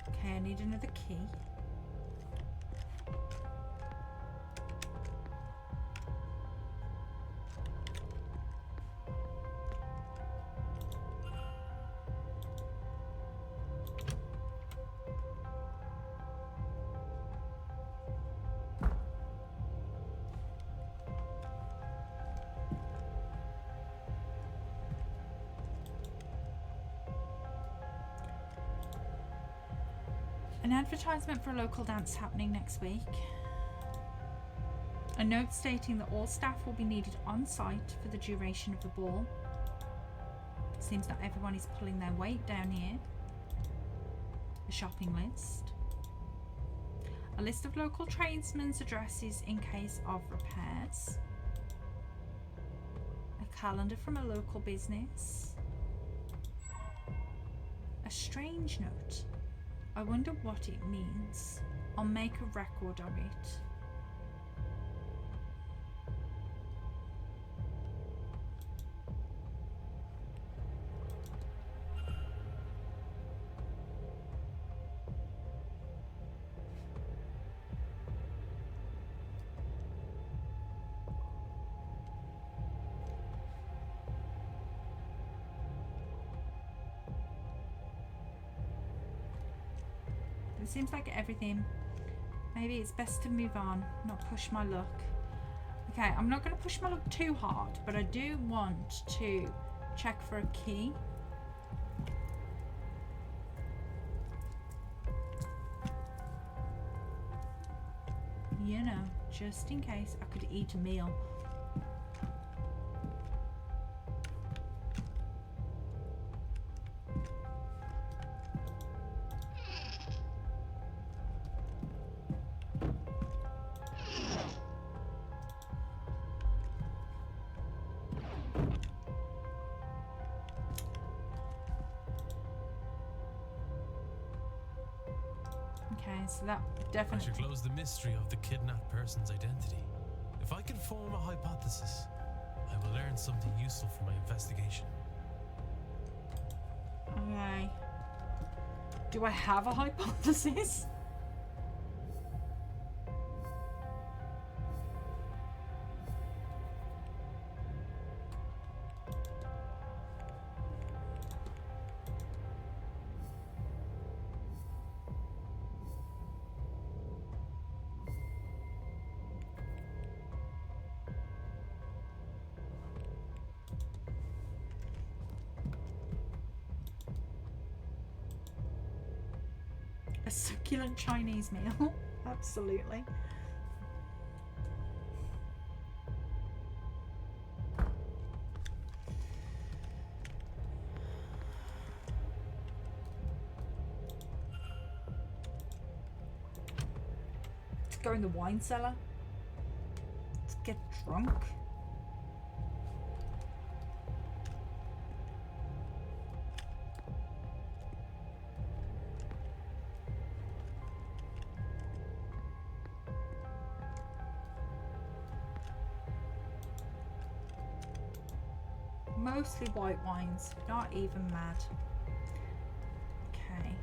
Okay, I need another key. An advertisement for a local dance happening next week. A note stating that all staff will be needed on site for the duration of the ball. Seems that everyone is pulling their weight down here. A shopping list. A list of local tradesmen's addresses in case of repairs. A calendar from a local business. A strange note. I wonder what it means. I'll make a record of it. It seems like everything. Maybe it's best to move on, not push my luck. Okay, I'm not going to push my luck too hard, but I do want to check for a key. You know, just in case I could eat a meal. So that definitely. I should close the mystery of the kidnapped person's identity. If I can form a hypothesis, I will learn something useful for my investigation. Okay. Do I have a hypothesis? A succulent Chinese meal. Absolutely. Let's go in the wine cellar. Let's get drunk. Mostly white wines, not even mad. Okay.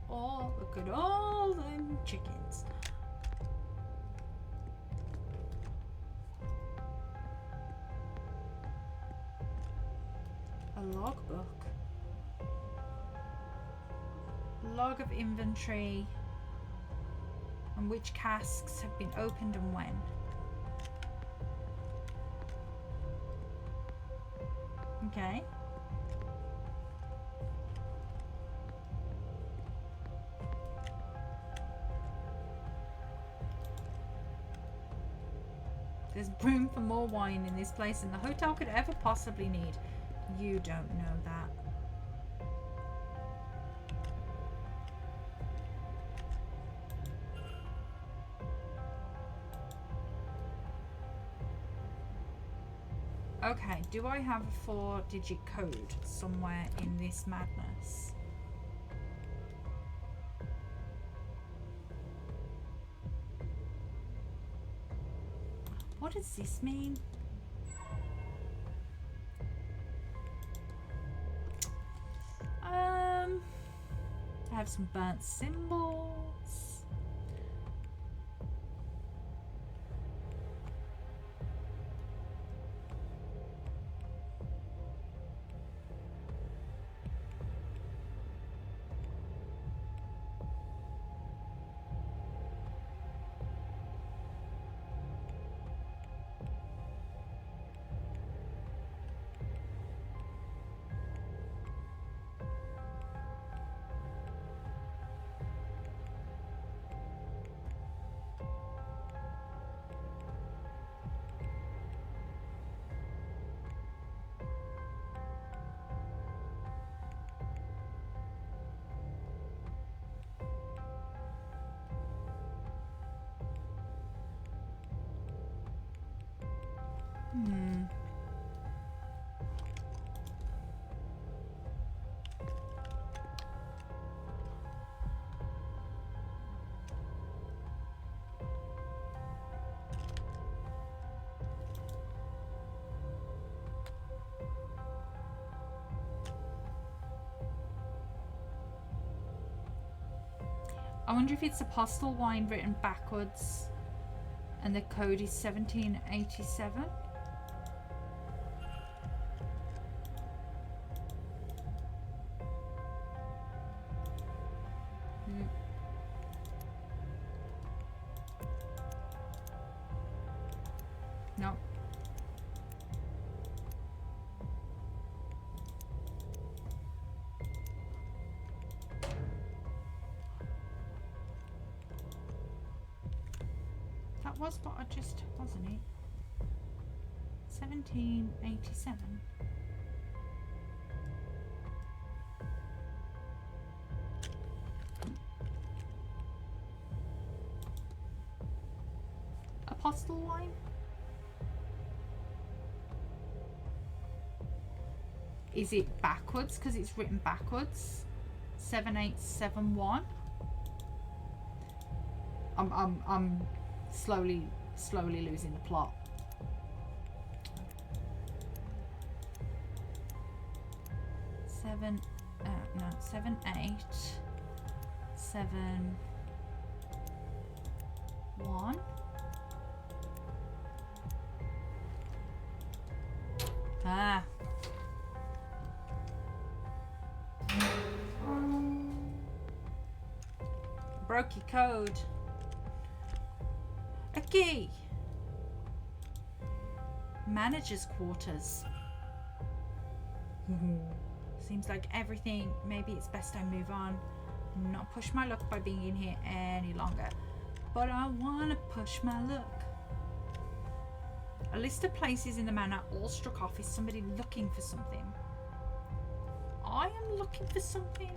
Oh, look at all them chickens. A logbook. Log of inventory and which casks have been opened and when. Okay. There's room for more wine in this place than the hotel could ever possibly need. You don't know that. Okay, do I have a 4-digit code somewhere in this madness? What does this mean? I have some burnt symbols. I wonder if it's apostle wine written backwards and the code is 1787. No. That was what I just, wasn't it? 1787. Apostle wine? Is it backwards? Because it's written backwards. 7871. I'm slowly losing the plot. No, 7871. Ah. Broke your code. A key. Manager's quarters. Seems like everything. Maybe it's best I move on. Not push my luck by being in here any longer. But I want to push my luck. A list of places in the manor all struck off. Is somebody looking for something? I am looking for something.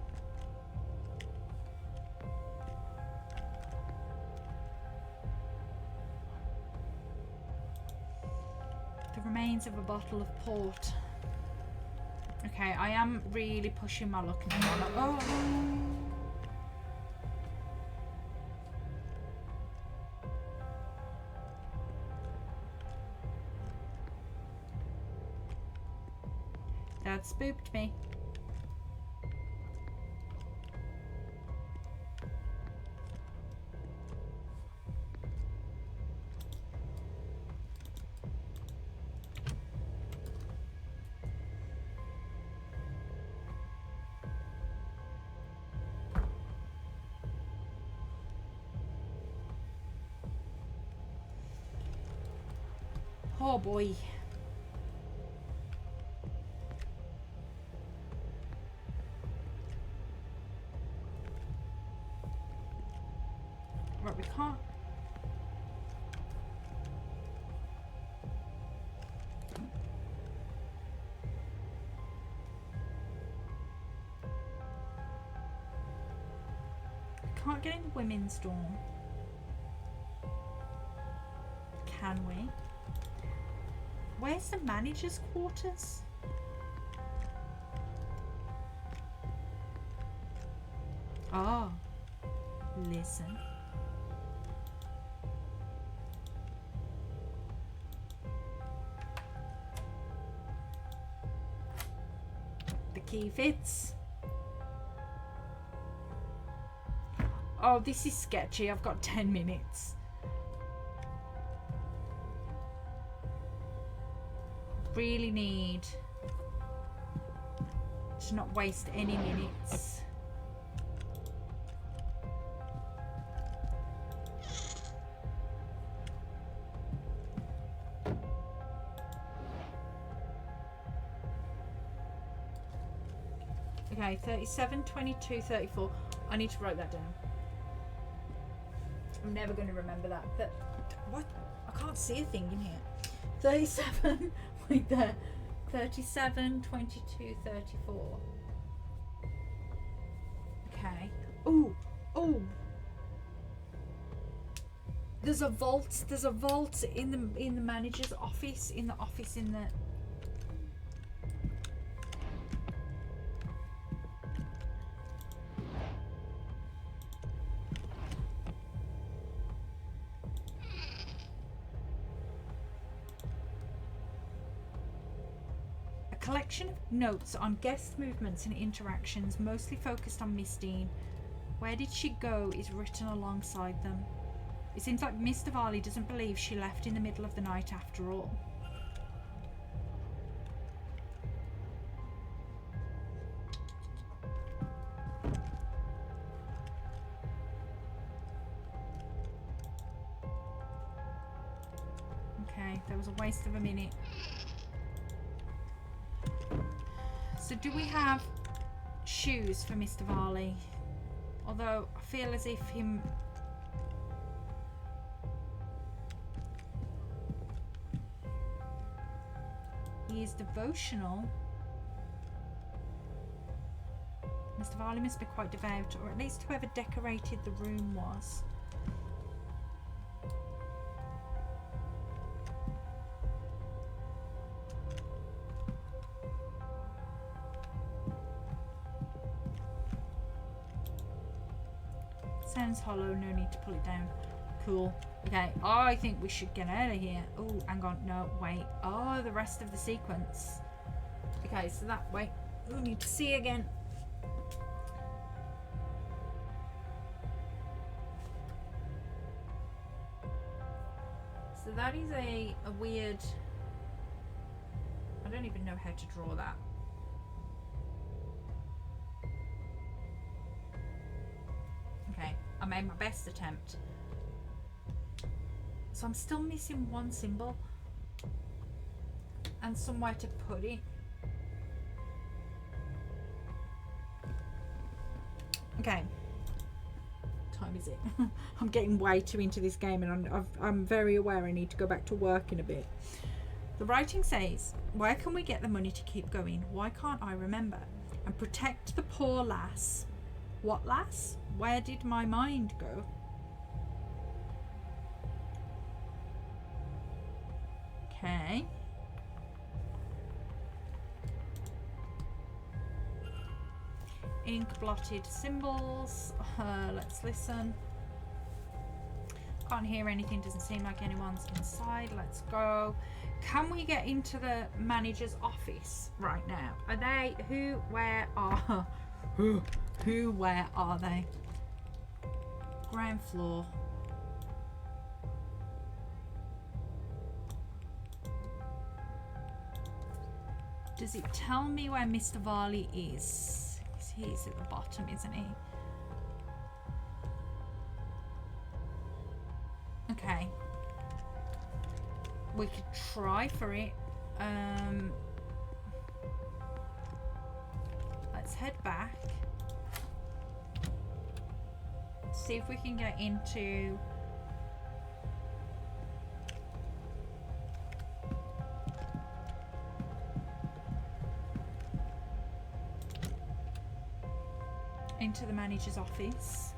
The remains of a bottle of port. Okay, I am really pushing my luck now. Oh. That spooked me. Oh boy. Right, we can't. We can't get in the women's dorm. Can we? Where's the manager's quarters? Oh, listen. The key fits. Oh, this is sketchy. I've got 10 minutes. Really need to not waste any minutes. Okay, 37, 22, 34. I need to write that down. I'm never going to remember that. What? I can't see a thing in here. 37, wait there. 37, 22, 34. Okay. Ooh, ooh. There's a vault in the manager's office, in the collection of notes on guest movements and interactions, mostly focused on Miss Dean. Where did she go is written alongside them. It seems like Mr. Varley doesn't believe she left in the middle of the night after all. Okay, that was a waste of a minute. So do we have shoes for Mr. Varley? Although I feel as if he is devotional. Mr. Varley must be quite devout, or at least whoever decorated the room was. Sounds hollow, no need to pull it down. Cool. Okay, I think we should get out of here. Oh, hang on, no, wait. Oh, the rest of the sequence. Okay, so that way we need to see again. So that is a weird... I don't even know how to draw that. Okay, I made my best attempt. So I'm still missing one symbol and somewhere to put it. Okay. What time is it? I'm getting way too into this game, and I'm very aware I need to go back to work in a bit. The writing says, where can we get the money to keep going? Why can't I remember? And protect the poor lass. What lass? Where did my mind go? Okay. Ink blotted symbols. Let's listen. Can't hear anything. Doesn't seem like anyone's inside. Let's go. Can we get into the manager's office right now? Are they? Who? Where are? Who? Where are they? Ground floor. Does it tell me where Mr. Varley is? He's at the bottom, isn't he? Okay. we could try for it. Let's head back. See if we can get into the manager's office.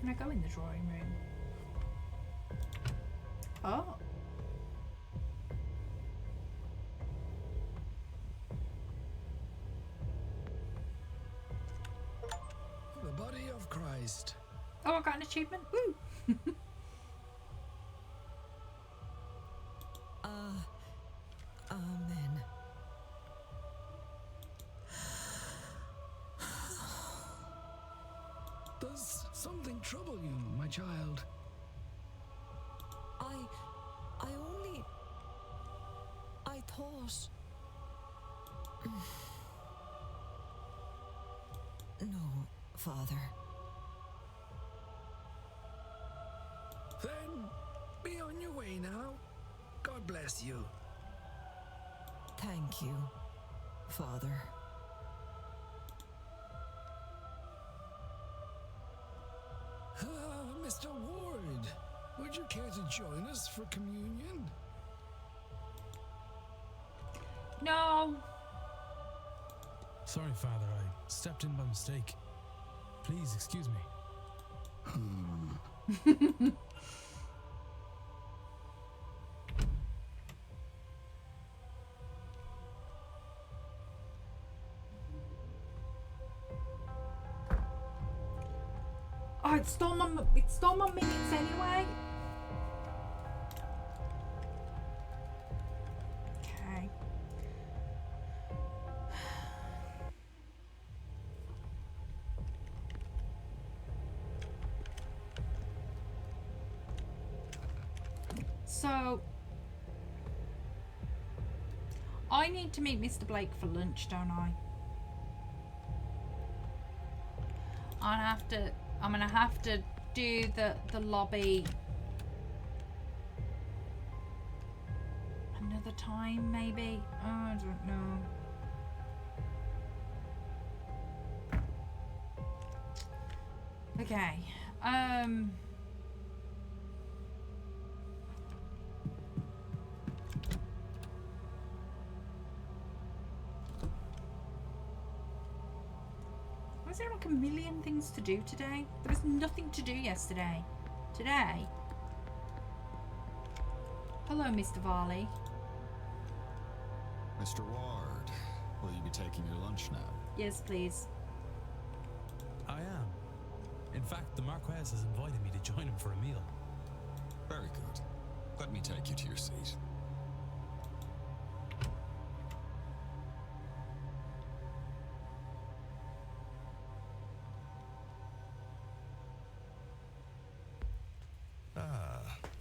Can I go in the drawing room? Oh. The body of Christ. Oh, I got an achievement. Woo! Amen. Does something trouble you, my child? I thought... No, Father. Then be on your way now. God bless you. Thank you, Father. Mr. Ward, would you care to join us for communion? No. Sorry, Father, I stepped in by mistake. Please excuse me. Oh, it stole my minutes anyway. Okay. So I need to meet Mr. Blake for lunch, don't I? I'm gonna have to do the lobby another time, maybe. Oh, I don't know. Okay. Was there like a million things to do today? There was nothing to do yesterday. Today? Hello, Mr. Varley. Mr. Ward, will you be taking your lunch now? Yes, please. I am. In fact, the Marquess has invited me to join him for a meal. Very good. Let me take you to your seat.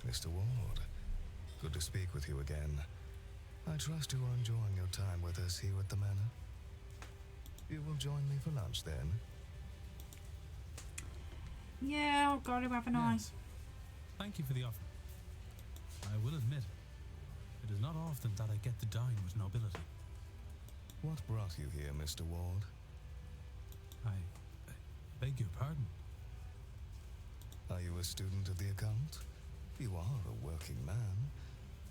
Mr. Ward, good to speak with you again. I trust you are enjoying your time with us here at the Manor. You will join me for lunch then? Yeah, I've got to have a nice. Thank you for the offer. I will admit, it is not often that I get to dine with nobility. What brought you here, Mr. Ward? I beg your pardon. Are you a student of the occult? You are a working man,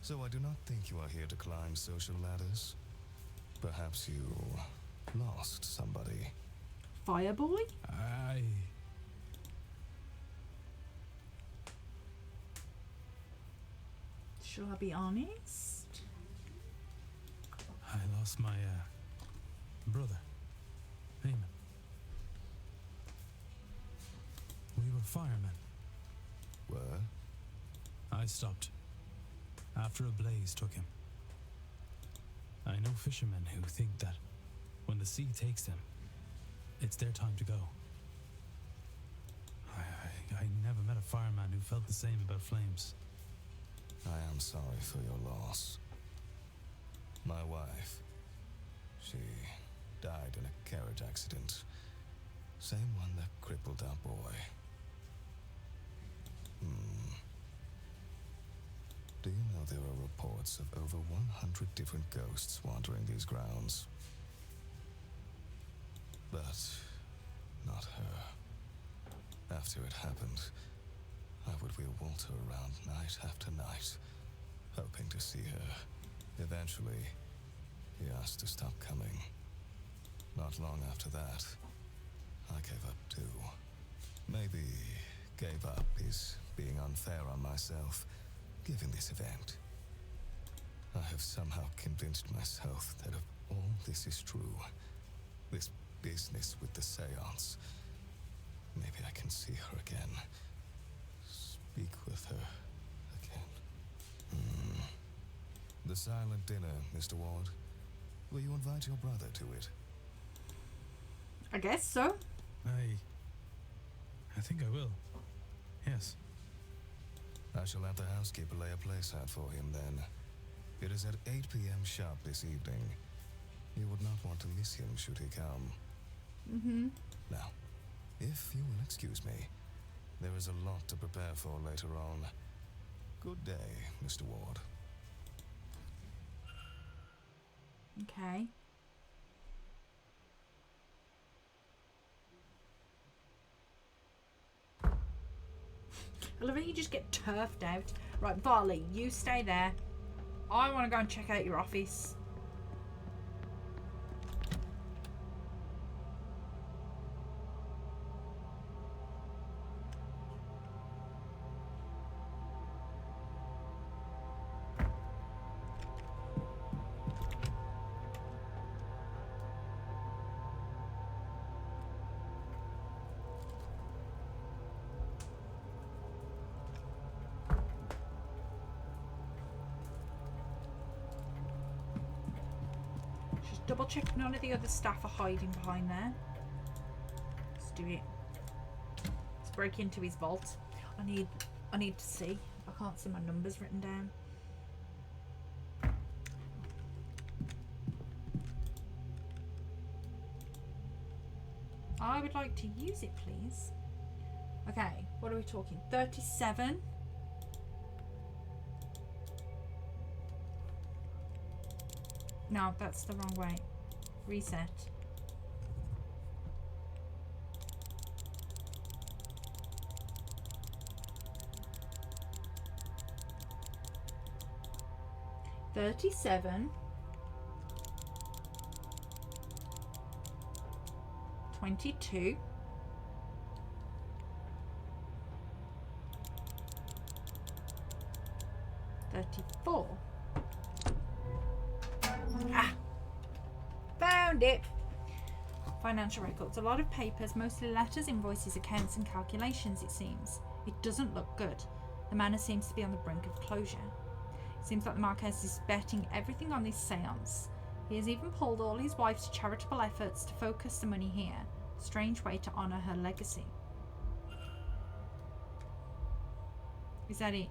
so I do not think you are here to climb social ladders. Perhaps you lost somebody. Fireboy? Shall I be honest? I lost my brother, Eamon. We were firemen. Were? I stopped after a blaze took him. I know fishermen who think that when the sea takes them, it's their time to go. I never met a fireman who felt the same about flames. I am sorry for your loss. My wife, She died in a carriage accident. Same one that crippled our boy. Do you know there are reports of over 100 different ghosts wandering these grounds? But not her. After it happened, I would wheel Walter around night after night, hoping to see her. Eventually, he asked to stop coming. Not long after that, I gave up too. Maybe gave up is being unfair on myself, given this event. I have somehow convinced myself that if all this is true, this business with the seance, maybe I can see her again. Speak with her again. The silent dinner, Mr. Ward. Will you invite your brother to it? I guess so. I think I will. Yes. I shall have the housekeeper lay a place out for him then. It is at 8 p.m. sharp this evening. You would not want to miss him should he come. Now, if you will excuse me, there is a lot to prepare for later on. Good day, Mr. Ward. Okay. I love it, you just get turfed out. Right, Barley, you stay there. I want to go and check out your office. Double check none of the other staff are hiding behind there. Let's do it. Let's break into his vault. I need to see. I can't see my numbers written down. I would like to use it, please. Okay, what are we talking? 37. No, that's the wrong way. Reset. $37. 22. 34. Ah! Found it! Financial records. A lot of papers, mostly letters, invoices, accounts and calculations, it seems. It doesn't look good. The manor seems to be on the brink of closure. It seems like the Marquez is betting everything on this seance. He has even pulled all his wife's charitable efforts to focus the money here. Strange way to honour her legacy. Is that it?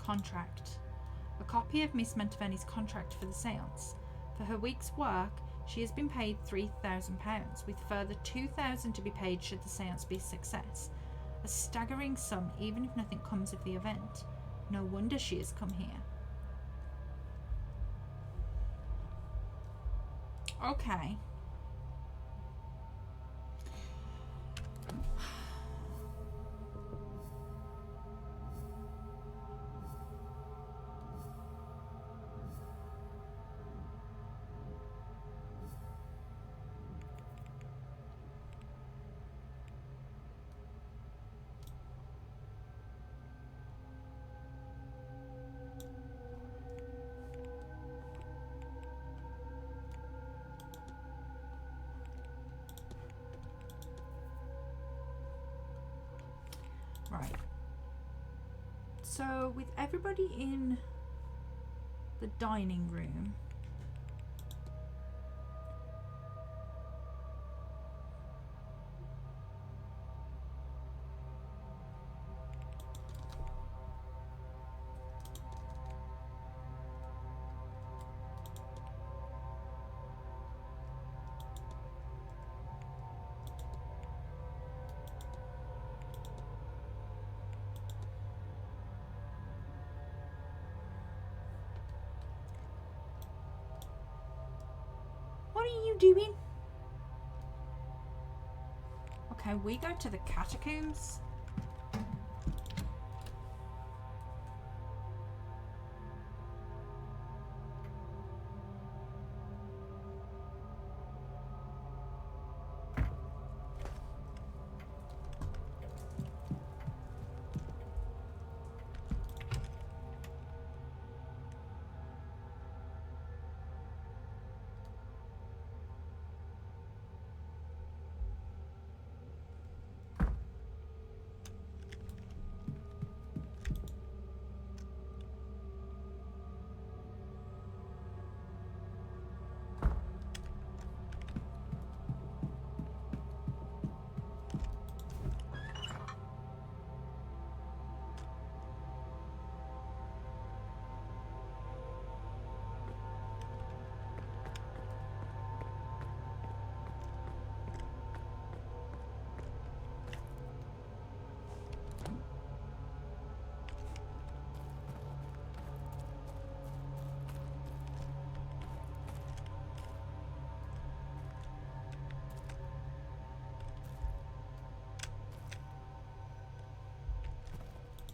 Contract. A copy of Miss Mentaveni's contract for the seance. For her week's work, she has been paid £3,000, with further £2,000 to be paid should the seance be a success. A staggering sum, even if nothing comes of the event. No wonder she has come here. Okay. Right. So, with everybody in the dining room, are you doing? Okay, we go to the catacombs.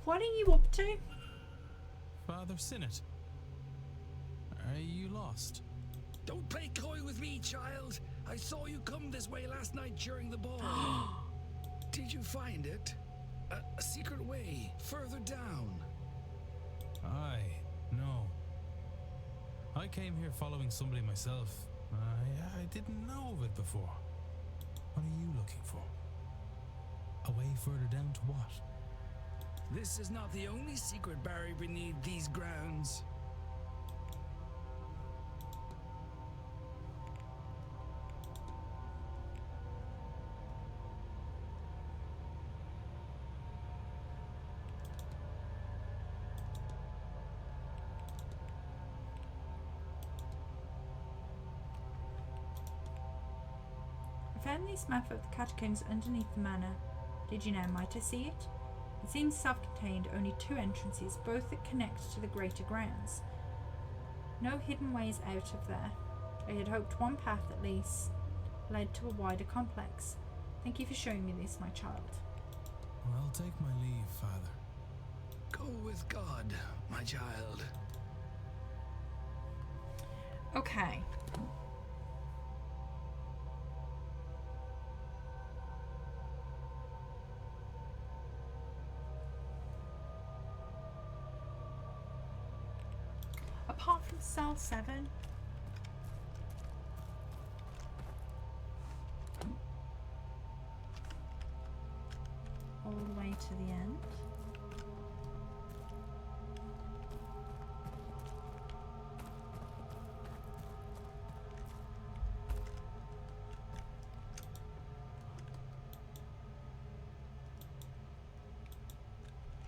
What are you up to? Father Sinnott, are you lost? Don't play coy with me, child. I saw you come this way last night during the ball. Did you find it? A secret way further down? Aye, no. I came here following somebody myself. I didn't know of it before. What are you looking for? A way further down to what? This is not the only secret buried beneath these grounds. I found this map of the catacombs underneath the manor. Did you now might I see it? It seems self-contained, only 2 entrances, both that connect to the greater grounds. No hidden ways out of there. I had hoped one path at least led to a wider complex. Thank you for showing me this, my child. Well, take my leave, Father. Go with God, my child. Okay. Apart from cell 7, all the way to the end.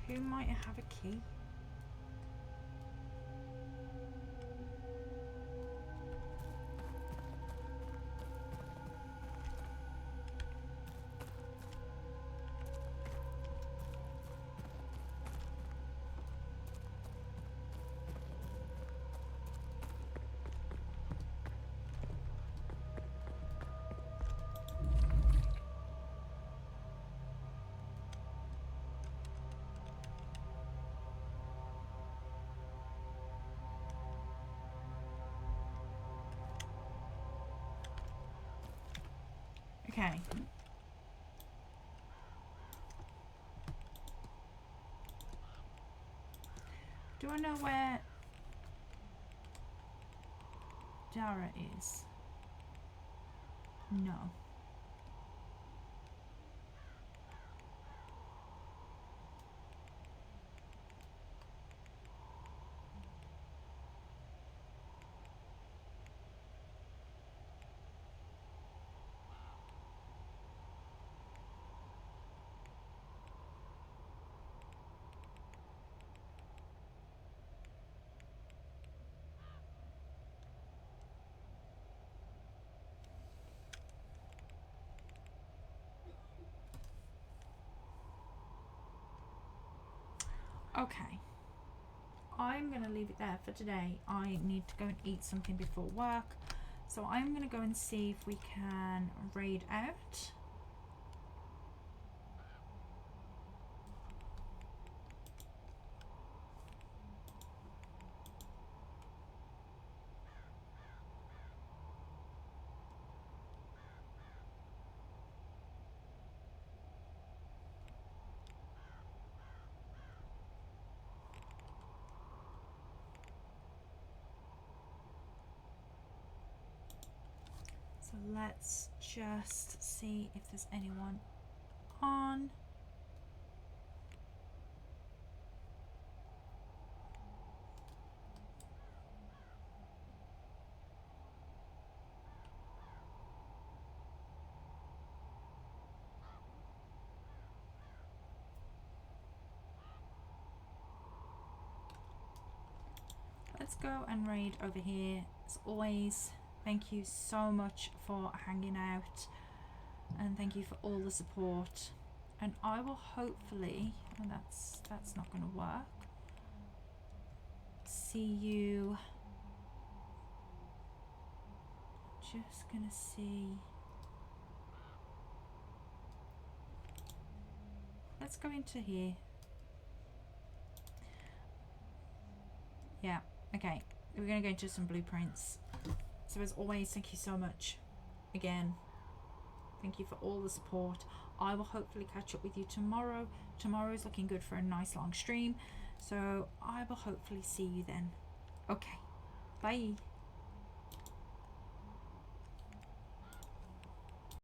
Who might have a key? Okay. Do I know where Dara is? No. Okay, I'm going to leave it there for today. I need to go and eat something before work. So I'm going to go and see if we can raid out. So let's just see if there's anyone on. Let's go and raid over here. As always, thank you so much for hanging out, and thank you for all the support. And I will hopefully, and that's not going to work, see you. Just gonna see. Let's go into here. Yeah, okay. We're gonna go into some blueprints. So as always, thank you so much. Again, thank you for all the support. I will hopefully catch up with you tomorrow. Tomorrow's looking good for a nice long stream. So I will hopefully see you then. Okay, bye.